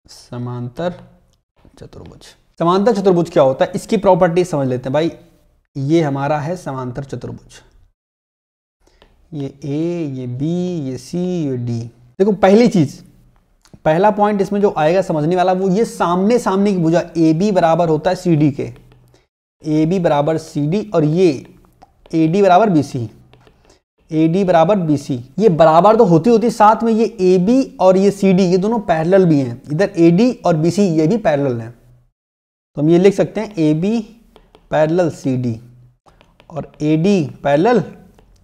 समांतर चतुर्भुज। समांतर चतुर्भुज क्या होता है, इसकी प्रॉपर्टी समझ लेते हैं भाई। ये हमारा है समांतर चतुर्भुज, ये A, ये B, ये C, ये D। देखो पहली चीज, पहला पॉइंट इसमें जो आएगा समझने वाला, वो ये सामने सामने की भुजा AB बराबर होता है CD के, AB बराबर CD, और ये AD बराबर BC। AD बराबर BC। ये बराबर तो होती होती, साथ में ये AB और ये CD ये दोनों पैरेलल भी हैं। इधर AD और BC ये भी पैरेलल हैं, तो हम ये लिख सकते हैं AB पैरेलल CD और AD पैरेलल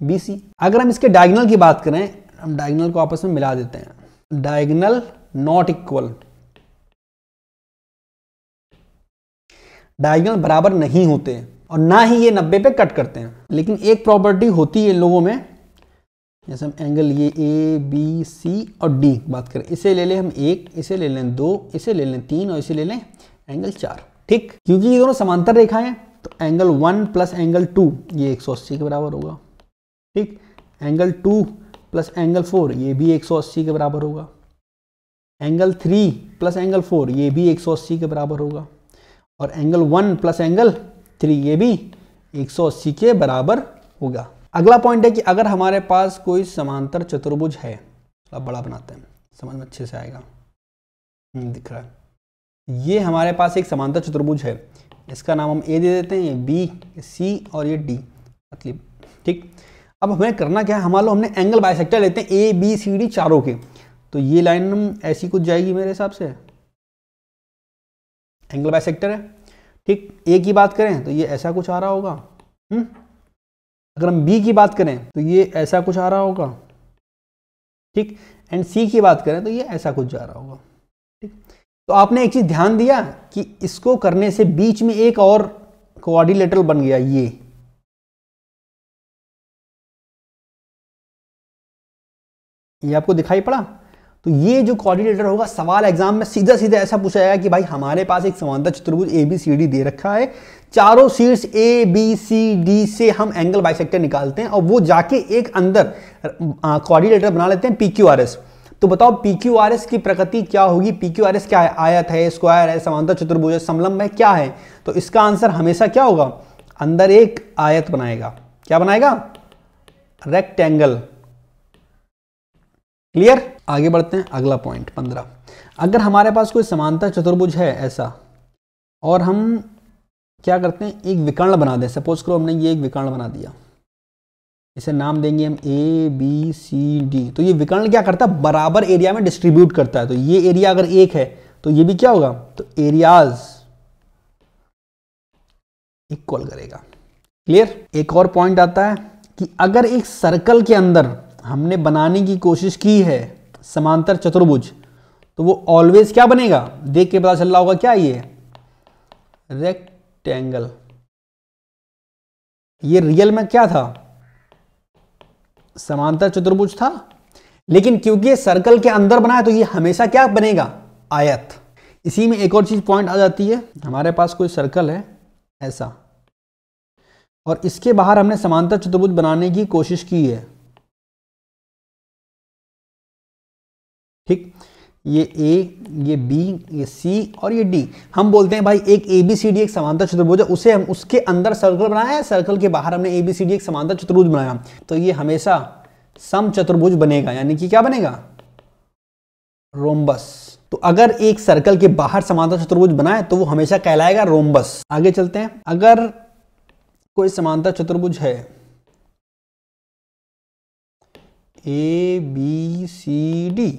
BC। अगर हम इसके डायगोनल की बात करें, हम डायगोनल को आपस में मिला देते हैं। डायगोनल नॉट इक्वल, डायगोनल बराबर नहीं होते और ना ही ये 90 पे कट करते हैं। लेकिन एक प्रॉपर्टी होती है इन लोगों में, जैसे हम एंगल ये ABC और D बात करें, इसे ले लें हम 1, इसे ले लें 2, इसे ले लें 3 और इसे ले लें एंगल 4। ठीक, क्योंकि ये दोनों समांतर रेखाएं हैं तो एंगल 1 प्लस एंगल 2 ये 180 के बराबर होगा। ठीक, एंगल 2 प्लस एंगल 4 ये भी 180 के बराबर होगा। एंगल 3 प्लस एंगल 4 ये भी 180 के बराबर होगा। और एंगल 1 प्लस एंगल 3 ये भी 180 के बराबर होगा। अगला पॉइंट है कि अगर हमारे पास कोई समांतर चतुर्भुज है, अब बड़ा बनाते हैं, समझ में अच्छे से आएगा। दिख रहा है, ये हमारे पास एक समांतर चतुर्भुज है, इसका नाम हम A दे देते हैं, ये B, ये C और ये D मतलब। ठीक, अब हमें करना क्या है, मान लो हमने एंगल बाइसेक्टर लेते हैं ABCD चारों के, तो ये लाइन ऐसी कुछ जाएगी मेरे हिसाब से, एंगल बाइसेक्टर है। ठीक, A की बात करें तो ये ऐसा कुछ आ रहा होगा। अगर हम B की बात करें तो ये ऐसा कुछ आ रहा होगा। ठीक, एंड C की बात करें तो ये ऐसा कुछ जा रहा होगा। ठीक, तो आपने एक चीज ध्यान दिया कि इसको करने से बीच में एक और क्वाड्रिलेटरल बन गया, ये आपको दिखाई पड़ा। तो ये जो क्वाड्रिलेटर होगा, सवाल एग्जाम में सीधा सीधा ऐसा पूछा जाएगा कि भाई हमारे पास एक समांतर चतुर्भुज ABCD दे रखा है, चारों शीर्ष ABCD से हम एंगल बाइसेक्टर निकालते हैं और वो जाके एक अंदर क्वाड्रिलेटर बना लेते हैं PQRS। तो बताओ PQRS की प्रकृति क्या होगी? PQRS क्या है? आयत है, स्क्वायर है, समांतर चतुर्भुज है, समलंब है, क्या है? तो इसका आंसर हमेशा क्या होगा? अंदर एक आयत बनाएगा। क्या बनाएगा? रेक्टेंगल। क्लियर? आगे बढ़ते हैं, अगला पॉइंट 15। अगर हमारे पास कोई समांतर चतुर्भुज है ऐसा, और हम क्या करते हैं, एक विकर्ण बना दें। सपोज करो हमने ये एक विकर्ण बना दिया, इसे नाम देंगे हम ABCD। तो ये विकर्ण क्या करता है? बराबर एरिया में डिस्ट्रीब्यूट करता है। तो ये एरिया अगर एक है तो ये भी क्या होगा? तो एरियाज इक्वल करेगा। क्लियर? एक और पॉइंट आता है कि अगर एक सर्कल के अंदर हमने बनाने की कोशिश की है समांतर चतुर्भुज, तो वो ऑलवेज क्या बनेगा? देख के पता चल रहा होगा क्या, ये रेक्टेंगल। ये रियल में क्या था? समांतर चतुर्भुज था, लेकिन क्योंकि ये सर्कल के अंदर बना है तो ये हमेशा क्या बनेगा? आयत। इसी में एक और चीज पॉइंट आ जाती है, हमारे पास कोई सर्कल है ऐसा, और इसके बाहर हमने समांतर चतुर्भुज बनाने की कोशिश की है। ठीक, ये A, ये B, ये C और ये D। हम बोलते हैं भाई एक ABCD एक समांतर चतुर्भुज है, उसे हम उसके अंदर सर्कल बनाया है, सर्कल के बाहर हमने ABCD एक समांतर चतुर्भुज बनाया, तो ये हमेशा समचतुर्भुज बनेगा। यानी कि क्या बनेगा? रोम्बस। तो अगर एक सर्कल के बाहर समांतर चतुर्भुज बनाए तो वो हमेशा कहलाएगा रोम्बस। आगे चलते हैं। अगर कोई समांतर चतुर्भुज है ABCD,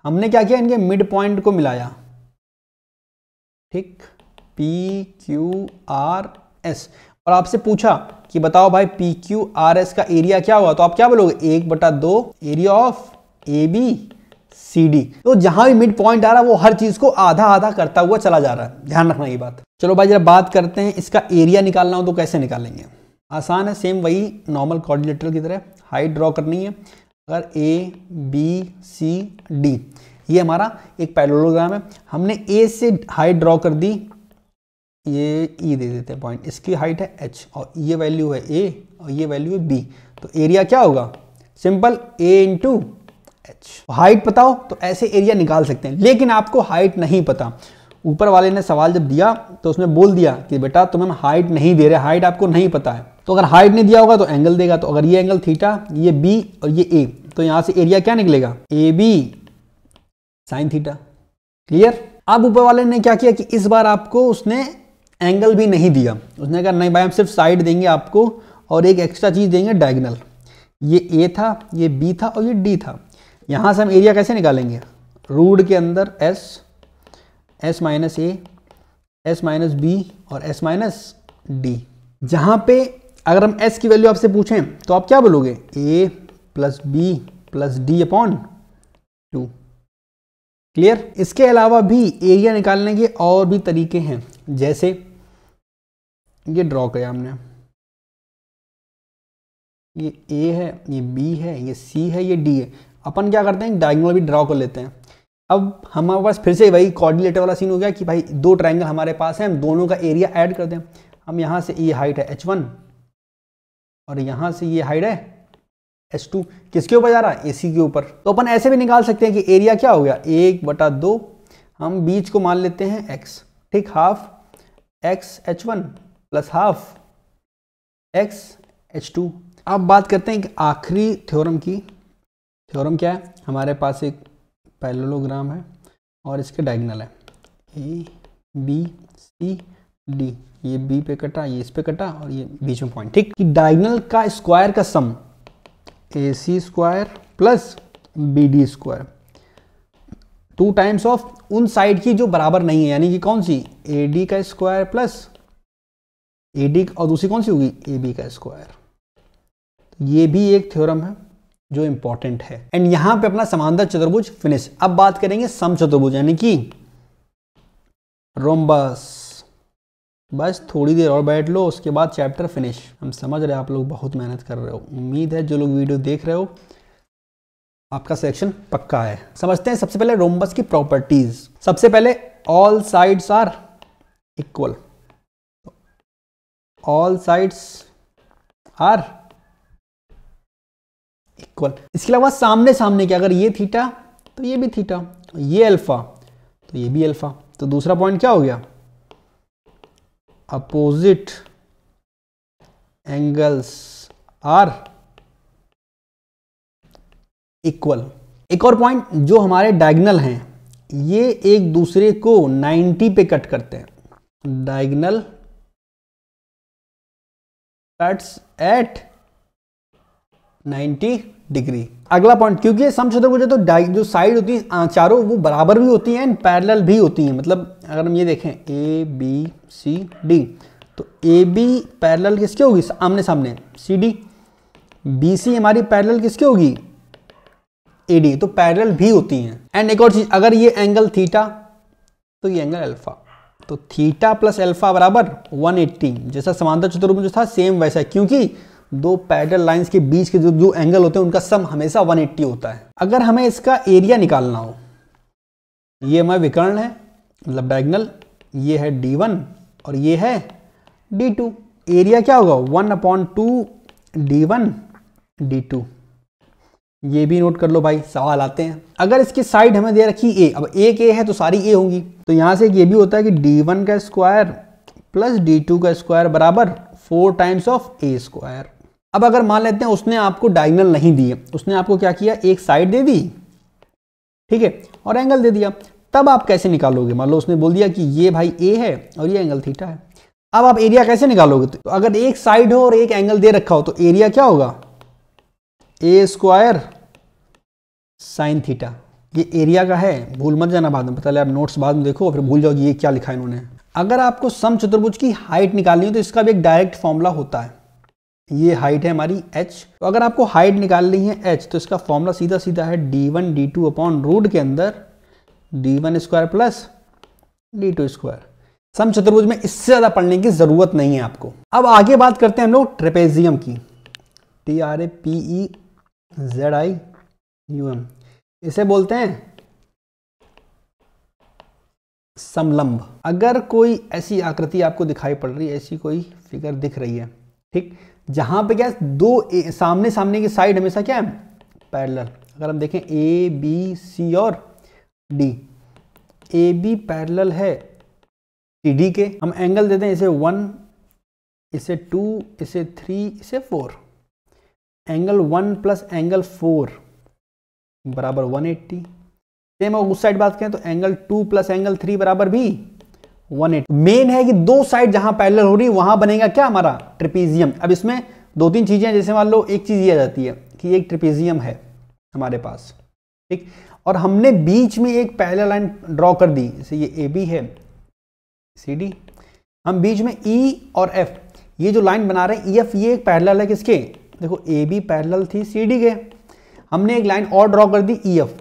हमने क्या किया? इनके मिड पॉइंट को मिलाया। ठीक, PQRS, और आपसे पूछा कि बताओ भाई PQRS का एरिया क्या हुआ, तो आप क्या बोलोगे? 1/2 एरिया ऑफ ABCD। तो जहां भी मिड पॉइंट आ रहा है वो हर चीज को आधा आधा करता हुआ चला जा रहा है, ध्यान रखना ये बात। चलो भाई जरा बात करते हैं इसका एरिया निकालना हो तो कैसे निकालेंगे। आसान है, सेम वही नॉर्मल क्वाड्रिलेटरल की तरह हाइट ड्रॉ करनी है। अगर ABCD ये हमारा एक पैरेललोग्राम है, हमने A से हाइट ड्रॉ कर दी, ये E दे देते हैं पॉइंट, इसकी हाइट है H और ये वैल्यू है A और ये वैल्यू है B। तो एरिया क्या होगा? Simple A into H। Height बताओ तो ऐसे एरिया निकाल सकते हैं, लेकिन आपको हाइट नहीं पता। ऊपर वाले ने सवाल जब दिया तो उसने बोल दिया कि बेटा तुम्हें हाइट नहीं दे रहे, हाइट आपको नहीं पता है। तो अगर हाइट नहीं दिया होगा तो एंगल देगा। तो अगर ये एंगल थीटा, ये B और ये A, तो यहां से एरिया क्या निकलेगा? AB sine theta. क्लियर? अब ऊपर वाले ने क्या किया कि इस बार आपको उसने एंगल भी नहीं दिया, उसने कहा नहीं भाई हम सिर्फ साइड देंगे आपको और एक एक्स्ट्रा चीज देंगे डायगोनल। ये ए था, ये बी था और ये डी था। यहाँ से हम एरिया कैसे निकालेंगे, रूट के अंदर एस, एस माइनस ए, एस माइनस बी और एस माइनस डी। जहाँ पे अगर हम एस की वैल्यू आपसे पूछें तो आप क्या बोलोगे, A plus B plus D upon 2। Clear. इसके अलावा भी एरिया निकालने के और भी तरीके हैं, जैसे ये ड्रॉ किया हमने, ये ए है, ये बी है, ये सी है, ये डी है। अपन क्या करते हैं, डायगोनल भी ड्रॉ कर लेते हैं। अब हमारे पास फिर से वही कोऑर्डिनेटर वाला सीन हो गया कि भाई दो ट्रायंगल हमारे पास हैं, हम दोनों का एरिया ऐड कर दें। हम यहाँ से ये हाइट है h1 और यहाँ से ये हाइट है h2, किसके ऊपर जा रहा है, AC के ऊपर। तो अपन ऐसे भी निकाल सकते हैं कि एरिया क्या हो गया, 1/2, हम बीच को मान लेते हैं x, ठीक, half x h1 plus half x h2। अब बात करते हैं कि आखिरी थ्योरम की। थ्योरम क्या है, हमारे पास एक पैरेललोग्राम है और इसके डायगोनल है ए बी सी डी, ये बी पे कटा, ये इस पे कटा और ये बीच में पॉइंट, ठीक। कि डायगोनल का स्क्वायर का sum A C square plus B D square 2 times of उन साइड की जो बराबर नहीं है, यानी कि कौन सी, ए डी का स्क्वायर प्लस ए डी, और दूसरी कौन सी होगी, ए बी का स्क्वायर। ये भी एक थ्योरम है जो इंपॉर्टेंट है। एंड यहां पे अपना समांतर चतुर्भुज फिनिश। अब बात करेंगे समचतुर्भुज यानी कि रोम्बस। बस थोड़ी देर और बैठ लो, उसके बाद चैप्टर फिनिश। हम समझ रहे हैं आप लोग बहुत मेहनत कर रहे हो, उम्मीद है जो लोग वीडियो देख रहे हो आपका सिलेक्शन पक्का है। समझते हैं सबसे पहले रोम्बस की प्रॉपर्टीज। सबसे पहले all sides are equal, all sides are equal. इसके अलावा सामने सामने के, अगर ये थीटा तो ये भी थीटा, ये अल्फा तो ये भी अल्फा। तो दूसरा पॉइंट क्या हो गया, अपोजिट एंगल्स आर इक्वल। एक और पॉइंट, जो हमारे डायगोनल हैं ये एक दूसरे को 90 पे कट करते हैं। Diagonal cuts at 90 degree. अगला पॉइंट, क्योंकि ये समचतुर्भुज है तो जो साइड होती है चारों वो बराबर भी होती हैं एंड पैरेलल भी होती हैं। मतलब अगर हम ये देखें ए बी सी डी, तो ए बी पैरेलल किसके होगी, आमने सामने सी डी। बी सी हमारी पैरेलल किसके होगी, ए डी, तो पैरेलल भी होती हैं। एंड एक और चीज, अगर ये एंगल थीटा तो ये एंगल अल्फा, तो थीटा प्लस अल्फा बराबर 180। जैसा समांतर चतुर्भुज था सेम वैसा है, क्योंकि दो पैरेलल लाइंस के बीच के जो एंगल होते हैं उनका सम हमेशा 180 होता है। अगर हमें इसका एरिया निकालना हो, ये हमारा विकर्ण है मतलब डायगोनल, ये है D1 और ये है D2। एरिया क्या होगा, 1/2 D1 D2। ये भी नोट कर लो भाई, सवाल आते हैं। अगर इसकी साइड हमें दे रखी ए, अब एक ए है तो सारी ए होंगी, तो यहां से ये भी होता है कि D1 का स्क्वायर प्लस D2 का स्क्वायर बराबर 4 टाइम्स ऑफ ए स्क्वायर। अब अगर मान लेते हैं उसने आपको डायगोनल नहीं दिए, उसने आपको क्या किया, एक साइड दे दी, ठीक है, और एंगल दे दिया, तब आप कैसे निकालोगे। मान लो उसने बोल दिया कि ये भाई ए है और ये एंगल थीटा है, अब आप एरिया कैसे निकालोगे। तो अगर एक साइड हो और एक एंगल दे रखा हो तो एरिया क्या होगा, ए स्क्वायर साइन थीटा। ये एरिया का है, भूल मत जाना बाद में, पता लगे आप नोट्स बाद में देखो फिर भूल जाओगे ये क्या लिखा है इन्होंने। अगर आपको समचतुर्भुज की हाइट निकालनी है तो इसका भी एक डायरेक्ट फॉर्मूला होता है। ये हाइट है हमारी h, तो अगर आपको हाइट निकालनी है h तो इसका फॉर्मूला सीधा सीधा है d1 d2 अपॉन रूट के अंदर d1 square plus d2 square. समचतुर्भुज में इससे ज्यादा पढ़ने की जरूरत नहीं है आपको। अब आगे बात करते हैं हम लोग ट्रेपेजियम की, TRAPEZIUM। इसे बोलते हैं समलंब। अगर कोई ऐसी आकृति आपको दिखाई पड़ रही है, ऐसी कोई फिगर दिख रही है, ठीक, जहां पे क्या दो सामने सामने की साइड हमेशा क्या है, पैरेलल। अगर हम देखें ए बी सी और डी, ए बी पैरेलल है सी डी के, हम एंगल देते हैं इसे 1, इसे 2, इसे 3, इसे 4। एंगल 1 प्लस एंगल 4 बराबर 180। सेम उस साइड बात करें तो एंगल 2 प्लस एंगल 3 बराबर भी 180। मेन है कि दो साइड जहां पैरेलल हो रही वहां बनेगा क्या, हमारा ट्रेपेजियम। अब इसमें 2-3 चीजें, जैसे मान लो एक चीज ये आ जाती है, कि एक ट्रेपेजियम है हमारे पास, ठीक, और हमने बीच में एक पैरेलल लाइन ड्रॉ कर दी, जैसे ये ए बी है, सी डी, हम बीच में ई और एफ ये जो लाइन बना रहे हैं, ई एफ ये एक पैरेलल है किसके, देखो ए बी पैरेलल थी सी डी के, हमने एक लाइन और ड्रॉ कर दी ई एफ,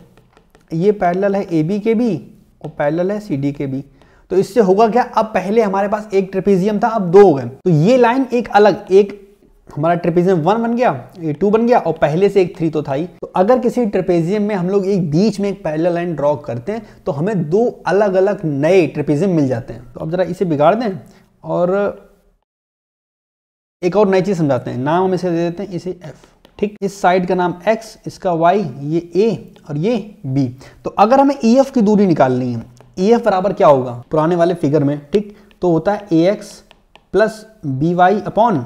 ये पैरेलल है ए बी के भी और पैरेलल है सी डी के भी। तो इससे होगा क्या, अब पहले हमारे पास एक ट्रेपेजियम था, अब 2 हो गए, तो ये लाइन एक अलग, एक हमारा ट्रेपेजियम 1 बन गया, ये 2 बन गया, और पहले से एक 3 तो था ही। तो अगर किसी ट्रेपेजियम में हम लोग एक बीच में एक पैरेलल लाइन ड्रॉ करते हैं तो हमें 2 अलग अलग नए ट्रेपेजियम मिल जाते हैं। तो अब जरा इसे बिगाड़ दें और एक और नई चीज समझाते हैं, नाम हम इसे दे देते हैं इसे एफ, ठीक, इस साइड का नाम x, इसका y, ये a और ये b। तो अगर हमें EF की दूरी निकालनी है, EF बराबर क्या होगा पुराने वाले फिगर में, ठीक, तो होता है ax plus by upon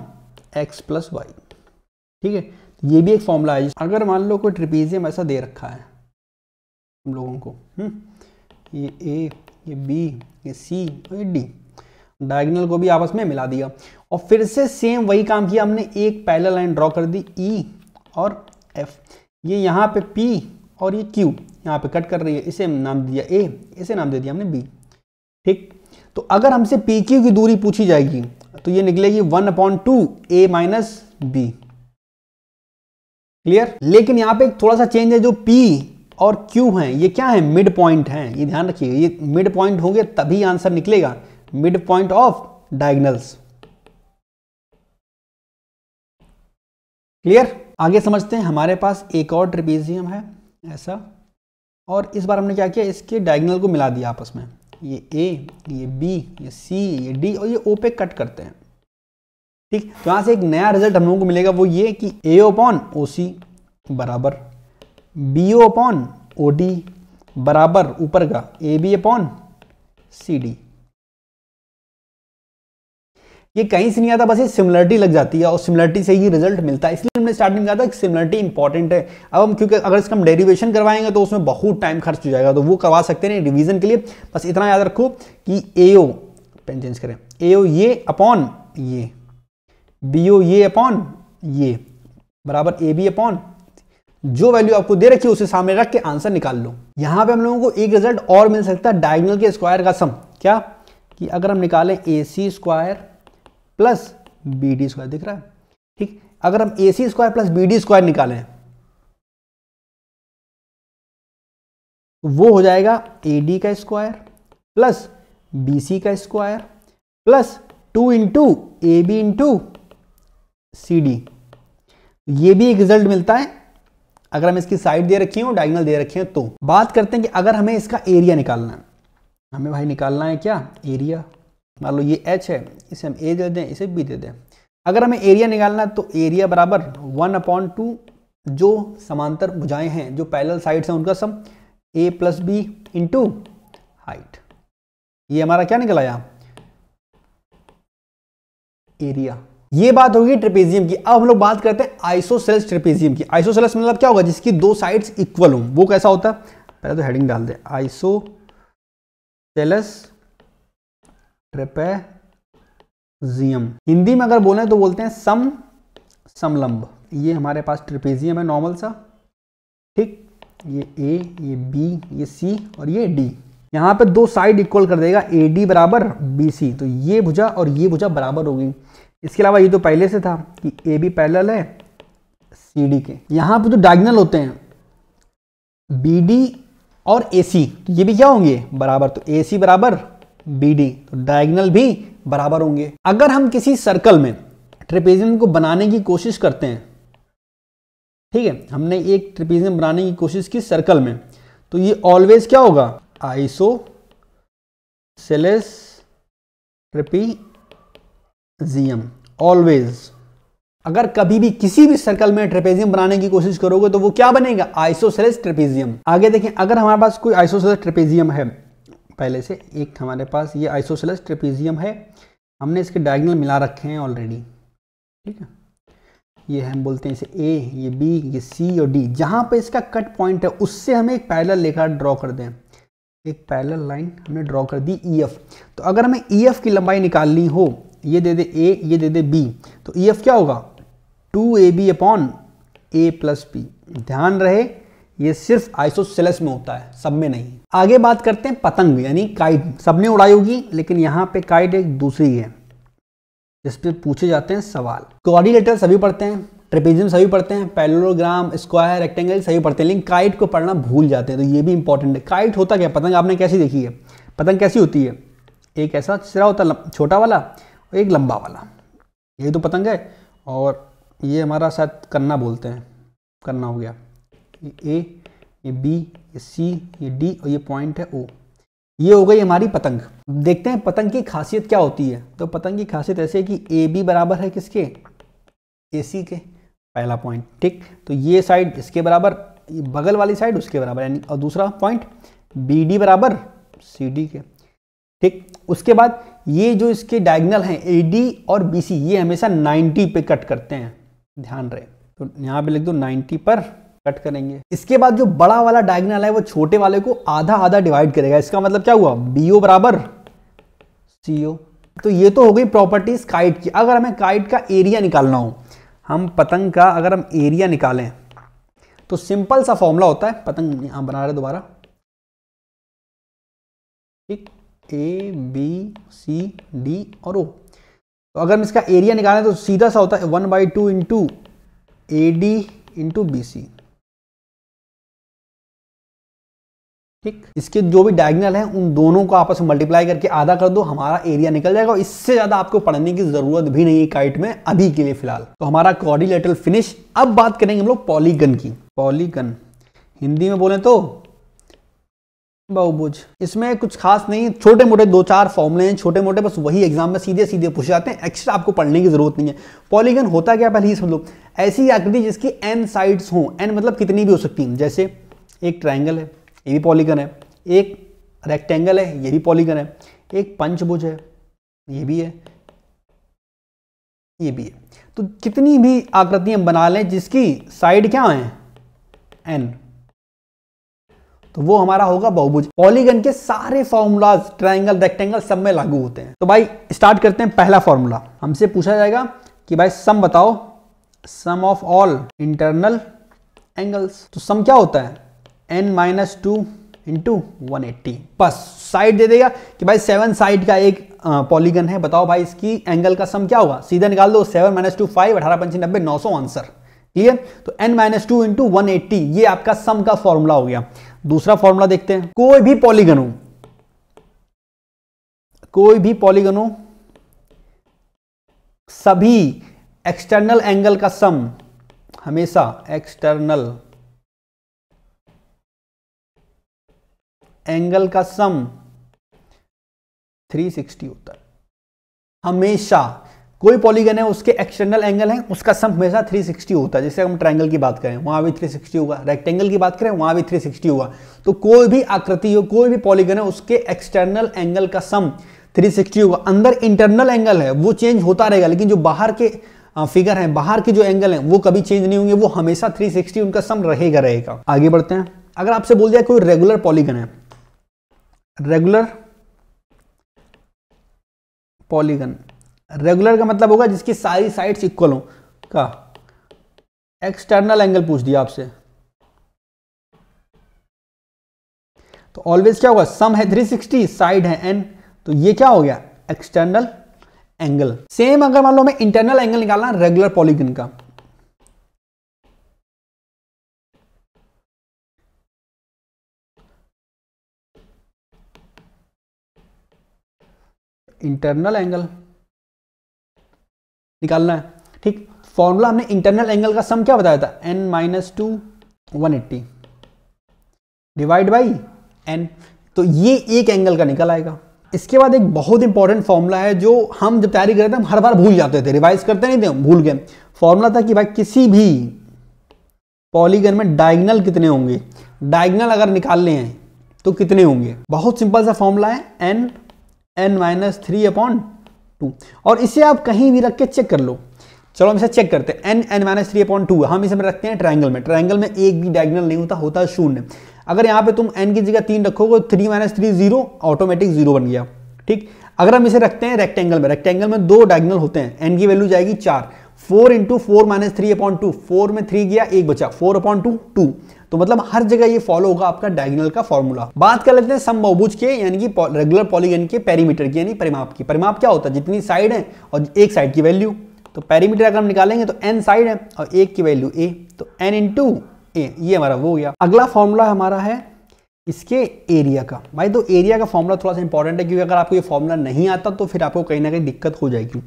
x plus y, ठीक है, ये भी एक फॉर्मूला है। अगर मान लो कोई ट्रेपेजियम ऐसा दे रखा है हम लोगों को, ये a, ये b, ये c और ये d, डायगोनल को भी आपस में मिला दिया और फिर से सेम वही काम किया हमने, एक पैरेलल लाइन ड्रॉ कर दी E और F, ये यहाँ पे P और ये Q यहाँ पे कट कर रही है, इसे नाम दिया A, इसे नाम दे दिया हमने B, ठीक। तो अगर हमसे PQ की दूरी पूछी जाएगी तो ये निकलेगी 1/2 A माइनस B, क्लियर। लेकिन यहाँ पे थोड़ा सा चेंज है, जो P और Q हैं ये क्या है, मिड पॉइंट हैं, ये ध्यान रखिएगा, ये मिड पॉइंट होंगे तभी आंसर निकलेगा, mid point of diagonals, clear. आगे समझते हैं, हमारे पास एक और ट्रेपेजियम है ऐसा, और इस बार हमने क्या किया, इसके डायगोनल को मिला दिया आपस में, ये A, ये B, ये C, ये D और ये O पे कट करते हैं, ठीक। तो यहां से एक नया रिजल्ट हम लोगों को मिलेगा, वो ये कि AO अपॉन OC बराबर BO अपॉन OD बराबर ऊपर का AB अपॉन CD। ये कहीं से नहीं आता, बस ये सिमिलरिटी लग जाती है और सिमिलरिटी से ही रिजल्ट मिलता है, इसलिए हमने स्टार्टिंग में कहा था कि सिमिलरिटी इंपॉर्टेंट है। अब हम क्योंकि अगर इसका हम डेरिवेशन करवाएंगे तो उसमें बहुत टाइम खर्च हो जाएगा, तो वो करवा सकते हैं रिवीजन के लिए। बस इतना याद रखो कि AO, पेन चेंज करें, AO ये अपॉन ये, BO ये अपॉन ये बराबर AB अपॉन, जो वैल्यू आपको दे रखी है उसे सामने रख के आंसर निकाल लो। यहां पे हम लोगों को एक रिजल्ट और मिल सकता है, डायगोनल के स्क्वायर का सम, क्या कि अगर हम निकालें AC square plus BD square, दिख रहा है, ठीक, अगर हम AC square plus BD square निकालें तो वो हो जाएगा AD का स्क्वायर प्लस BC का square plus 2 into AB into CD। ये भी एक रिजल्ट मिलता है अगर हम इसकी साइड दे रखी हो, डायगोनल दे रखे हैं। तो बात करते हैं कि अगर हमें इसका एरिया निकालना है, हमें भाई निकालना है क्या, एरिया। मान लो ये H है, इसे हम A दे दें, इसे B दे दें। अगर हमें एरिया निकालना है तो एरिया बराबर 1/2 जो समांतर भुजाएं हैं, जो पैरेलल साइड्स हैं उनका सम, A plus B into height. ये हमारा क्या निकल आया, एरिया। ये बात होगी ट्रेपेजियम की। अब हम लोग बात करते हैं आइसोसेलेस ट्रेपेजियम की। आइसोसेलेस मतलब क्या होगा, जिसकी 2 साइड्स इक्वल हों। वो कैसा होता है, पहले तो हेडिंग डाल दे, आइसोसेलेस ट्रेपेजियम। हिंदी में अगर बोले तो बोलते हैं समलंब। ये हमारे पास ट्रेपेजियम है नॉर्मल सा, ठीक, ये A, ये B, ये C और ये D। यहाँ पे 2 साइड इक्वल कर देगा, AD बराबर BC, तो ये भुजा और ये भुजा बराबर होगी। इसके अलावा ये तो पहले से था कि AB पैरेलल है CD के। यहाँ पे तो डायगोनल होते हैं BD और AC, तो ये भी क्या होंगे, बराबर। तो AC बराबर BD, तो डायगोनल भी बराबर होंगे। अगर हम किसी सर्कल में ट्रेपेजियम को बनाने की कोशिश करते हैं, ठीक है, हमने एक ट्रेपेजियम बनाने की कोशिश की सर्कल में, तो ये ऑलवेज क्या होगा, आइसोसेलेस ट्रेपेजियम ऑलवेज। अगर कभी भी किसी भी सर्कल में ट्रेपेजियम बनाने की कोशिश करोगे तो वो क्या बनेगा, आइसोसेलेस ट्रेपेजियम। आगे देखें, अगर हमारे पास कोई आइसोसेलेस ट्रेपेजियम है, पहले से एक हमारे पास ये आइसोसेलेस ट्रेपेजियम है, हमने इसके डायगोनल मिला रखे हैं ऑलरेडी, ठीक है, ये हम बोलते हैं इसे A, ये B, ये C और D। जहां पे इसका कट पॉइंट है उससे हमें एक पैरेलल लेकर ड्रॉ कर दें, एक पैरेलल लाइन हमने ड्रॉ कर दी EF। तो अगर हमें EF की लंबाई निकालनी हो, ये दे दे A, ये दे दे B, तो EF क्या होगा, 2AB अपॉन ए प्लस बी। ध्यान रहे ये सिर्फ आइसोसेलेस में होता है, सब में नहीं। आगे बात करते हैं पतंग यानी काइट। सबने उड़ाई होगी, लेकिन यहाँ पे काइट एक दूसरी है जिस पे पूछे जाते हैं सवाल। क्वाड्रिलेटरल सभी पढ़ते हैं, ट्रेपेजियम सभी पढ़ते हैं, पैरेललोग्राम, स्क्वायर, रेक्टेंगल सही पढ़ते हैं, लेकिन काइट को पढ़ना भूल जाते हैं, तो ये भी इंपॉर्टेंट है। काइट होता क्या? पतंग आपने कैसी देखी है? पतंग कैसी होती है? एक ऐसा सिरा होता है छोटा वाला और एक लंबा वाला, ये तो पतंग है। और ये हमारा शायद कन्ना बोलते हैं, कन्ना हो गया। ये ए, ये बी, ये सी, ये डी और ये पॉइंट है ओ। ये हो गई हमारी पतंग। देखते हैं पतंग की खासियत क्या होती है। तो पतंग की खासियत ऐसे है कि ए बी बराबर है किसके? ए सी के, पहला पॉइंट। ठीक, तो ये साइड इसके बराबर, ये बगल वाली साइड उसके बराबर यानी, और दूसरा पॉइंट बी डी बराबर सी डी के। ठीक, उसके बाद ये जो इसके डायगोनल हैं ए डी और बी सी, ये हमेशा 90 पे कट करते हैं, ध्यान रहे। तो यहाँ पे लिख दो 90 पर कट करेंगे। इसके बाद जो बड़ा वाला डायगोनल है वो छोटे वाले को आधा आधा डिवाइड करेगा। इसका मतलब क्या हुआ? बीओ बराबर सीओ। तो ये तो हो गई प्रॉपर्टीज काइट की। अगर हमें काइट का एरिया निकालना हो, हम पतंग का अगर हम एरिया निकालें तो सिंपल सा फॉर्मूला होता है। पतंग यहां बना रहे दोबारा, ठीक, ए बी सी डी और ओ। तो अगर हम इसका एरिया निकालें तो सीधा सा होता है 1/2 into A D into B C. ठीक, इसके जो भी डायगोनल हैं उन दोनों को आपस में मल्टीप्लाई करके आधा कर दो, हमारा एरिया निकल जाएगा। और इससे ज्यादा आपको पढ़ने की जरूरत भी नहीं है काइट में अभी के लिए फिलहाल। तो हमारा क्वाड्रिलेटरल फिनिश। अब बात करेंगे हम लोग पॉलीगन की। पॉलीगन हिंदी में बोले तो बहुभुज। इसमें कुछ खास नहीं, छोटे मोटे 2-4 फॉर्मूले हैं, छोटे मोटे, बस वही एग्जाम में सीधे सीधे पूछे जाते हैं। एक्स्ट्रा आपको पढ़ने की जरूरत नहीं है। पॉलीगन होता क्या, पहले ही समझ लो। ऐसी आकृति जिसकी n साइड्स हों, n मतलब कितनी भी हो सकती हैं। जैसे एक ट्रायंगल है, ये भी पॉलीगन है। एक रेक्टेंगल है, ये भी पॉलीगन है। एक पंचभुज है, ये भी है, ये भी है। तो कितनी भी आकृतियां बना लें जिसकी साइड क्या है? n, तो वो हमारा होगा बहुभुज। पॉलीगन के सारे फॉर्मूलाज ट्रायंगल, रेक्टेंगल सब में लागू होते हैं। तो भाई स्टार्ट करते हैं। पहला फॉर्मूला हमसे पूछा जाएगा कि भाई सम बताओ, सम ऑफ ऑल इंटरनल एंगल्स। तो सम क्या होता है? n-2 into 180। बस साइड दे देगा कि भाई 7 साइड का एक पॉलीगन है, बताओ भाई इसकी एंगल का सम क्या होगा। सीधा निकाल दो, 7-2 5, 18-5 90, 900 आंसर। क्लियर? तो n-2 इंटू 180 ये आपका सम का फॉर्मूला हो गया। दूसरा फॉर्मूला देखते हैं। कोई भी पॉलीगन हो, कोई भी पॉलीगन हो, सभी एक्सटर्नल एंगल का सम हमेशा एक्सटर्नल एंगल का सम 360 होता है। हमेशा कोई पॉलीगन है उसके एक्सटर्नल एंगल है, उसका सम हमेशा 360 होता है। जैसे हम ट्रायंगल की बात करें वहां भी 360 होगा, रेक्टेंगल की बात करें वहां भी 360 होगा। तो कोई भी आकृति हो, कोई भी पॉलीगन है, उसके एक्सटर्नल एंगल का सम 360 होगा। अंदर इंटरनल एंगल है वो चेंज होता रहेगा, लेकिन जो बाहर के फिगर हैं, बाहर के जो एंगल हैं वो कभी चेंज नहीं होंगे, वो हमेशा 360 उनका सम रहेगा। आगे बढ़ते हैं। अगर आपसे बोल दिया कोई रेगुलर पॉलीगन है, रेगुलर पॉलीगन, रेगुलर का मतलब होगा जिसकी सारी साइड्स इक्वल हो का। एक्सटर्नल एंगल पूछ दिया आपसे, तो ऑलवेज क्या होगा? सम है 360, साइड है n, तो ये क्या हो गया? External angle. सेम अगर मान लो हमें इंटरनल एंगल निकालना रेगुलर पॉलीगन का, इंटरनल एंगल निकालना है। ठीक, फॉर्मूला हमने इंटरनल एंगल का सम क्या बताया था? n-2 180 divide by n। तो ये एक एंगल का निकल आएगा। इसके बाद एक बहुत इंपॉर्टेंट फॉर्मूला है जो हम जब तैयारी कर रहे थे हम हर बार भूल जाते थे, रिवाइज करते नहीं थे, हम भूल गए। फॉर्मूला था कि भाई किसी भी पॉलीगन में डायगोनल कितने होंगे, डायगोनल अगर निकालने हैं तो कितने होंगे। बहुत सिंपल सा फॉर्मूला है, n-3/2। और इसे आप कहीं भी रख के चेक कर लो। चलो हम इसे चेक करते हैं। n-3/2 हम इसे रखते हैं ट्रायंगल में। ट्रायंगल में एक भी डायगोनल नहीं होता, होता है 0। अगर यहाँ पे तुम n की जगह 3 रखोगे तो 3-3 0, ऑटोमेटिक 0 बन गया। ठीक, अगर हम इसे रखते हैं रेक्टेंगल में, रेक्टेंगल में 2 डायगोनल होते हैं, n की वैल्यू जाएगी 4। 4 इंटू 4 माइनस 3/2, 4 में 3 गया, 1 बचा, 4/2 2। तो मतलब हर जगह ये फॉलो होगा आपका डायगोनल का फॉर्मूला। बात कर लेते हैं समबाहुभुज के यानी कि रेगुलर पॉलीगन के पेरीमीटर की यानी परिमाप की। परिमाप क्या होता है? जितनी साइड है और एक साइड की वैल्यू। तो पेरीमीटर अगर हम निकालेंगे तो n साइड है और एक की वैल्यू a, तो n इंटू a, ये हमारा वो हो गया। अगला फॉर्मूला हमारा है इसके एरिया का। भाई तो एरिया का फॉर्मूला थोड़ा सा इंपॉर्टेंट है, क्योंकि अगर आपको ये फॉर्मूला नहीं आता तो फिर आपको कहीं ना कहीं दिक्कत हो जाएगी।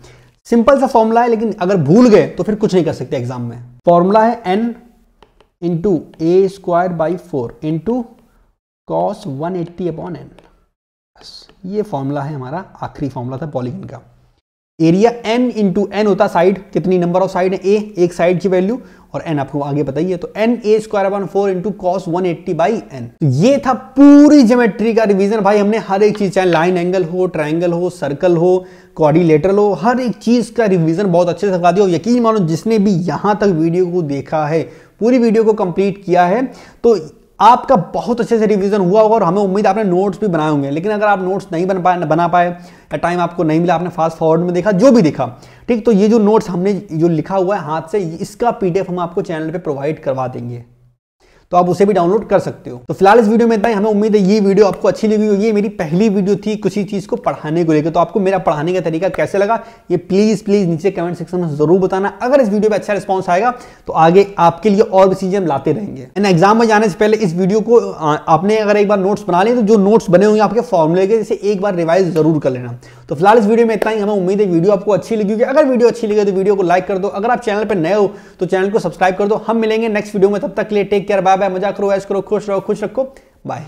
सिंपल सा फॉर्मूला है, लेकिन अगर भूल गए तो फिर कुछ नहीं कर सकते एग्जाम में। फॉर्मूला है n into A square by 4 into cos 180/n। बस ये फॉर्मूला है हमारा, आखिरी फॉर्मूला था पॉलीगन का। एरिया n इंटू n होता साइड, कितनी नंबर ऑफ साइड है a, एक साइड की वैल्यू, और n आपको आगे बताइए, तो n a² into cos 180/n। ये था पूरी ज्योमेट्री का रिवीजन। भाई हमने हर एक चीज, चाहे लाइन एंगल हो, ट्रायंगल हो, सर्कल हो, क्वाड्रिलेटरल हो, हर एक चीज का रिवीजन बहुत अच्छे से करवा दिया। यकीन मानो जिसने भी यहां तक वीडियो को देखा है, पूरी वीडियो को कंप्लीट किया है, तो आपका बहुत अच्छे से रिवीजन हुआ होगा और हमें उम्मीद आपने नोट्स भी बनाए होंगे। लेकिन अगर आप नोट्स नहीं बना पाए या टाइम आपको नहीं मिला, आपने फास्ट फॉरवर्ड में देखा, जो भी देखा, ठीक, तो ये जो नोट्स हमने जो लिखा हुआ है हाथ से, इसका पीडीएफ हम आपको चैनल पे प्रोवाइड करवा देंगे, तो आप उसे भी डाउनलोड कर सकते हो। तो फिलहाल इस वीडियो में इतना ही। हमें उम्मीद है ये वीडियो आपको अच्छी लगी होगी। ये मेरी पहली वीडियो थी किसी चीज को पढ़ाने को लेकर, तो आपको मेरा पढ़ाने का तरीका कैसे लगा ये प्लीज नीचे कमेंट सेक्शन में जरूर बताना। अगर इस वीडियो पे अच्छा रिस्पॉन्स आएगा तो आगे आपके लिए और भी चीजें हम लाते रहेंगे। एंड एग्जाम में जाने से पहले इस वीडियो को आपने अगर एक बार नोट्स बना लिए, तो जो नोट्स बने होंगे आपके फॉर्मूले के, जैसे एक बार रिवाइज जरूर कर लेना। तो फिलहाल इस वीडियो में इतना ही। हमें उम्मीद है वीडियो आपको अच्छी लगी होगी। अगर वीडियो अच्छी लगी तो वीडियो को लाइक कर दो। अगर आप चैनल पर नए हो तो चैनल को सब्सक्राइब कर दो। हम मिलेंगे नेक्स्ट वीडियो में, तब तक के लिए टेक केयर, बाय बाय, मजा करो, ऐश करो, खुश रहो, खुश रखो, बाय।